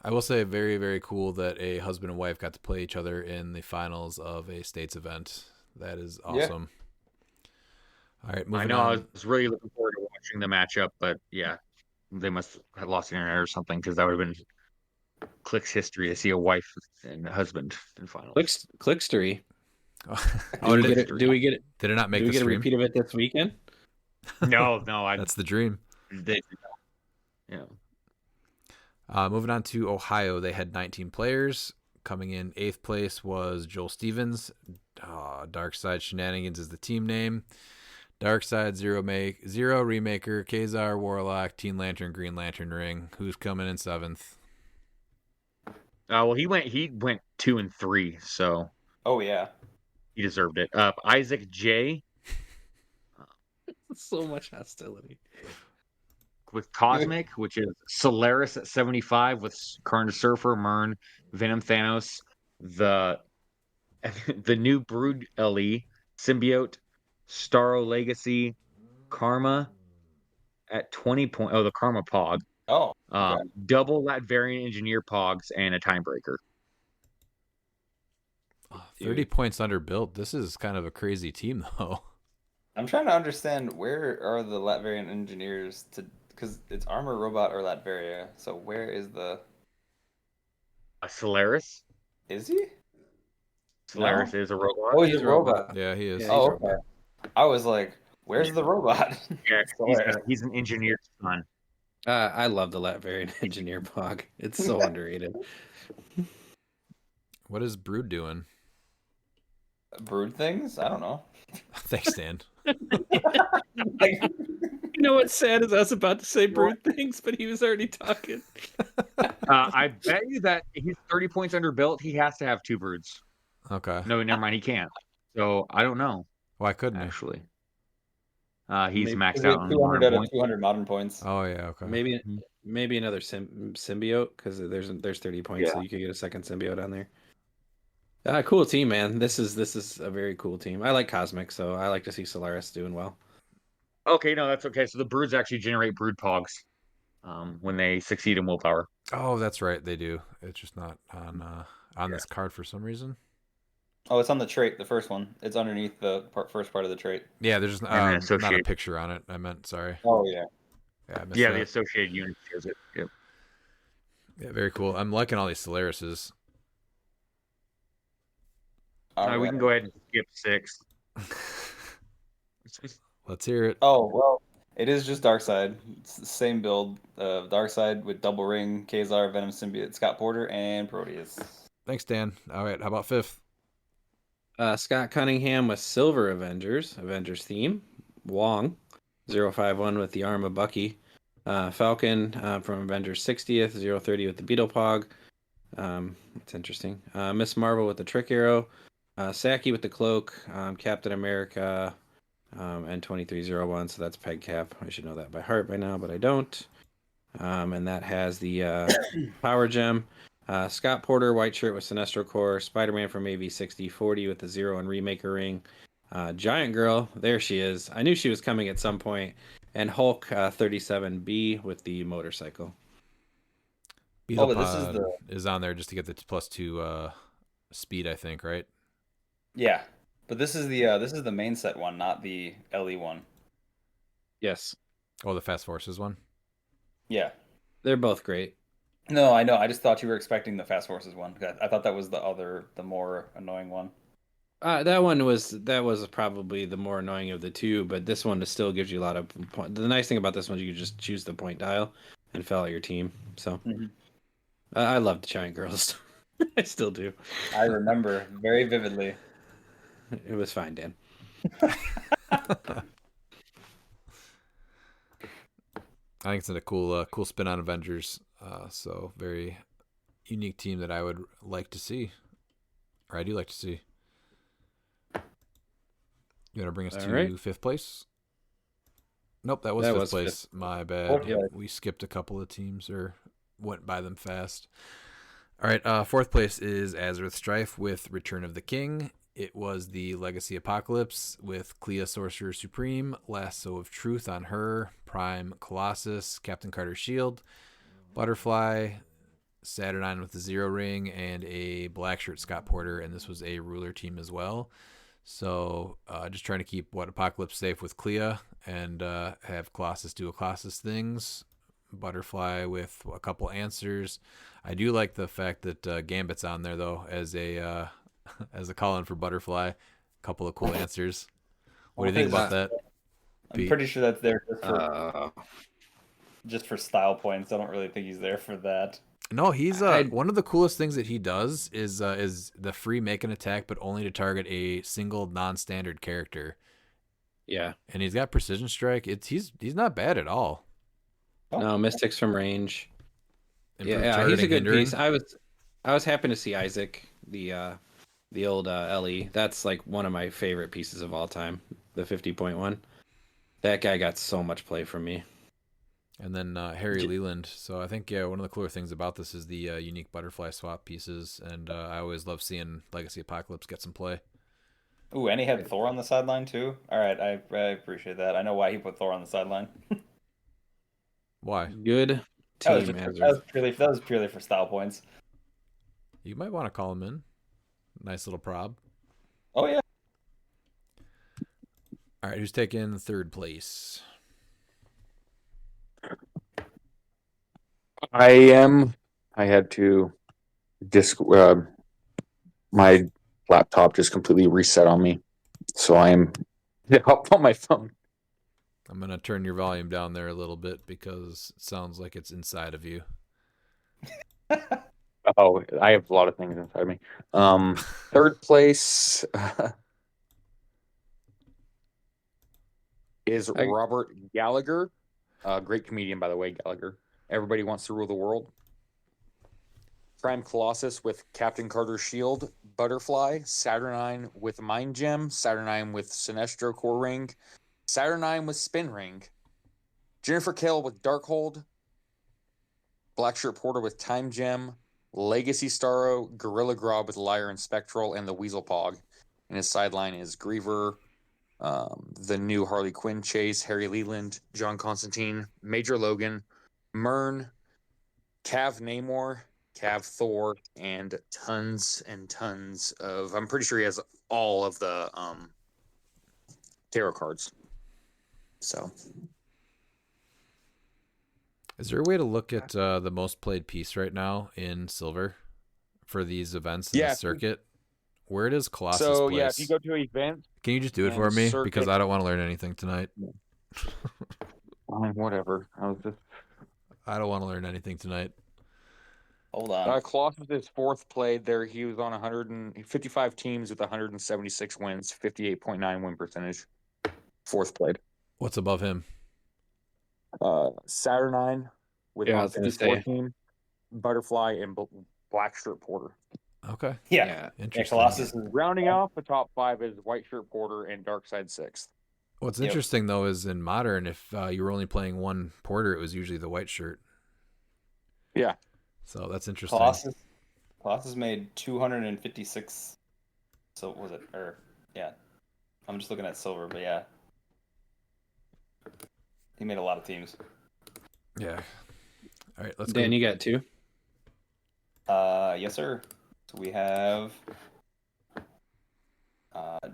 I will say very, very cool that a husband and wife got to play each other in the finals of a States event. That is awesome. Yeah. All right, moving on. I was really looking forward to watching the matchup, but yeah. They must have lost the internet or something because that would have been cliX history to see a wife and a husband in finals. cliXtory. Do we get it? Did it not make the stream? Do we get a repeat of it this weekend? No. That's the dream. Yeah. Moving on to Ohio, they had 19 players. Coming in 8th place was Joel Stevens. Darkseid Shenanigans is the team name. Darkseid, Zero Remaker, Kazar, Warlock, Teen Lantern, Green Lantern Ring. Who's coming in 7th? Well, he went 2 and 3, so. Oh yeah, he deserved it. Isaac J. So much hostility. With Cosmic, which is Solaris at 75 with Carnage Surfer, Mern, Venom Thanos, the new Brood LE, Symbiote, Starro Legacy, Karma at 20 points. Oh, the Karma Pog. Oh. Okay. Double Latverian Engineer Pogs and a Timebreaker. 30 points under built. This is kind of a crazy team, though. I'm trying to understand where are the Latverian Engineers because it's Armor Robot or Latveria. So where is the Solaris? Is he? Solaris is a robot. Oh, he's a robot. Yeah, he is. Yeah, okay. I was like, where's the robot? Yeah, he's an engineer's son. I love the Latverian Engineer Pog. It's so underrated. What is Brood doing? Brood things? I don't know. Thanks, Dan. Like, You know what's sad is I was about to say brood things, but he was already talking. I bet you that he's 30 points under belt. He has to have 2 broods. Okay. No, never mind. He can't. So I don't know. Why couldn't he? Actually, he's Maybe- maxed we out have on 200 modern out of points. 200 modern points. Oh yeah. Okay. Maybe another symbiote because there's 30 points, so you could get a second symbiote on there. Cool team, man. This is a very cool team. I like Cosmic, so I like to see Solaris doing well. Okay, no, that's okay. So the broods actually generate brood pogs when they succeed in willpower. Oh, that's right. They do. It's just not on this card for some reason. Oh, it's on the trait, the first one. It's underneath the first part of the trait. Yeah, there's then not a associate. picture on it. I meant sorry. Oh, yeah. Yeah, I missed Yeah, that. the associated unit shows it. Yep. Yeah, very cool. I'm liking all these Solarises. All right, we can go ahead and skip 6. Let's hear it. Oh, well, it is just Darkseid. It's the same build of Darkseid with Double Ring, Kazar, Venom Symbiote, Scott Porter, and Proteus. Thanks, Dan. All right, how about 5th? Scott Cunningham with Silver Avengers theme. Wong, 051 with the Arm of Bucky. Falcon from Avengers 60th, 030 with the Beetle Pog. That's interesting. Miss Marvel with the Trick Arrow. Saki with the Cloak. Captain America. And 2301, so that's Peg Cap. I should know that by heart by now, but I don't. And that has the Power Gem. Scott Porter, white shirt with Sinestro Core. Spider-Man from AV6040 with the Zero and Remaker ring. Giant Girl, there she is. I knew she was coming at some point. And Hulk 37B with the motorcycle. Beetlepod is on there just to get the +2 speed, I think, right? Yeah, but this is the main set one, not the LE one. Yes. Oh, the Fast Forces one? Yeah. They're both great. No, I know. I just thought you were expecting the Fast Forces one. I thought that was the more annoying one. That was probably the more annoying of the two, but this one still gives you a lot of point. The nice thing about this one is you can just choose the point dial and fill out your team. So I loved Giant Girls. I still do. I remember very vividly. It was fine, Dan. I think it's a cool spin on Avengers. So very unique team that I would like to see, or I do like to see. You want to bring us to 5th place? Nope, that was 5th place. 5th. My bad. Okay. We skipped a couple of teams or went by them fast. All right, 4th place is Azereth Strife with Return of the King. It was the Legacy Apocalypse with Clea Sorcerer Supreme, Lasso of Truth on her, Prime Colossus, Captain Carter's Shield, Butterfly, Saturnine with the Zero Ring, and a black shirt Scott Porter, and this was a ruler team as well. So just trying to keep Apocalypse safe with Clea and have Colossus do Colossus things. Butterfly with a couple answers. I do like the fact that Gambit's on there though as a call-in for Butterfly. A couple of cool answers. What do you think about that? I'm pretty sure that's there just for style points. I don't really think he's there for that. No, he's one of the coolest things that he does is the free make an attack, but only to target a single non-standard character. Yeah, and he's got precision strike. He's not bad at all. No, Mystics from range. Improved Yeah, he's a good hindering. piece. I was happy to see Isaac, the old LE. That's like one of my favorite pieces of all time. The 50.1. That guy got so much play from me. And then Harry Leland. So I think one of the cooler things about this is the unique butterfly swap pieces, and I always love seeing Legacy Apocalypse get some play. Ooh, and he had Thor on the sideline too. All right, I appreciate that. I know why he put Thor on the sideline. Why? Good That team. was purely for style points. You might want to call him in. Nice little prob. Oh yeah. All right, who's taking 3rd place? I am. I had to my laptop just completely reset on me, so I am up on my phone. I'm going to turn your volume down there a little bit because it sounds like it's inside of you. Oh, I have a lot of things inside me. 3rd place, is Robert Gallagher. Great comedian, by the way, Gallagher. Everybody wants to rule the world. Prime Colossus with Captain Carter's Shield, Butterfly, Saturnine with Mind Gem, Saturnine with Sinestro Core Ring, Saturnine with Spin Ring, Jennifer Kale with Darkhold, Blackshirt Porter with Time Gem, Legacy Starro, Gorilla Grob with Lyre and Spectral, and the Weasel Pog. And his sideline is Griever, the new Harley Quinn Chase, Harry Leland, John Constantine, Major Logan, Myrn, Cav Namor, Cav Thor, and tons of. I'm pretty sure he has all of the tarot cards. So, is there a way to look at the most played piece right now in Silver for these events in the circuit? Where does Colossus place? Yeah, if you go to events, can you just do it for me? Circuit, because I don't want to learn anything tonight. Whatever. I don't want to learn anything tonight. Hold on. Colossus is fourth played there. He was on 155 teams with 176 wins, 58.9 win percentage. Fourth played. What's above him? Saturnine with 154 team, Butterfly, and Blackshirt Porter. Okay. Yeah. Interesting. Colossus is rounding off the top 5 is White Shirt Porter and Darkside 6th. What's interesting though is in Modern, if you were only playing one Porter, it was usually the white shirt. Yeah. So that's interesting. Colossus made 256. So was it? I'm just looking at Silver, but yeah, he made a lot of teams. Yeah. All right, let's Dan, go. you got 2? Yes, sir. So we have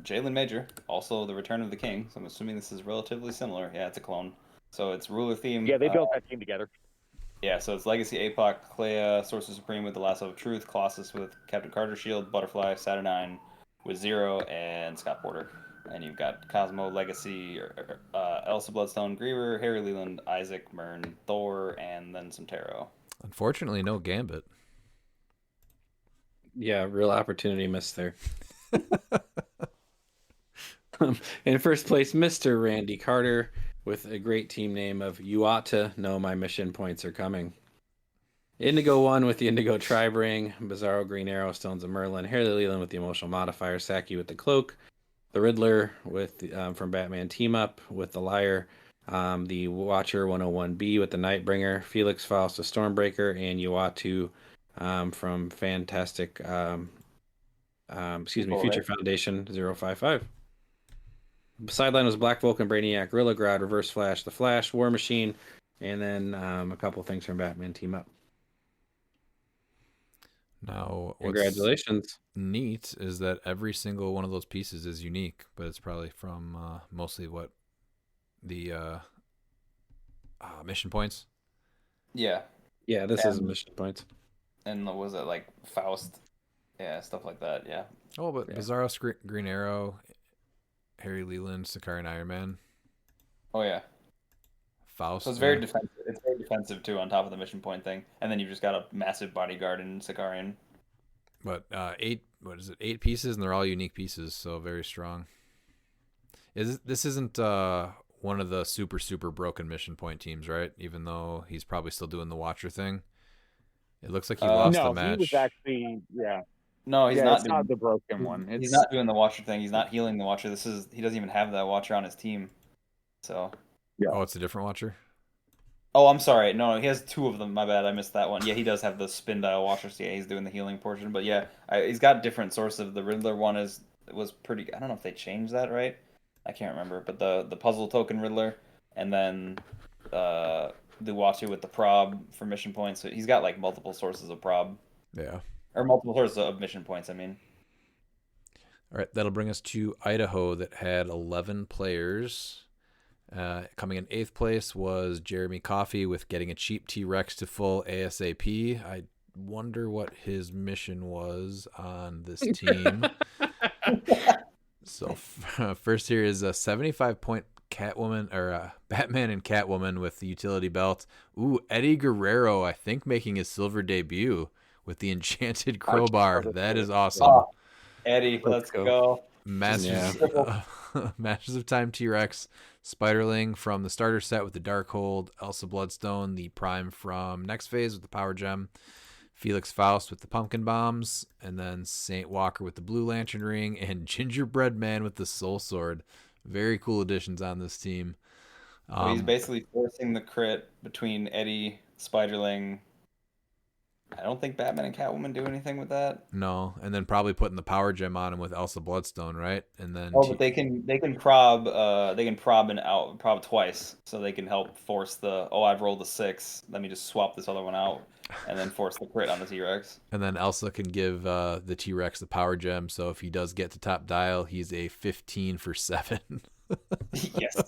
Jalen Major, also the Return of the King. So I'm assuming this is relatively similar. Yeah, it's a clone. So it's ruler theme. Yeah, they built that team together. Yeah, so it's Legacy APOC, Clea, Sorcerer Supreme with the Lasso of Truth, Colossus with Captain Carter's Shield, Butterfly, Saturnine with Zero, and Scott Porter. And you've got Cosmo, Legacy, Elsa Bloodstone, Griever, Harry Leland, Isaac, Myrn, Thor, and then some tarot. Unfortunately, no Gambit. Yeah, real opportunity missed there. In first place, Mr. Randy Carter with a great team name of You Ought to Know My Mission Points Are Coming. Indigo 1 with the Indigo Tribe Ring, Bizarro Green Arrow, Stones of Merlin, Harley Leland with the Emotional Modifier, Saki with the Cloak, the Riddler with the, from Batman Team Up with the Lyre, the Watcher 101B with the Nightbringer, Felix Faust with Stormbreaker, and You Ought to from Fantastic, Future Foundation 055. Sideline was Black Vulcan, Brainiac, Gorilla Grodd, Reverse Flash, The Flash, War Machine, and then a couple things from Batman Team Up. Now, congratulations. Neat is that every single one of those pieces is unique, but it's probably from mostly what the mission points. Yeah. Yeah, this is mission points. And was it like Faust? Yeah, stuff like that. Yeah. Oh, but Bizarro Green Arrow, Harry Leland, Sakari, and Iron Man. Oh yeah. Faust. So it's very defensive. It's very defensive too, on top of the mission point thing, and then you've just got a massive bodyguard in Sakarian. But 8 pieces, and they're all unique pieces, so very strong. This isn't one of the super broken mission point teams, right? Even though he's probably still doing the Watcher thing. It looks like he lost the match. No, he was actually No, he's not. It's not the broken one. He's not doing the Watcher thing. He's not healing the Watcher. He doesn't even have that Watcher on his team. So. Yeah. Oh, it's a different Watcher? Oh, I'm sorry. No, he has 2 of them. My bad. I missed that one. Yeah, he does have the spin dial Watcher. So yeah, he's doing the healing portion. But yeah, he's got different sources. The Riddler one was pretty. I don't know if they changed that, right? I can't remember. But the puzzle token Riddler, and then the Watcher with the prob for mission points. So he's got like multiple sources of prob. Yeah. Or multiple sources of mission points, I mean. All right, that'll bring us to Idaho that had 11 players. Coming in 8th place was Jeremy Coffey with getting a cheap T-Rex to full ASAP. I wonder what his mission was on this team. So first here is a 75-point Catwoman or Batman and Catwoman with the utility belt. Ooh, Eddie Guerrero, I think, making his silver debut with the Enchanted Crowbar. That is awesome. Oh, Eddie, let's go. Masters, Masters of Time T-Rex, Spiderling from the starter set with the Darkhold, Elsa Bloodstone, the Prime from next phase with the Power Gem, Felix Faust with the Pumpkin Bombs, and then Saint Walker with the Blue Lantern Ring, and Gingerbread Man with the Soul Sword. Very cool additions on this team. So he's basically forcing the crit between Eddie, Spiderling. I don't think Batman and Catwoman do anything with that. No, and then probably putting the Power Gem on him with Elsa Bloodstone, right? And then but they can prob prob twice, so they can help force the I've rolled a 6. Let me just swap this other one out, and then force the crit on the T-Rex. And then Elsa can give the T-Rex the Power Gem, so if he does get to top dial, he's a 15 for 7. Yes.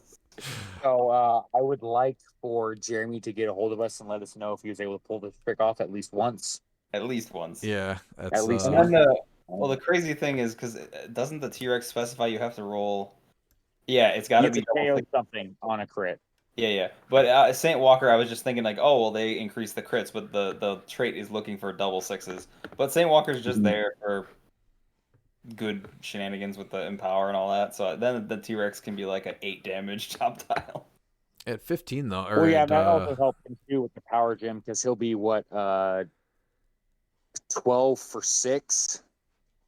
So I would like for Jeremy to get a hold of us and let us know if he was able to pull this trick off at least once. At least once. Yeah, that's, At least And then the crazy thing is, because doesn't the T-Rex specify you have to roll? Yeah, it's got to be KO something on a crit. Yeah. But Saint Walker, I was just thinking like, oh well, they increase the crits, but the trait is looking for double 6s. But Saint Walker's just there for good shenanigans with the empower and all that. So then the T-Rex can be like an 8 damage top tile. at 15 though. Well, yeah, that also helps him too with the Power Gem because he'll be 12 for 6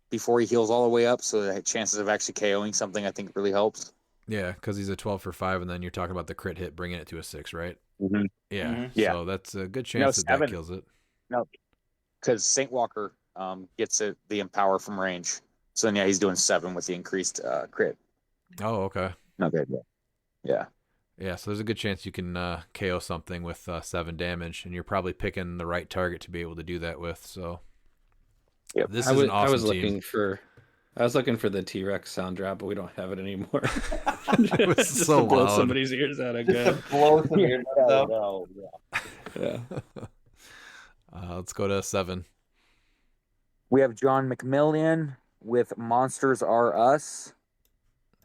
before he heals all the way up. So the chances of actually KOing something, I think, really helps. Yeah, because he's a 12 for 5, and then you're talking about the crit hit bringing it to a 6, right? Mm-hmm. Yeah. Yeah. So that's a good chance that kills it. No, because Saint Walker gets the empower from range. So then, yeah, he's doing 7 with the increased crit. Oh, okay. Okay, yeah. Yeah, so there's a good chance you can KO something with 7 damage, and you're probably picking the right target to be able to do that with. So, yep. This is an awesome I was team. looking for the T-Rex sound drop, but we don't have it anymore. It was Just so to blow loud. somebody's ears out again. Just to blow some ears out. Yeah. Let's go to 7. We have John McMillian with Monsters Are Us,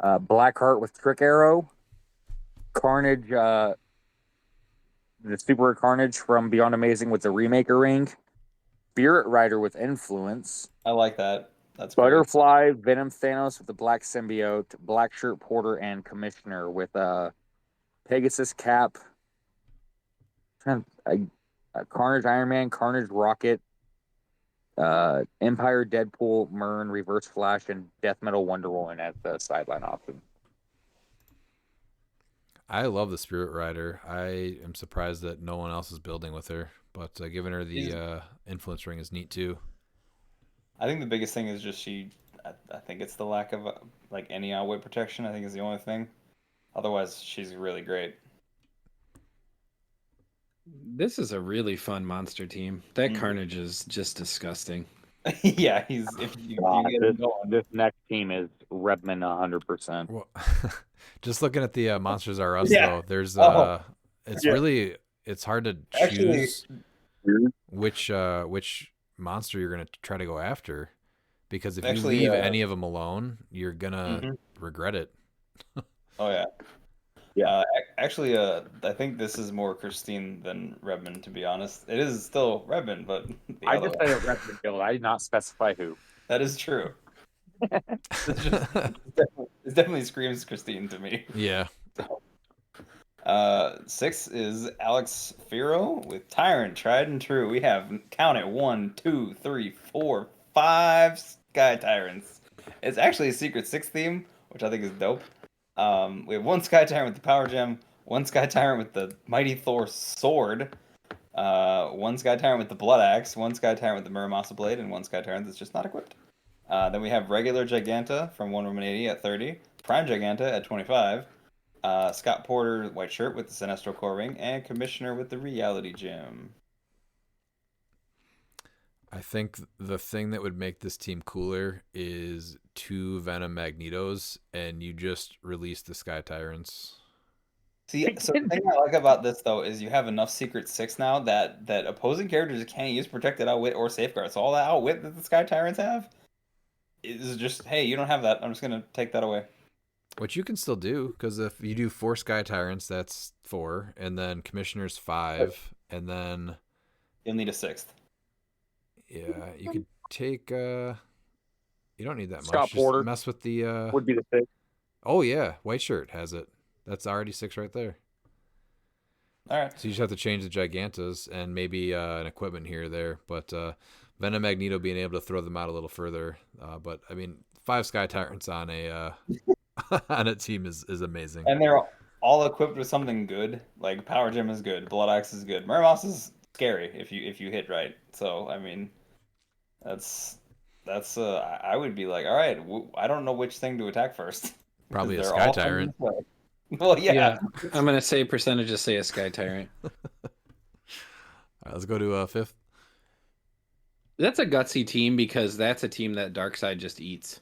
Blackheart with Trick Arrow, Carnage, the Super Carnage from Beyond Amazing with the Remaker Ring, Spirit Rider with Influence, I like that. That's Butterfly, Venom Thanos with the Black Symbiote, Black Shirt Porter, and Commissioner with Pegasus Cap, Carnage Iron Man, Carnage Rocket, Empire Deadpool, Mern, Reverse Flash, and Death Metal Wonder Woman as the sideline option. I love the Spirit Rider. I am surprised that no one else is building with her, but giving her the influence ring is neat too. I think the biggest thing is just I think it's the lack of like any outwit protection. I think is the only thing. Otherwise, she's really great. This is a really fun monster team. That Carnage is just disgusting. Yeah, he's if you get him going. This next team is Redman 100%. Well, just looking at the Monsters Are Us though, there's it's hard to choose which monster you're gonna try to go after, because if you leave any of them alone, you're gonna regret it. Oh yeah. Yeah, actually, I think this is more Christine than Redmond, to be honest. It is still Redmond, but I just said a Redmond build. I did not specify who. that is true. It definitely screams Christine to me. Yeah. 6 is Alex Firo with Tyrant, tried and true. We have, count it, 1, 2, 3, 4, 5 Sky Tyrants. It's actually a Secret 6 theme, which I think is dope. We have 1 Sky Tyrant with the Power Gem, 1 Sky Tyrant with the Mighty Thor Sword, 1 Sky Tyrant with the Blood Axe, 1 Sky Tyrant with the Muramasa Blade, and 1 Sky Tyrant that's just not equipped. Then we have regular Giganta from Wonder Woman 80 at 30, Prime Giganta at 25, Scott Porter White Shirt with the Sinestro Core Ring, and Commissioner with the Reality Gem. I think the thing that would make this team cooler is 2 Venom Magnetos, and you just release the Sky Tyrants. See, so the thing I like about this, though, is you have enough Secret 6 now that opposing characters can't use Protected Outwit or Safeguard. So all that Outwit that the Sky Tyrants have is just, hey, you don't have that. I'm just going to take that away. Which you can still do, because if you do 4 Sky Tyrants, that's 4, and then Commissioner's 5, and then... You'll need a 6th. Yeah, you could take... You don't need that Scott much. Porter Just mess with the. would be the 6. Oh yeah, white shirt has it. That's already 6 right there. All right. So you just have to change the Gigantas and maybe an equipment here or there. But Venom Magneto being able to throw them out a little further. But I mean, 5 Sky Tyrants on a on a team is amazing. And they're all equipped with something good. Like Power Gem is good, Blood Axe is good, Murmoss is scary if you hit right. So I mean, that's I would be like, all right, I don't know which thing to attack first. Probably a They're Sky all Tyrant. Well, yeah. I'm gonna say percentages say a Sky Tyrant. All right, let's go to 5th. That's a gutsy team because that's a team that Darkseid just eats.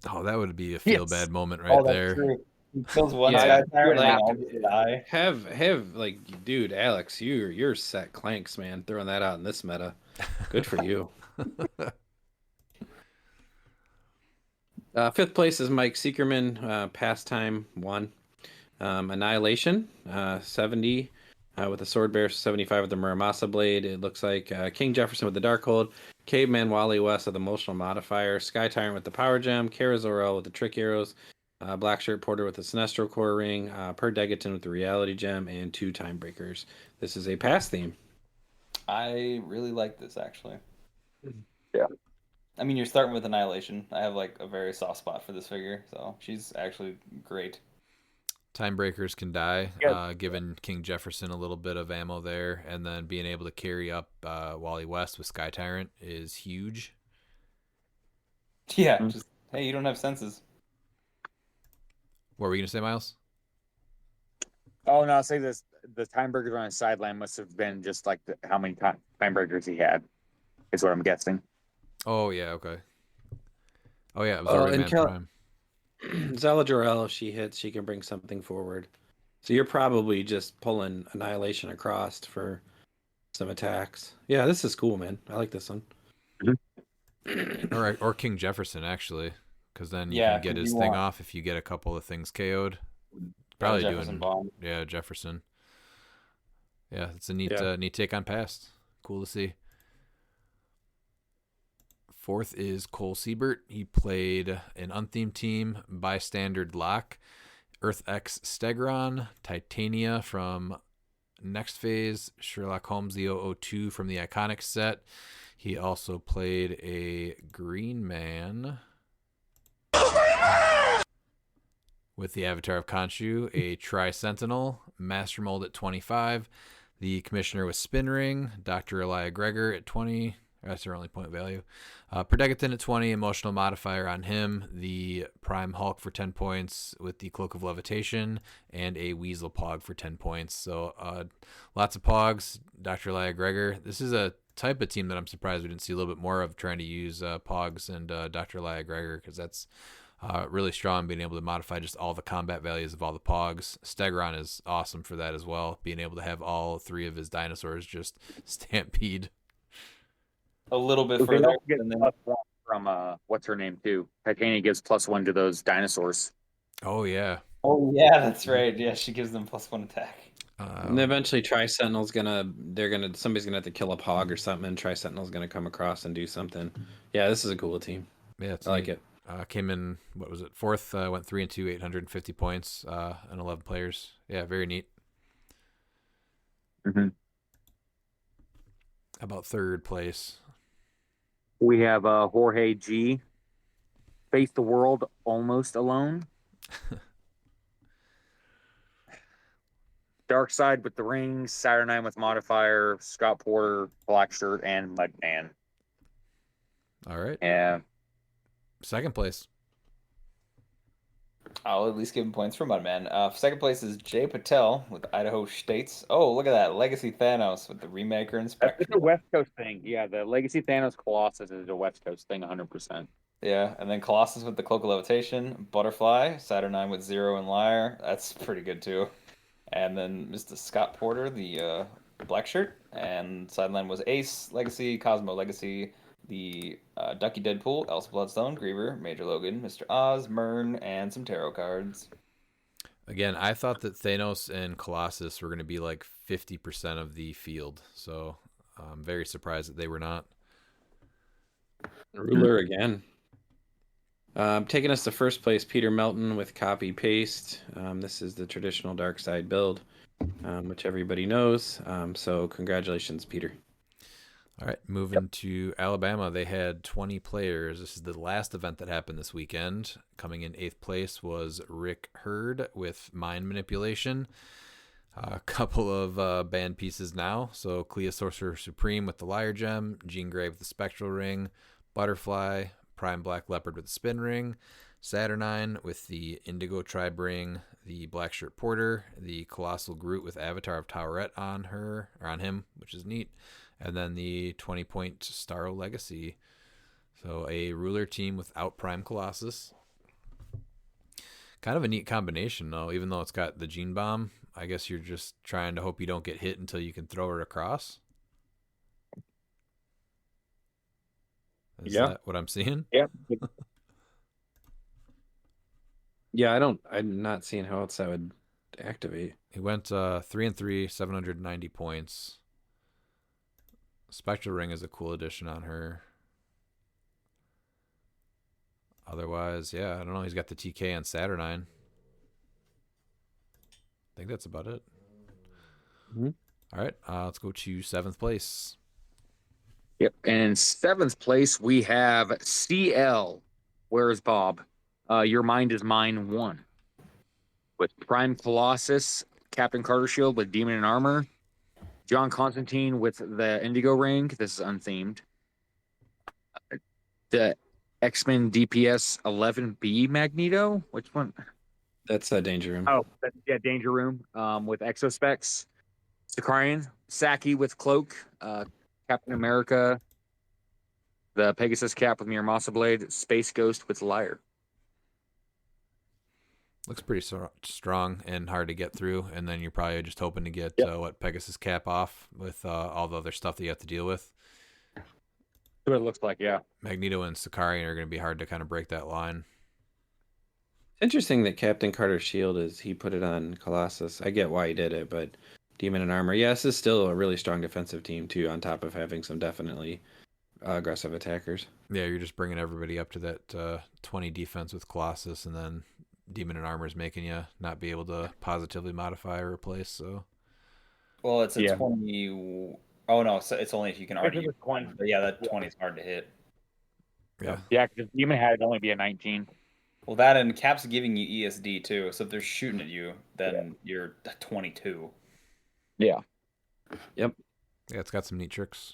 Oh, that would be a feel bad moment right Oh, that's there. true. He kills one Yeah, Sky Tyrant like, and all just die. Have like, dude, Alex, you're set clanks, man. Throwing that out in this meta, good for you. 5th place is Mike Seekerman, Pastime 1. Annihilation, 70 with the Sword Bear, 75 with the Muramasa Blade. It looks like King Jefferson with the Darkhold, Caveman Wally West with the Emotional Modifier, Sky Tyrant with the Power Gem, Kara Zor-El with the Trick Arrows, Black Shirt Porter with the Sinestro Core Ring, Per Degaton with the Reality Gem, and 2 Time Breakers. This is a pass theme. I really like this actually. Yeah. I mean, you're starting with Annihilation. I have like a very soft spot for this figure, so she's actually great. Time Breakers can die, Yeah. giving King Jefferson a little bit of ammo there, and then being able to carry up Wally West with Sky Tyrant is huge. Yeah, just hey, you don't have senses. What were you gonna say, Miles? Oh no, I'll say this: the time breakers on his sideline must have been just like how many time breakers he had. Is what I'm guessing. Oh yeah, okay. Oh yeah, Absorbing Man Prime. Zala Jor-El, if she hits, she can bring something forward. So you're probably just pulling Annihilation across for some attacks. Yeah, this is cool, man. I like this one. Or King Jefferson actually, because then you Yeah, can get his thing off if you get a couple of things KO'd. Probably Jefferson doing bomb. Yeah, Jefferson. Yeah, it's a neat neat take on past. Cool to see. 4th is Cole Siebert. He played an unthemed team, Bystandard Lock, Earth X Stegron, Titania from Next Phase, Sherlock Holmes the 002 from the Iconic set. He also played a Green Man with the Avatar of Khonshu, a Tri-Sentinel, Master Mold at 25. The Commissioner with Spin Ring, Dr. Elia Gregor at 20. That's their only point value. Predegaton at 20, emotional modifier on him. The Prime Hulk for 10 points with the Cloak of Levitation, and a Weasel Pog for 10 points. So lots of Pogs. Dr. Elia Gregor. This is a type of team that I'm surprised we didn't see a little bit more of, trying to use Pogs and Dr. Elia Gregor, because that's really strong, being able to modify just all the combat values of all the Pogs. Stegron is awesome for that as well, being able to have all 3 of his dinosaurs just stampede. A little bit They further. also get And then, +1 from what's her name too. Titania gives +1 to those dinosaurs. Oh yeah. oh yeah, that's right. Yeah, she gives them +1 attack. And eventually Tri-Sentinel's somebody's gonna have to kill a Pog or something, and Tri-Sentinel's gonna come across and do something. Yeah, this is a cool team. Yeah, I like it. Came in, what was it, 4th, went 3-2, 850 points, and 11 players. Yeah, very neat. Mm-hmm. How about 3rd place? We have Jorge G. Face the world almost alone. Dark Side with the rings, Saturnine with modifier, Scott Porter, Black Shirt, and Mudman. All right. Yeah. 2nd place. I'll at least give him points for Mudman. 2nd place is Jay Patel with Idaho States. Oh, look at that. Legacy Thanos with the Remaker Inspection. It's a West Coast thing. Yeah, the Legacy Thanos Colossus is a West Coast thing 100%. Yeah, and then Colossus with the Cloak of Levitation, Butterfly, Saturnine with Zero and Liar. That's pretty good too. And then Mr. Scott Porter, the Black Shirt, and sideline was Ace Legacy, Cosmo Legacy, the Ducky Deadpool, Elsa Bloodstone, Griever, Major Logan, Mr. Oz, Mern, and some tarot cards. Again, I thought that Thanos and Colossus were going to be like 50% of the field, so I'm very surprised that they were not. Ruler again. Taking us to first place, Peter Melton with copy paste. This is the traditional dark side build, which everybody knows. So congratulations, Peter. All right, moving to Alabama, they had 20 players. This is the last event that happened this weekend. Coming in 8th place was Rick Hurd with Mind Manipulation. A couple of banned pieces now. So Clea Sorcerer Supreme with the Liar Gem, Jean Grey with the Spectral Ring, Butterfly, Prime Black Leopard with the Spin Ring, Saturnine with the Indigo Tribe Ring, the Black Shirt Porter, the Colossal Groot with Avatar of Towerette on him, which is neat, and then the 20-point Starro Legacy. So a ruler team without Prime Colossus. Kind of a neat combination, though, even though it's got the Gene Bomb. I guess you're just trying to hope you don't get hit until you can throw it across. Is that what I'm seeing? Yeah. Yeah, I'm not seeing how else that would activate. He went 3-3, 790 points. Spectral Ring is a cool addition on her. Otherwise, yeah, I don't know. He's got the TK on Saturnine. I think that's about it. Mm-hmm. All right, let's go to 7th place. Yep. And in 7th place, we have CL. Where is Bob? Your Mind is Mine 1. With Prime Colossus, Captain Carter Shield with Demon and Armor, John Constantine with the Indigo Ring. This is unthemed. The X-Men DPS 11B Magneto. Which one? That's a Danger Room. Oh, yeah, Danger Room. With Exospecs, Sakarian, Saki with Cloak, Captain America, the Pegasus Cap with Miramasa Blade, Space Ghost with Lyre. Looks pretty strong and hard to get through, and then you're probably just hoping to get Pegasus Cap off with all the other stuff that you have to deal with. That's what it looks like, yeah. Magneto and Sakarian are going to be hard to kind of break that line. It's interesting that Captain Carter's shield he put it on Colossus. I get why he did it, but Demon and Armor, this is still a really strong defensive team too, on top of having some definitely aggressive attackers. Yeah, you're just bringing everybody up to that 20 defense with Colossus, and then Demon and Armor is making you not be able to positively modify or replace. So, well, it's a 20. Oh no, so it's only if you can already use 20. But yeah, that 20 is hard to hit. Yeah, because Demon had only be a 19. Well, that and Cap's giving you ESD too. So if they're shooting at you, then you're 22. Yeah. Yep. Yeah, it's got some neat tricks.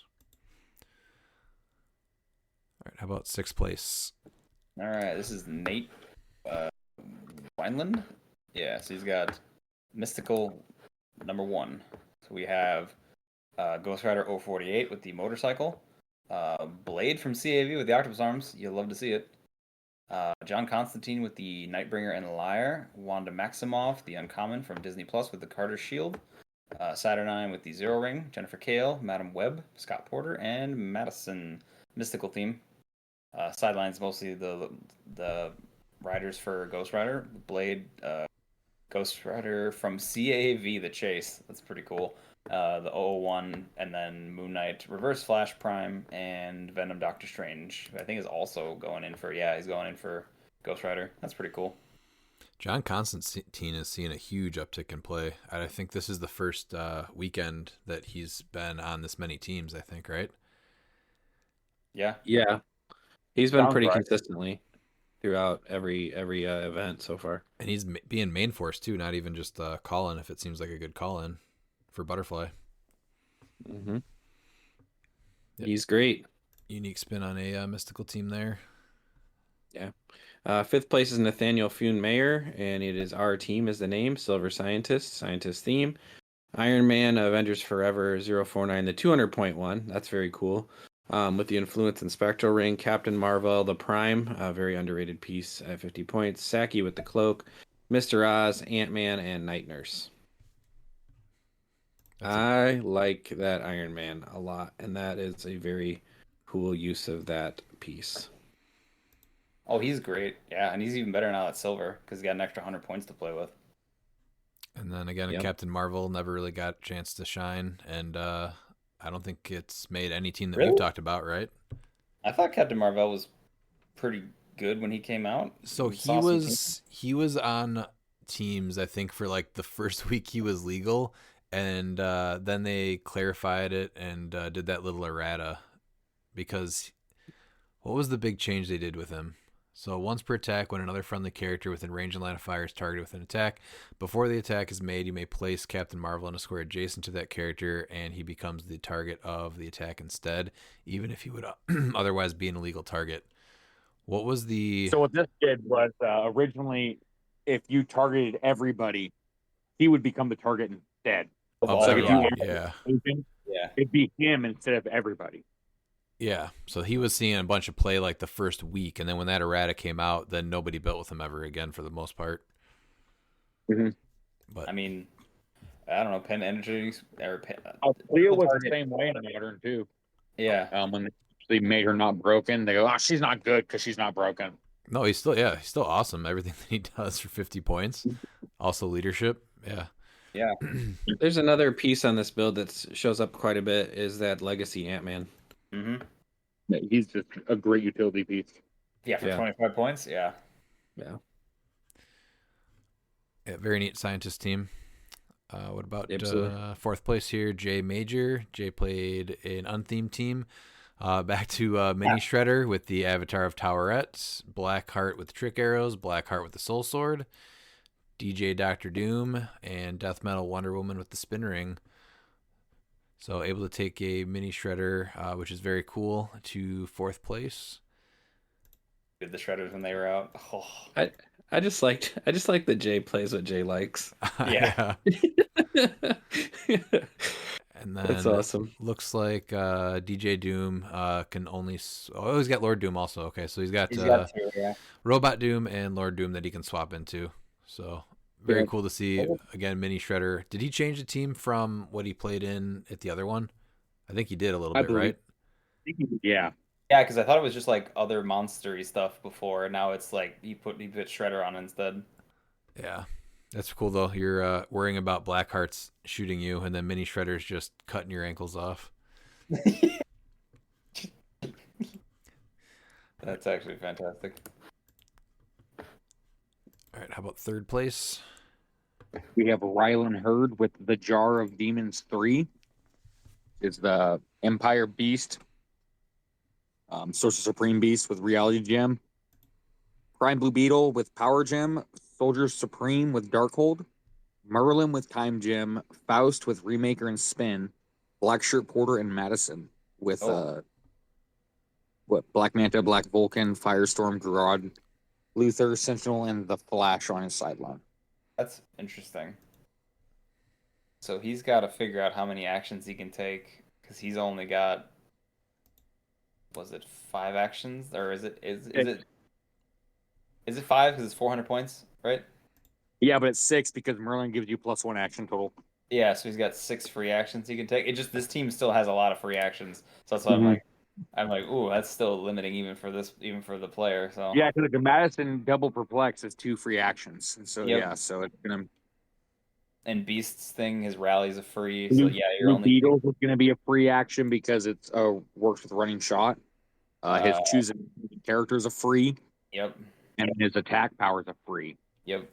All right, how about 6th place? All right, this is Nate Wineland. Yeah, so he's got Mystical number 1. So we have Ghost Rider 048 with the motorcycle, Blade from CAV with the octopus arms. You'll love to see it. John Constantine with the Nightbringer and Lyre, Wanda Maximoff, the Uncommon from Disney Plus with the Carter Shield, Saturnine with the Zero Ring, Jennifer Kale, Madam Web, Scott Porter, and Madison. Mystical theme. Sidelines mostly the riders for Ghost Rider. Blade, Ghost Rider from CAV, the Chase. That's pretty cool. The 001, and then Moon Knight, Reverse Flash Prime, and Venom Doctor Strange, who I think is also going in for, he's going in for Ghost Rider. That's pretty cool. John Constantine is seeing a huge uptick in play. I think this is the first weekend that he's been on this many teams, I think, right? Yeah. Yeah. He's been pretty consistently throughout every event so far. And he's being main force, too, not even just call-in if it seems like a good call-in for Butterfly. Mm-hmm. Yep. He's great. Unique spin on a mystical team there. Yeah. 5th place is Nathaniel Fune Mayer, and it is our team is the name, Silver Scientist theme. Iron Man, Avengers Forever 049, the 200-point one. That's very cool. With the Influence and Spectral Ring, Captain Marvel, the Prime, a very underrated piece at 50 points. Saki with the Cloak, Mr. Oz, Ant-Man, and Night Nurse. I like that Iron Man a lot, and that is a very cool use of that piece. Oh, he's great. Yeah, and he's even better now at Silver because he got an extra 100 points to play with. And then again, Captain Marvel never really got a chance to shine, and I don't think it's made any team that we've talked about, right? I thought Captain Marvel was pretty good when he came out. So We saw some he was on teams, I think, for like the first week he was legal, and then they clarified it and did that little errata because what was the big change they did with him? So once per attack, when another friendly character within range and line of fire is targeted with an attack, before the attack is made, you may place Captain Marvel in a square adjacent to that character, and he becomes the target of the attack instead, even if he would otherwise be an illegal target. What was the... So what this did was originally, if you targeted everybody, he would become the target instead. of of all So if you everyone? wanted Yeah. Yeah. it'd be him instead of everybody. Yeah, so he was seeing a bunch of play like the first week, and then when that errata came out, then nobody built with him ever again for the most part. Mhm. But I mean, I don't know, Pen Energy or Pen, Cleo was the target. same way in Modern too. Yeah. When they made her not broken, they go, "Oh, she's not good because she's not broken." no, he's still awesome. Everything that he does for 50 points. Also leadership. Yeah. Yeah. There's another piece on this build that shows up quite a bit is that Legacy Ant-Man. Mm-hmm. He's just a great utility piece. Yeah, for Yeah. 25 points. Yeah. Yeah. Yeah, very neat scientist team. What about Absolutely. fourth place here? Jay Major. Jay played an unthemed team. Back to Mini Shredder with the Avatar of Towerette, Blackheart with Trick Arrows, Blackheart with the Soul Sword, DJ Doctor Doom, and Death Metal Wonder Woman with the Spin Ring. So able to take a Mini Shredder, which is very cool, to fourth place. Did the Shredders when they were out. Oh. I just like that Jay plays what Jay likes. Yeah. And then That's awesome. looks like DJ Doom can only... Oh, he's got Lord Doom also. Okay, so he's got two, yeah. Robot Doom and Lord Doom that he can swap into. So very cool to see. Again, Mini Shredder. Did he change the team from what he played in at the other one? I think he did a little bit, right? Yeah. Yeah, because I thought it was just like other monstery stuff before, and now it's like you put Shredder on instead. Yeah. That's cool, though. You're worrying about Blackhearts shooting you, and then Mini Shredder's just cutting your ankles off. That's actually fantastic. All right, how about third place? We have Rylan Hurd with the Jar of Demons 3. Is the Empire Beast, Sorcerer Supreme Beast with Reality Gem, Prime Blue Beetle with Power Gem, Soldier Supreme with Darkhold, Merlin with Time Gem, Faust with Remaker and Spin, Black Shirt Porter and Madison with Black Manta, Black Vulcan, Firestorm, Grodd, Luther, Sentinel, and the Flash on his sideline. That's interesting. So he's got to figure out how many actions he can take because he's only got, was it 5 actions or is it 5 because it's 400 points, right? Yeah, but it's 6 because Merlin gives you +1 action total. Yeah, so he's got 6 free actions he can take. It just this team still has a lot of free actions, so that's why I'm like, ooh, that's still limiting even for the player. So Yeah, because the Madison double perplex is 2 free actions, and so Yep. so it's gonna. And Beast's thing, his rallies are free. So yeah, you're Blue only Beetles is gonna be a free action because it's works with running shot. His choosing character is a free. Yep. And his attack power is a free. Yep.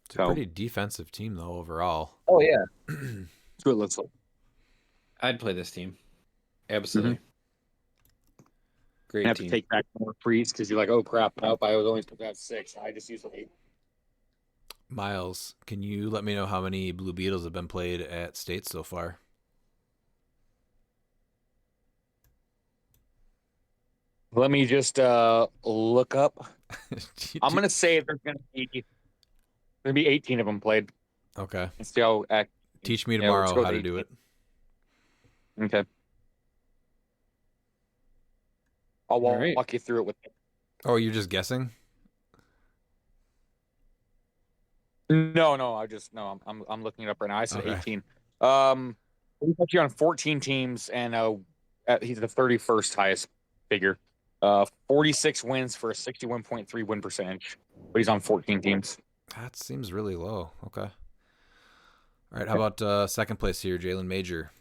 It's a pretty defensive team, though, overall. Oh, yeah. That's what it looks like. I'd play this team. Absolutely. Great You have team. to take back more frees because you're like, oh crap, nope, I was only supposed to have 6. I just used 8. Miles, can you let me know how many Blue Beetles have been played at States so far? Let me just look up. I'm gonna say there's gonna be 18 of them played. Okay. Let's see how. Teach me let's tomorrow go how with to do 18. it. Okay. I'll walk you through it with. Oh, you're just guessing? No, I'm looking it up right now. I said Okay. 18. He's actually on 14 teams, and he's the 31st highest figure. 46 wins for a 61.3 win percentage, but he's on 14 teams. That seems really low. Okay. All right. How about second place here, Jalen Major?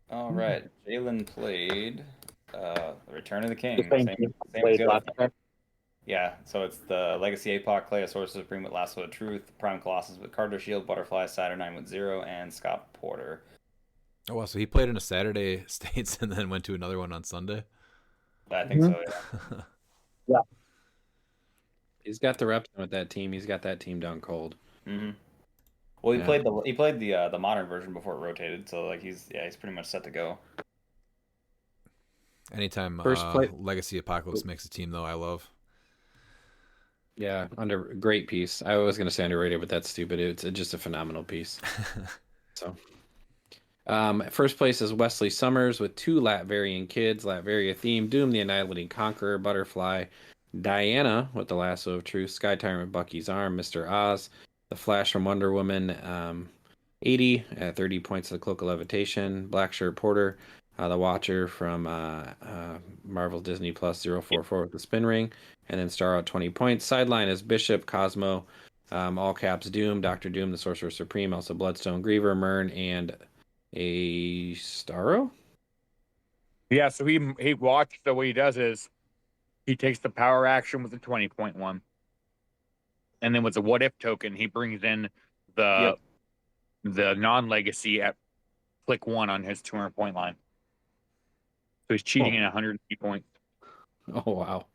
All right. Jalen played Return of the King. The same Same team as played the other last thing. time. Yeah, so it's the Legacy APOC, Clay, Sorcerer Supreme with Lasso of Truth, Prime Colossus with Carter Shield, Butterfly, Saturnine with Zero, and Scott Porter. Oh, wow. So he played in a Saturday States and then went to another one on Sunday? I think so, yeah. He's got the reps with that team. He's got that team down cold. Mm-hmm. Well, he Yeah. played the modern version before it rotated, so like he's pretty much set to go. Anytime First play- Legacy Apocalypse makes a team, though, I love. Yeah, great piece. I was going to say underrated, but that's stupid. It's just a phenomenal piece. So, first place is Wesley Summers with 2 Latvarian kids, Latveria theme, Doom the Annihilating Conqueror, Butterfly, Diana with the Lasso of Truth, Sky Tyrant with Bucky's Arm, Mr. Oz, the Flash from Wonder Woman, 80 at 30 points of the Cloak of Levitation, Black Shirt Porter, the Watcher from Marvel Disney Plus 044 with the Spin Ring, and then Star out 20 points. Sideline is Bishop, Cosmo, all caps Doom, Dr. Doom, the Sorcerer Supreme, also Bloodstone, Griever, Mern, and a Starro? Yeah, so he watched. So what he does is he takes the power action with the 20-point one, and then with the what if token, he brings in the non-legacy at click 1 on his 200-point line. So he's cheating in 150 points. Oh, wow.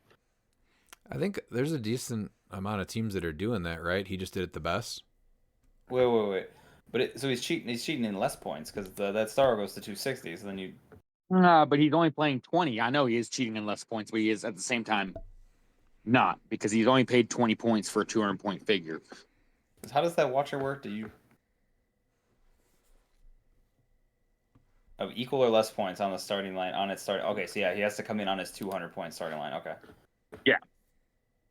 I think there's a decent amount of teams that are doing that, right? He just did it the best. Wait. But so he's cheating in less points because that star goes to 260. So then you. But he's only playing 20. I know he is cheating in less points, but he is at the same time not, because he's only paid 20 points for a 200-point figure. How does that Watcher work? Do you? Equal or less points on the starting line on its start. Okay, so yeah, he has to come in on his 200-point starting line. Okay. Yeah.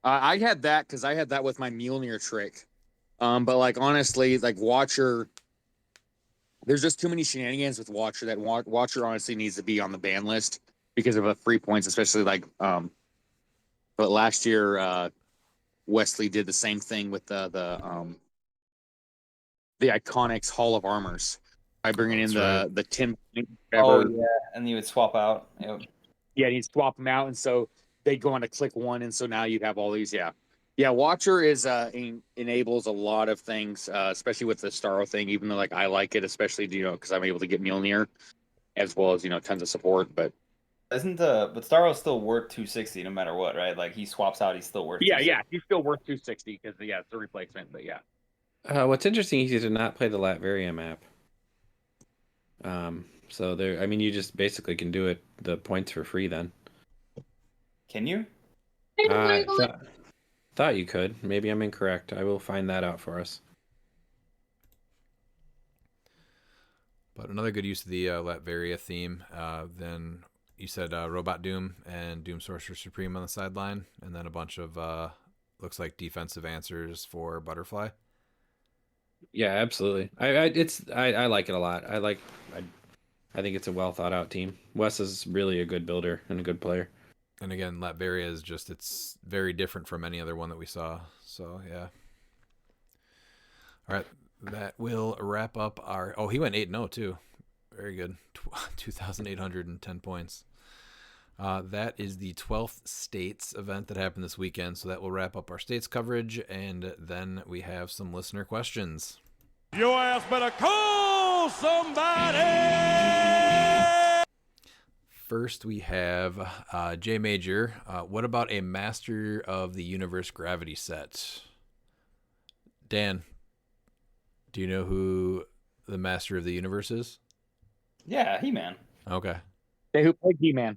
I had that because I had that with my Mjolnir trick. But like honestly, like Watcher, there's just too many shenanigans with Watcher that Watcher honestly needs to be on the ban list because of the free points, especially like but last year Wesley did the same thing with the Iconics Hall of Armors by bringing in the 10. Oh yeah, and you would swap out. Yep. Yeah, he'd swap them out, and so they go on to click 1, and so now you'd have all these. Yeah. Watcher is enables a lot of things, especially with the Starro thing. Even though like I like it, especially because I'm able to get Mjolnir, as well as tons of support. But but Starro's still worth 260 no matter what, right? Like he swaps out, he's still worth. Yeah, he's still worth 260 because it's a replacement. But yeah. What's interesting is he did not play the Latveria map. So there, I mean, you just basically can do it the points for free then. Can you? Thought you could. Maybe I'm incorrect. I will find that out for us. But another good use of the Latveria theme. Then you said Robot Doom and Doom Sorcerer Supreme on the sideline, and then a bunch of looks like defensive answers for Butterfly. Yeah, absolutely. I like it a lot. I think it's a well thought out team. Wes is really a good builder and a good player. And again, Latveria is it's very different from any other one that we saw. So yeah. All right, that will wrap up our. Oh, he went 8-0 too. Very good. 2,810 points. That is the 12th States event that happened this weekend. So that will wrap up our States coverage, and then we have some listener questions. Your ass better call somebody! First, we have J Major. What about a Master of the Universe Gravity set? Dan, do you know who the Master of the Universe is? Yeah, He-Man. Okay. They who played He-Man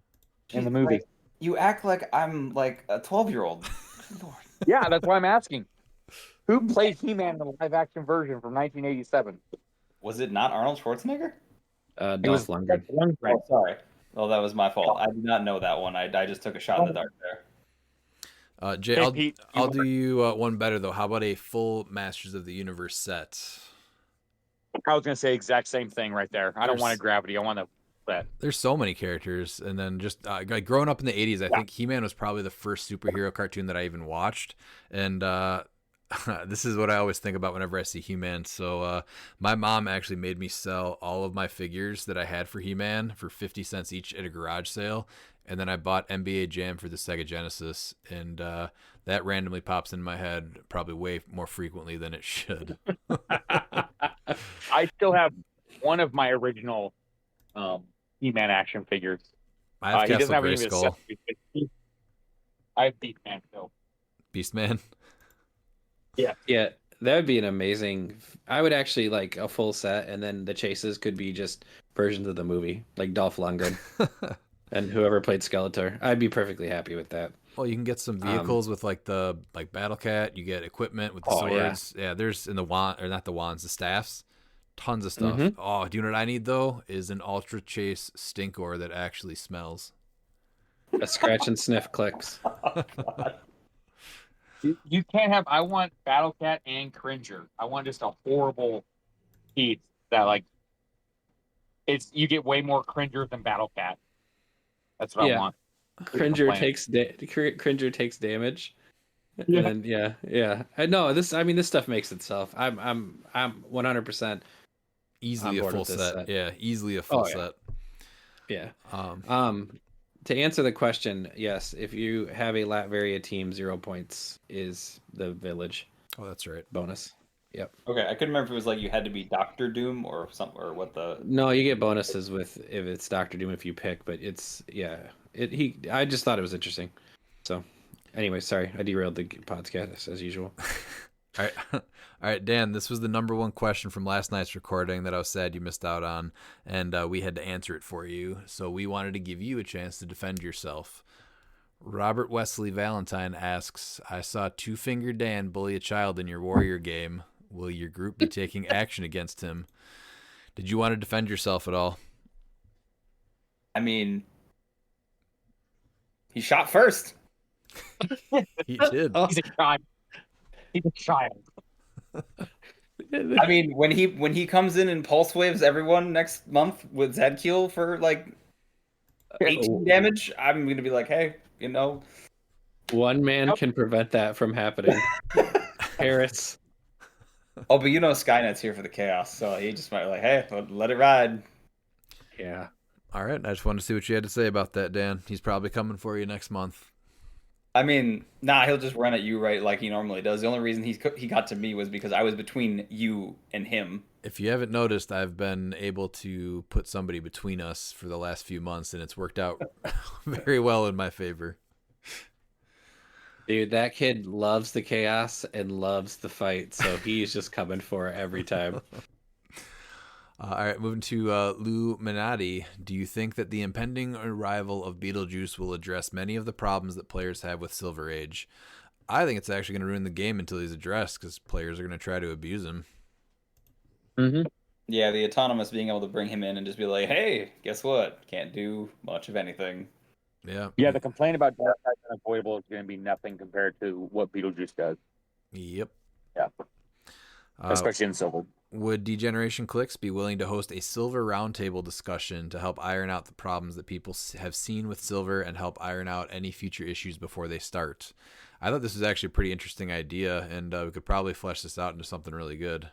in the movie. You act like I'm like a 12-year-old. Yeah, that's why I'm asking. Who played He-Man in the live-action version from 1987? Was it not Arnold Schwarzenegger? Dolph Lundgren. Oh, sorry. Well, that was my fault. I did not know that one. I just took a shot in the dark there. Jay, Hey, Pete, I'll do you one better, though. How about a full Masters of the Universe set? I was going to say exact same thing right there. I don't want a Gravity. I want a set. There's so many characters. And then just like growing up in the 80s, I think He-Man was probably the first superhero cartoon that I even watched. And This is what I always think about whenever I see He-Man. So my mom actually made me sell all of my figures that I had for He-Man for 50 cents each at a garage sale. And then I bought NBA Jam for the Sega Genesis. And that randomly pops in my head probably way more frequently than it should. I still have one of my original He-Man action figures. I have He doesn't Castle have any of his Grayskull. accessories. I have Beastman still. Beastman. Yeah, that would be an amazing. I would actually like a full set, and then the chases could be just versions of the movie, like Dolph Lundgren and whoever played Skeletor. I'd be perfectly happy with that. Well, you can get some vehicles with like Battle Cat. You get equipment with the yeah. swords. Yeah, there's in the wand or not the wands, the staffs. Tons of stuff. Mhm. Oh, do you know what I need though? Is an Ultra Chase Stinkor that actually smells. A scratch and sniff clicks. You can't have. I want Battle Cat and Cringer. I want just a horrible piece that like. You get way more Cringer than Battle Cat. That's what I Yeah. want. Cringer Complain. Cringer takes damage. Yeah. And then, yeah. I know this. I mean, this stuff makes itself. I'm 100%. Easily On a board full with this set. set. Yeah, easily a full Oh, yeah. set. Yeah. To answer the question, yes. If you have a Latveria team, 0 points is the village Oh, that's right. bonus. Yep. Okay, I couldn't remember if it was like you had to be Doctor Doom or something, or what the. No, you get bonuses with if it's Doctor Doom if you pick, but it's I just thought it was interesting. So, anyway, sorry, I derailed the podcast as usual. All right. All right, Dan, this was the number one question from last night's recording that I was sad you missed out on, and we had to answer it for you. So we wanted to give you a chance to defend yourself. Robert Wesley Valentine asks, I saw Two Finger Dan bully a child in your Warrior game. Will your group be taking action against him? Did you want to defend yourself at all? I mean, he shot first. He did. He's a child. He's a child. I mean, when he comes in and pulse waves everyone next month with Zadkiel for like 18 damage, I'm gonna be like, hey, you know, One man can prevent that from happening. Harris. oh, but you know, Skynet's here for the chaos, so he just might be like, hey, let it ride. Yeah. All right. I just wanted to see what you had to say about that, Dan. He's probably coming for you next month. I mean, nah, he'll just run at you right like he normally does. The only reason he got to me was because I was between you and him. If you haven't noticed, I've been able to put somebody between us for the last few months, and it's worked out very well in my favor. Dude, that kid loves the chaos and loves the fight, so he's just coming for it every time. All right, moving to Lou Minotti. Do you think that the impending arrival of Beetlejuice will address many of the problems that players have with Silver Age? I think it's actually going to ruin the game until he's addressed because players are going to try to abuse him. Mm-hmm. Yeah, the autonomous being able to bring him in and just be like, hey, guess what? Can't do much of anything. Yeah. Yeah, the complaint about Darkseid's unavoidable is going to be nothing compared to what Beetlejuice does. Yep. Yeah. Especially in Silver. Would Degeneration Clix be willing to host a Silver Roundtable discussion to help iron out the problems that people have seen with Silver and help iron out any future issues before they start? I thought this was actually a pretty interesting idea, and we could probably flesh this out into something really good.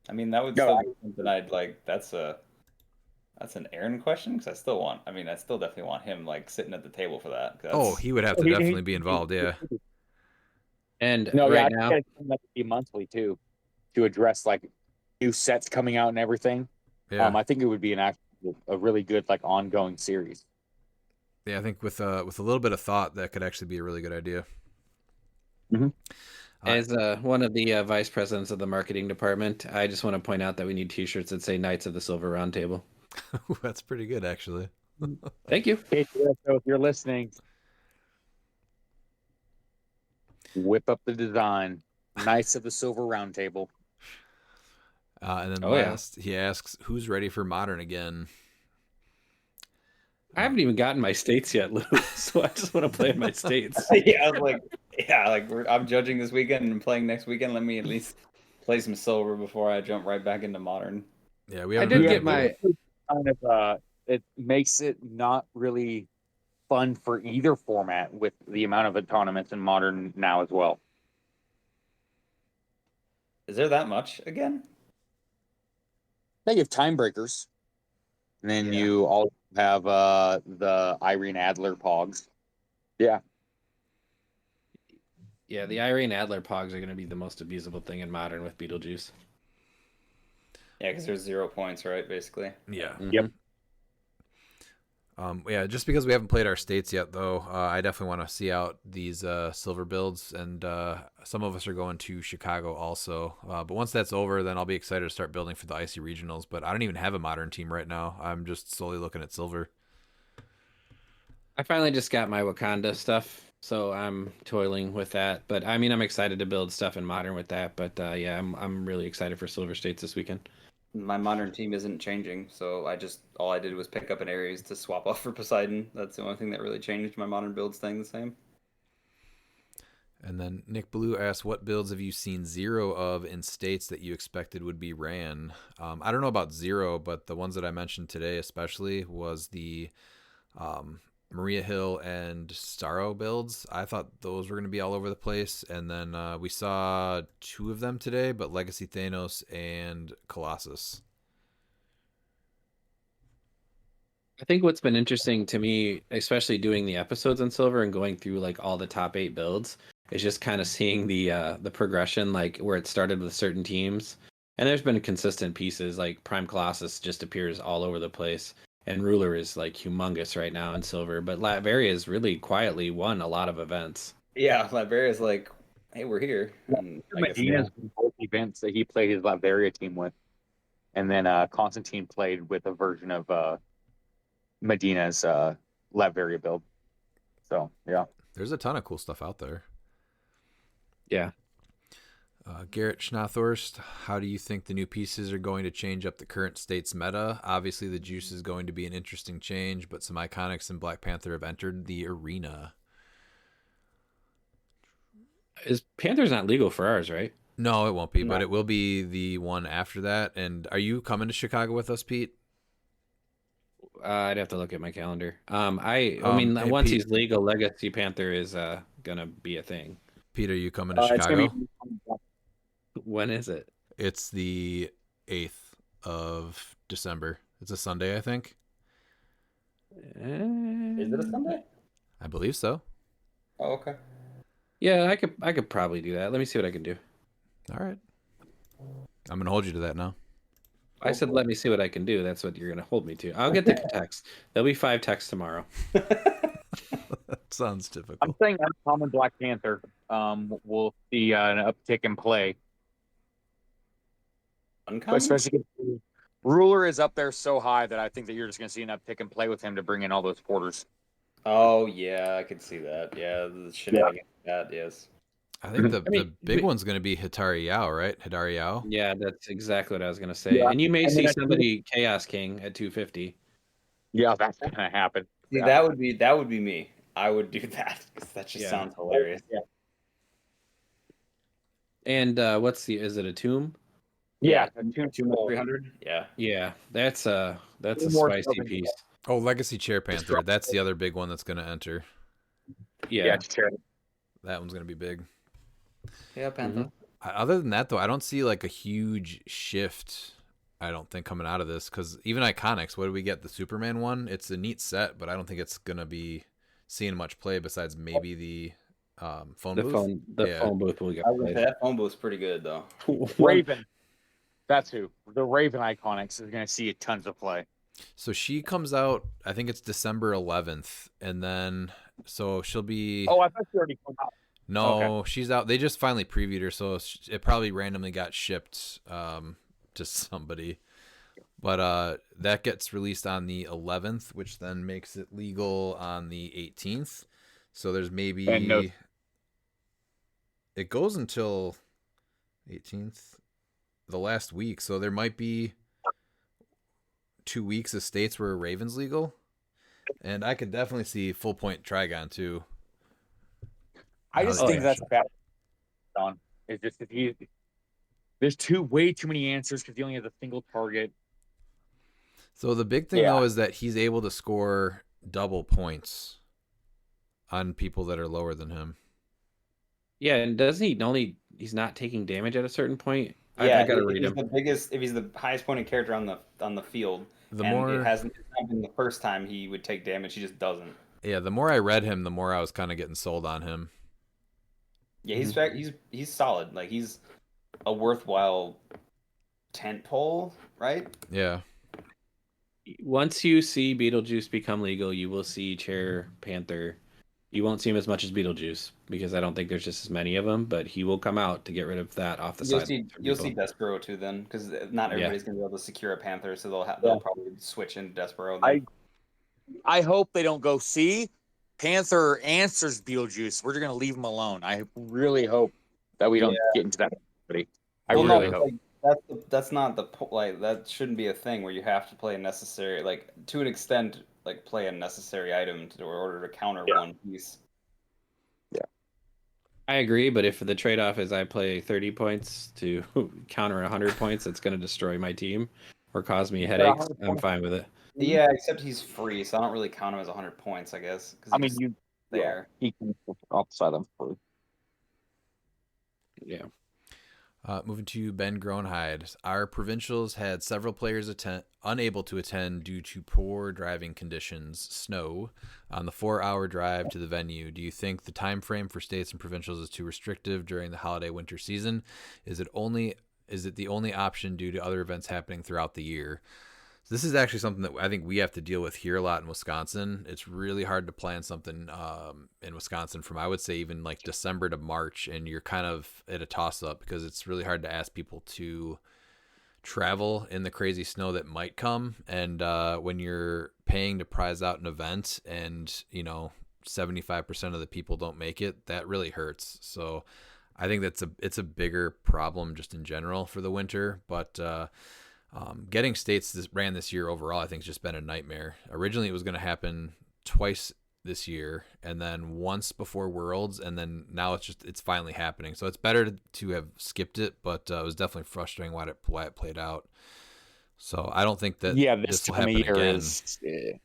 I mean, that would still be something I'd like. That's an Aaron question because I still definitely want him like sitting at the table for that. Oh, he would have to definitely be involved, yeah. And No, right yeah, now, I think that be monthly too, to address like new sets coming out and everything. Yeah. I think it would be a really good like ongoing series. Yeah, I think with a little bit of thought, that could actually be a really good idea. Mm-hmm. as one of the vice presidents of the marketing department, I just want to point out that we need T-shirts that say Knights of the Silver Round Table. That's pretty good, actually. Thank you. Okay, so if you're listening, whip up the design. Knights of the Silver Round Table. And then last, he asks, who's ready for Modern again? I haven't even gotten my states yet, Lou, so I just want to play in my states. Yeah, I was like, I'm judging this weekend and playing next weekend. Let me at least play some Silver before I jump right back into Modern. Yeah, we I did get my... Kind of, it makes it not really fun for either format with the amount of autonomous in Modern now as well. Is there that much again? They have timebreakers. And then Yeah. you also have the Irene Adler Pogs. Yeah. Yeah, the Irene Adler Pogs are going to be the most abusable thing in Modern with Beetlejuice. Yeah, because there's 0 points, right? Basically. Yeah. Yep. Yeah, just because we haven't played our states yet, though, I definitely want to see out these silver builds, and some of us are going to Chicago also. But once that's over, then I'll be excited to start building for the Icy Regionals. But I don't even have a Modern team right now. I'm just slowly looking at silver. I finally just got my Wakanda stuff, so I'm toiling with that. But I mean, I'm excited to build stuff in Modern with that. But yeah, I'm really excited for Silver States this weekend. My Modern team isn't changing, so all I did was pick up an Ares to swap off for Poseidon. That's the only thing that really changed. My Modern build staying the same. And then Nick Blue asked, what builds have you seen 0 of in states that you expected would be ran? I don't know about 0, but the ones that I mentioned today especially was the Maria Hill and Starro builds. I thought those were going to be all over the place. And then we saw 2 of them today, but Legacy Thanos and Colossus. I think what's been interesting to me, especially doing the episodes on Silver and going through like all the top 8 builds, is just kind of seeing the progression, like where it started with certain teams. And there's been consistent pieces, like Prime Colossus just appears all over the place. And Ruler is like humongous right now in Silver, but Latveria has really quietly won a lot of events. Yeah, Liberia's like, hey, we're here. And I guess, Medina's both events that he played his Latveria team with. And then Constantine played with a version of Medina's Latveria build. So, yeah. There's a ton of cool stuff out there. Yeah. Garrett Schnathorst, how do you think the new pieces are going to change up the current state's meta? Obviously, the juice is going to be an interesting change, but some Iconics and Black Panther have entered the arena. Is Panther's not legal for ours, right? No, it won't be, but it will be the one after that. And are you coming to Chicago with us, Pete? I'd have to look at my calendar. I mean, hey, once Pete, he's legal, Legacy Panther is gonna be a thing. Pete, are you coming to Chicago? When is it? It's the 8th of December. It's a Sunday, I think. is it a Sunday? I believe so. Oh, okay. Yeah, I could probably do that. Let me see what I can do. All right. I'm going to hold you to that now. I said, let me see what I can do. That's what you're going to hold me to. I'll get the text. There'll be 5 texts tomorrow. That sounds typical. I'm saying Uncommon Black Panther will see an uptick in play. Uncommon? Especially because Ruler is up there so high that I think that you're just going to see an uptick in play with him to bring in all those porters. Oh, yeah, I could see that. Yeah, the shenanigans that, yes. I think the big one's going to be Hitari Yao, right? Hitari Yao. Yeah, that's exactly what I was going to say. Yeah. And you may And see then somebody Chaos King at 250. Yeah, that's going to happen. See, Yeah. that would be me. I would do that because that just sounds hilarious. Yeah. And is it a tomb? Yeah, Two 300. Yeah. Yeah, that's a More spicy something. piece. Oh, Legacy Chair Panther. That's the other big one that's going to enter. Yeah. sure. That one's going to be big. Yeah, Panther. Other than that, though, I don't see like a huge shift. I don't think coming out of this, because even Iconics, what did we get? The Superman one. It's a neat set, but I don't think it's going to be seeing much play besides maybe the phone booth. Phone booth will get I would say played. that phone booth's pretty good though. Raven. That's who. The Raven Iconics is going to see tons of play. So she comes out, I think it's December 11th, and then so she'll be. Oh, I thought she already came out. No, she's out. They just finally previewed her, so it probably randomly got shipped to somebody. But that gets released on the 11th, which then makes it legal on the 18th. So there's maybe it goes until 18th, the last week. So there might be 2 weeks of states where Raven's legal, and I could definitely see Full Point Trigon too. I just think that's bad. Don, it's just that there's way too many answers because he only has a single target. So the big thing though is that he's able to score double points on people that are lower than him. Yeah, and doesn't he only he's not taking damage at a certain point? Yeah, I gotta if read he's him. the biggest, if he's the highest pointing character on the field, The and more it's not been the first time he would take damage, he just doesn't. Yeah, the more I read him, the more I was kind of getting sold on him. Yeah, he's solid. Like he's a worthwhile tent pole, right? Yeah. Once you see Beetlejuice become legal, you will see Chair Panther. You won't see him as much as Beetlejuice because I don't think there's just as many of them, but he will come out to get rid of that off the side. You'll see Despero too then, because not everybody's gonna be able to secure a Panther, so they'll probably switch into Despero. Then. I hope they don't go see Panther answers Beetlejuice. We're gonna leave him alone. I really hope that we don't get into that. I Well, really no, hope. like, that's not the like that shouldn't be a thing where you have to play a necessary like to an extent like play a necessary item in order to counter one piece. I agree, but if the trade-off is I play 30 points to counter 100 points, that's going to destroy my team or cause me headaches, I'm fine with it. Yeah, except he's free, so I don't really count him as 100 points, I guess. I mean, you there. he can offside them for. Yeah. Moving to Ben Groenhide. Our provincials had several players unable to attend due to poor driving conditions, snow, on the 4-hour drive to the venue. Do you think the time frame for states and provincials is too restrictive during the holiday winter season? Is it the only option due to other events happening throughout the year? This is actually something that I think we have to deal with here a lot in Wisconsin. It's really hard to plan something in Wisconsin from, I would say, even like December to March, and you're kind of at a toss-up because it's really hard to ask people to travel in the crazy snow that might come. And when you're paying to prize out an event and, 75% of the people don't make it, that really hurts. So I think it's a bigger problem just in general for the winter, but getting states ran this year overall, I think, has just been a nightmare. Originally, it was going to happen twice this year, and then once before Worlds, and then now it's finally happening. So it's better to have skipped it, but it was definitely frustrating why it played out. So I don't think that this will time of happen year again.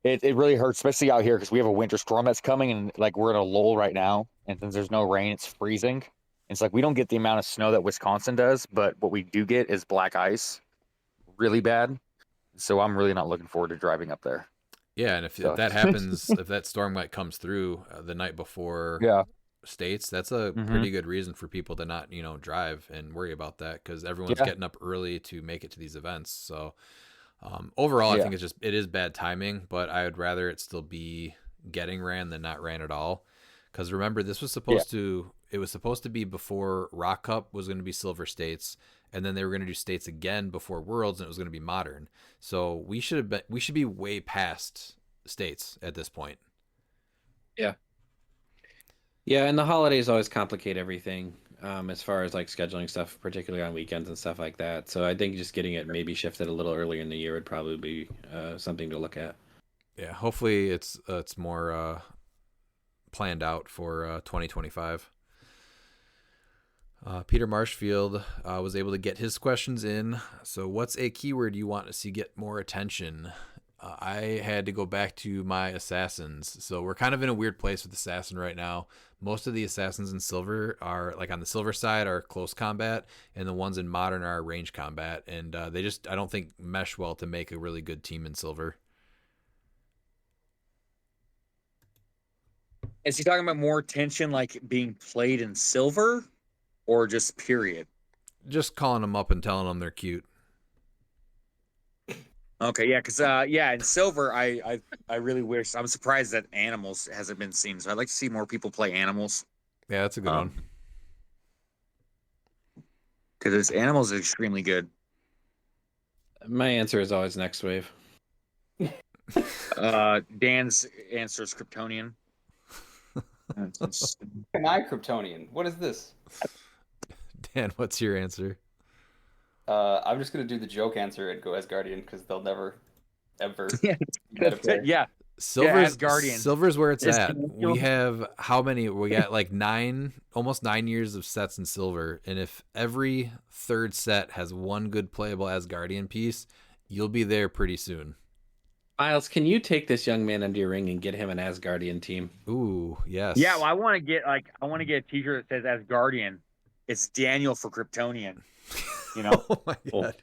It really hurts, especially out here because we have a winter storm that's coming, and like we're in a lull right now, and since there's no rain, it's freezing. It's like we don't get the amount of snow that Wisconsin does, but what we do get is black ice, really bad. So I'm really not looking forward to driving up there. Yeah, and if that happens, if that storm light comes through the night before states, that's a pretty good reason for people to not, drive and worry about that because everyone's getting up early to make it to these events. So overall, I think it is bad timing, but I would rather it still be getting ran than not ran at all. Because remember, this was supposed to be before ROC Cup was going to be Silver States, and then they were going to do States again before Worlds, and it was going to be Modern. So we should be way past States at this point. Yeah. Yeah, and the holidays always complicate everything as far as like scheduling stuff, particularly on weekends and stuff like that. So I think just getting it maybe shifted a little earlier in the year would probably be something to look at. Yeah, hopefully it's more planned out for 2025. Peter Marshfield was able to get his questions in. So what's a keyword you want to see get more attention? I had to go back to my assassins. So we're kind of in a weird place with assassin right now. Most of the assassins in silver are like on the silver side are close combat, and the ones in modern are range combat. And I don't think mesh well to make a really good team in silver. Is he talking about more tension like being played in silver or just period? Just calling them up and telling them they're cute. Okay, yeah, because in silver, I really wish. I'm surprised that animals hasn't been seen. So I'd like to see more people play animals. Yeah, that's a good one. Because animals are extremely good. My answer is always next wave. Dan's answer is Kryptonian. Am I Kryptonian? What is this? Dan, what's your answer? I'm just gonna do the joke answer and go as Guardian because they'll never, ever. Yeah. Silver's where it's at. We have how many? We got like almost 9 years of sets in silver, and if every third set has one good playable Asgardian piece, you'll be there pretty soon. Miles, can you take this young man under your ring and get him an Asgardian team? Ooh, yes. Yeah, well, I want to get a T-shirt that says Asgardian. It's Daniel for Kryptonian. You know. Oh my god.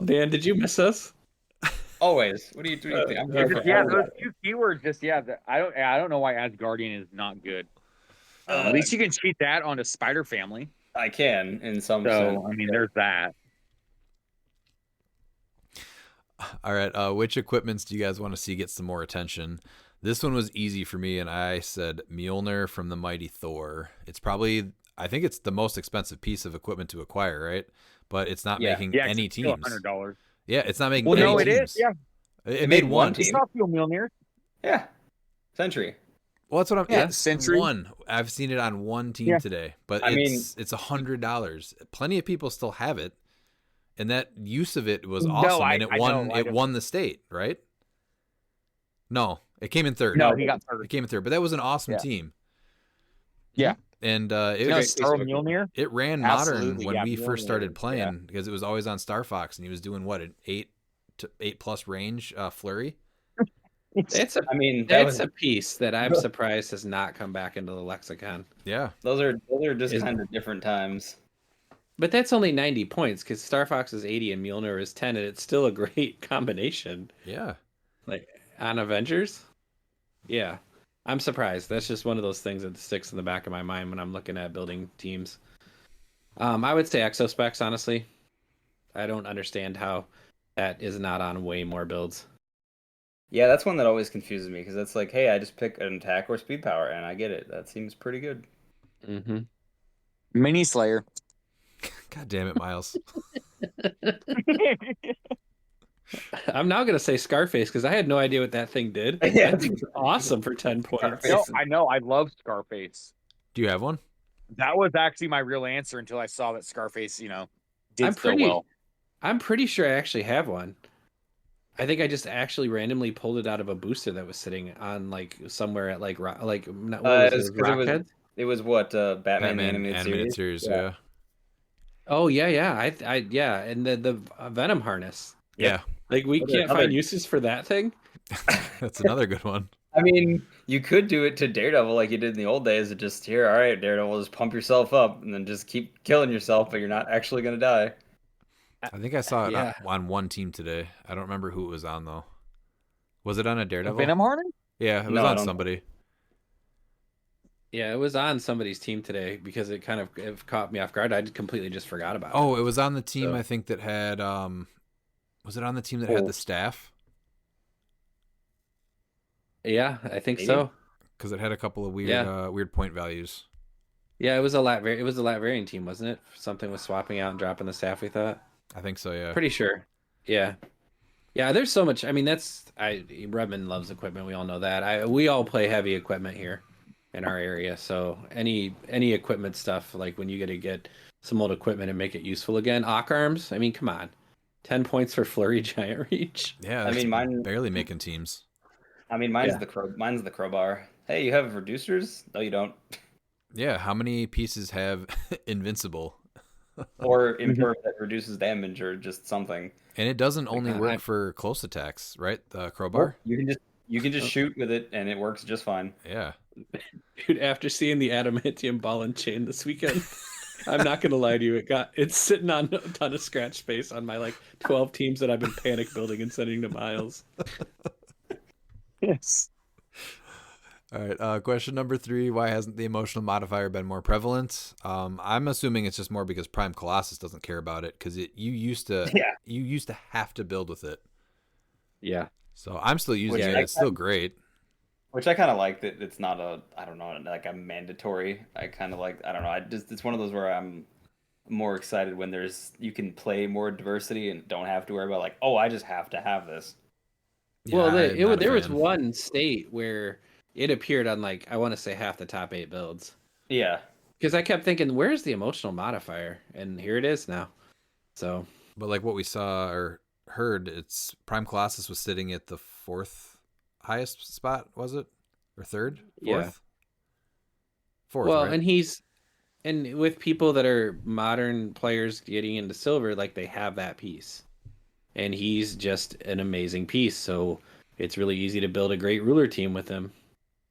Dan, did you miss us? Always. What do you think? I'm here for Yeah, everybody. those two keywords. I don't know why Asgardian is not good. At least you can cheat that onto Spider Family. I can in some sense. So I mean, there's that. All right. Which equipments do you guys want to see get some more attention? This one was easy for me, and I said Mjolnir from the Mighty Thor. It's probably, I think it's the most expensive piece of equipment to acquire, right? But it's not making any teams. $100. Yeah, it's not making Well, any no, teams. it is. Yeah, It made one team. it's not Fuel Mjolnir. Yeah. Sentry. Well, that's what I'm. Yeah, It's Sentry. one. I've seen it on one team today, but it's $100. Plenty of people still have it, and that use of it was awesome, and it won. It won the state, right? No, it came in third. No, he got third. It came in third, but that was an awesome team. Yeah. And Mjolnir. it ran modern Absolutely, when yeah, we first started Mjolnir, playing because it was always on Star Fox, and he was doing what, an 8+ range flurry. It's a piece that I'm surprised has not come back into the lexicon. Yeah, Those are just kind of different times. But that's only 90 points because Star Fox is 80 and Mjolnir is 10, and it's still a great combination. yeah. Like on Avengers? Yeah. I'm surprised. That's just one of those things that sticks in the back of my mind when I'm looking at building teams. I would say Exospecs, honestly. I don't understand how that is not on way more builds. Yeah, that's one that always confuses me because it's like, hey, I just pick an attack or speed power, and I get it. That seems pretty good. Mm-hmm. Mini Slayer. God damn it, Miles. I'm now gonna say Scarface because I had no idea what that thing did. Yeah. That thing's awesome for 10 points. No, I know. I love Scarface. Do you have one? That was actually my real answer until I saw that Scarface, did I'm so pretty- well. I'm pretty sure I actually have one. I think I just actually randomly pulled it out of a booster that was sitting on like somewhere at like not, what was it? Rockhead? It was what Batman animated series. Yeah. Oh yeah. I and the Venom harness. Yeah. Like we can't find uses for that thing. That's another good one. I mean, you could do it to Daredevil like you did in the old days. It just here, all right, Daredevil, just pump yourself up and then just keep killing yourself, but you're not actually gonna die. I think I saw it on one team today. I don't remember who it was on though. Was it on a Daredevil? Venom Harden? Yeah, it was on somebody. Yeah, it was on somebody's team today because it caught me off guard. I completely just forgot about it. Oh, it was on the team I think that had was it on the team that had the staff? Yeah, I think so. Because it had a couple of weird point values. Yeah, it was a Latvarian team, wasn't it? Something with swapping out and dropping the staff, we thought. I think so, yeah. Pretty sure. Yeah. Yeah, there's so much. I mean, Redmond loves equipment. We all know that. We all play heavy equipment here in our area. So any equipment stuff, like when you get to get some old equipment and make it useful again. Ock arms, I mean, come on. 10 points for Flurry Giant Reach. Yeah, I mean, mine barely making teams. I mean, mine's the crowbar. Hey, you have reducers? No, you don't. Yeah, how many pieces have invincible? Or imperv that reduces damage or just something. And it doesn't only work for close attacks, right? The crowbar? You can just shoot with it and it works just fine. Yeah. Dude, after seeing the adamantium ball and chain this weekend, I'm not gonna lie to you, it's sitting on a ton of scratch space on my 12 teams that I've been panic building and sending to Miles. Yes. All right. Question number 3: why hasn't the emotional modifier been more prevalent? I'm assuming it's just more because Prime Colossus doesn't care about it because you used to have to build with it. Yeah. So I'm still using it. It's still great. Which I kind of like that it's not a like a mandatory. I kind of like, I don't know. It's one of those where I'm more excited when you can play more diversity and don't have to worry about I just have to have this. Yeah, well, there was one state where it appeared on I want to say half the top 8 builds. Yeah. Because I kept thinking, where's the emotional modifier? And here it is now. So. But what we saw or heard, it's Prime Colossus was sitting at the 4th highest spot, was it? Or 3rd? 4th? Yeah. 4th, well, right? and he's and with people that are modern players getting into silver, like they have that piece, and he's just an amazing piece. So it's really easy to build a great ruler team with him.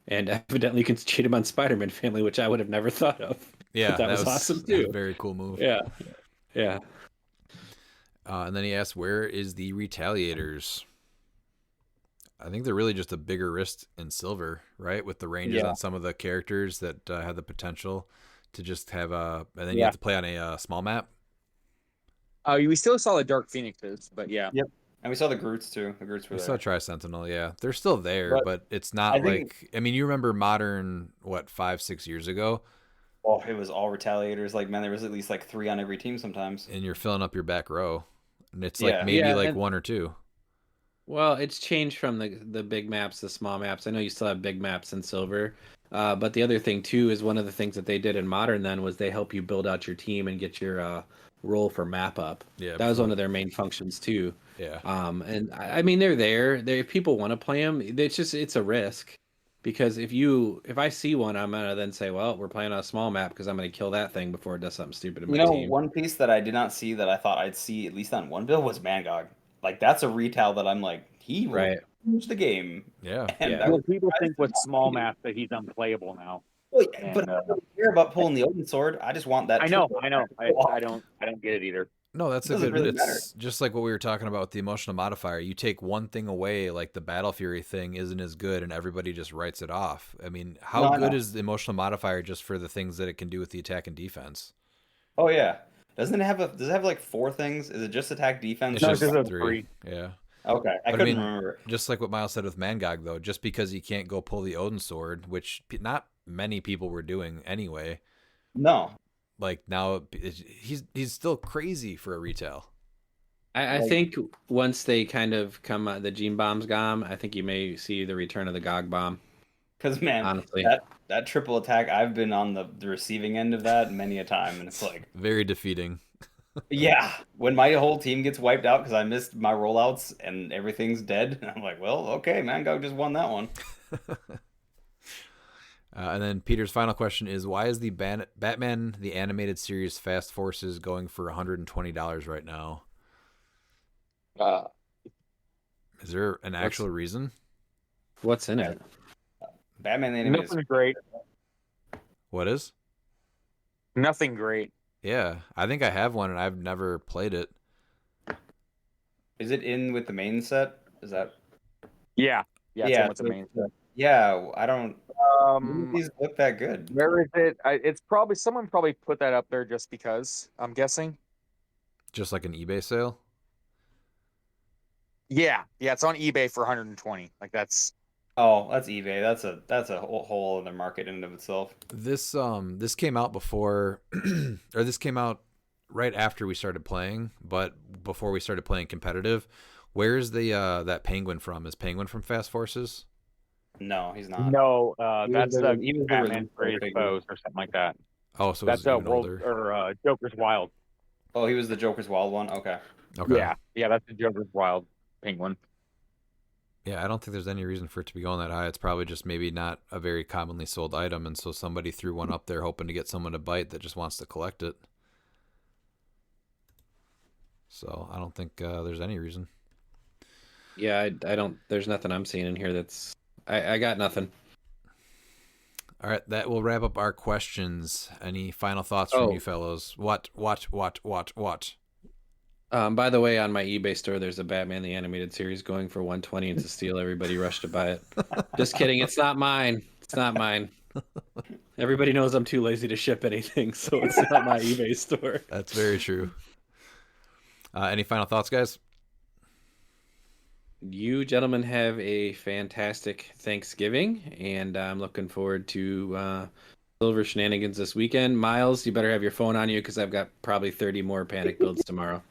And evidently you can cheat him on Spider-Man Family, which I would have never thought of. Yeah, But that was awesome a too. very cool move. Yeah, yeah. And then he asked, where is the Retaliators? I think they're really just a bigger risk in silver, right? With the ranges on some of the characters that have the potential to just have a, and then you have to play on a small map. Oh, we still saw the Dark Phoenixes, but yeah. Yep. And we saw the Groots too. The Groots were We there. saw Tri-Sentinel, yeah. They're still there, but it's not I mean, you remember Modern, 5-6 years ago? Oh, it was all Retaliators. Like, man, there was at least like 3 on every team sometimes. And you're filling up your back row. And it's maybe like 1 or 2. Well, it's changed from the big maps to small maps. I know you still have big maps in silver. But the other thing too is one of the things that they did in Modern then was they help you build out your team and get your role for map up. Yeah, that was one of their main functions too. Yeah. And I mean they're there. If people want to play them, it's a risk because if I see one, I'm gonna then say, well, we're playing on a small map because I'm gonna kill that thing before it does something stupid in my team. One piece that I did not see that I thought I'd see at least on one build was Mangog. Like that's a retail that I'm like he will change the game. Yeah. And Well, people think with small maps that he's unplayable now. Well, but I don't care about pulling the Odin sword. I just want that. I know. I don't get it either. No, that's a good. It's just like what we were talking about with the emotional modifier. You take one thing away, like the Battle Fury thing isn't as good, and everybody just writes it off. I mean, how good is the emotional modifier just for the things that it can do with the attack and defense? Oh yeah, does it have like 4 things? Is it just attack, defense? It's just 3. Yeah. Okay, I couldn't remember. Just like what Miles said with Mangog, though, just because he can't go pull the Odin sword, which not many people were doing anyway. No. Like now, he's still crazy for a retail. I think once they kind of come, the Gene Bomb's gone, I think you may see the return of the Gog Bomb. Because man, honestly, that triple attack, I've been on the receiving end of that many a time, and it's like very defeating. Yeah, when my whole team gets wiped out because I missed my rollouts and everything's dead, I'm like, well, okay, Mangog just won that one. And then Peter's final question is, why is the Batman the Animated Series Fast Forces going for $120 right now? Is there an actual reason? What's in it? Batman the Animated Nothing great. What is? Nothing great. Yeah, I think I have one and I've never played it. Is it in with the main set? Is that? Yeah. It's with the main set. Yeah, I don't. These look that good. Where is it? It's probably someone put that up there just because. I'm guessing. Just like an eBay sale. Yeah, it's on eBay for 120. Like that's. Oh, that's eBay. That's a whole other market in and of itself. This came out before, or this came out right after we started playing, but before we started playing competitive. Where's the that Penguin from? Is Penguin from Fast Forces? No, he's not. No, that's the Batman Brave Foes or something like that. Oh, so that's even older. Or Joker's Wild. Oh, he was the Joker's Wild one. Okay. Yeah, that's the Joker's Wild Penguin. Yeah, I don't think there's any reason for it to be going that high. It's probably just maybe not a very commonly sold item, and so somebody threw one up there hoping to get someone to bite that just wants to collect it. So I don't think there's any reason. Yeah, I don't. There's nothing I'm seeing in here that's. I got nothing. All right, that will wrap up our questions. Any final thoughts from you fellows? What? By the way, on my eBay store, there's a Batman the Animated Series going for 120. It's a steal. Everybody rush to buy it. Just kidding. It's not mine. It's not mine. Everybody knows I'm too lazy to ship anything, so it's not my eBay store. That's very true. Any final thoughts, guys? You gentlemen have a fantastic Thanksgiving, and I'm looking forward to silver shenanigans this weekend. Miles, you better have your phone on you because I've got probably 30 more panic builds tomorrow.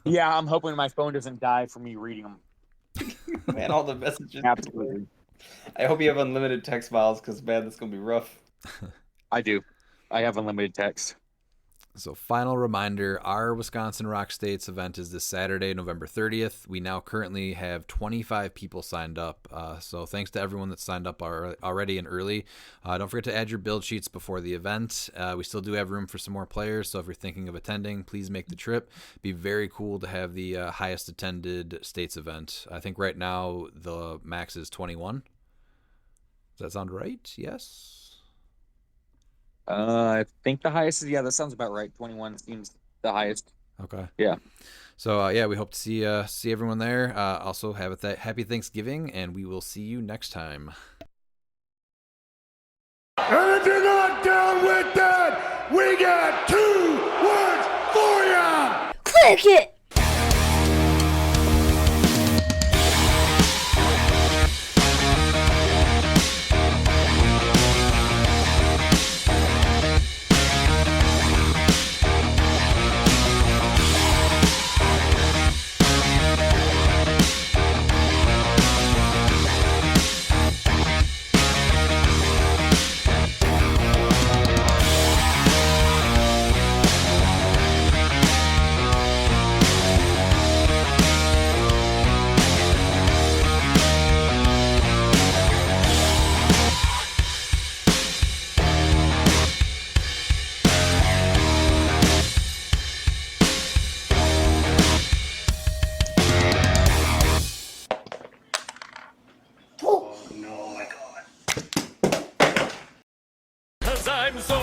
Yeah, I'm hoping my phone doesn't die from me reading them. Man, all the messages. Absolutely. I hope you have unlimited text files because, man, that's going to be rough. I do. I have unlimited text. So final reminder, our Wisconsin ROC States event is this Saturday, November 30th. We now currently have 25 people signed up. So thanks to everyone that signed up already and early. Don't forget to add your build sheets before the event. We still do have room for some more players, so if you're thinking of attending, please make the trip. It'd be very cool to have the highest attended states event. I think right now the max is 21. Does that sound right? Yes? I think the highest is, yeah, that sounds about right. 21 seems the highest. Okay. Yeah. So yeah, we hope to see everyone there. Also have a happy Thanksgiving, and we will see you next time. And if you're not down with that, we got 2 words for ya! Click it! I'm so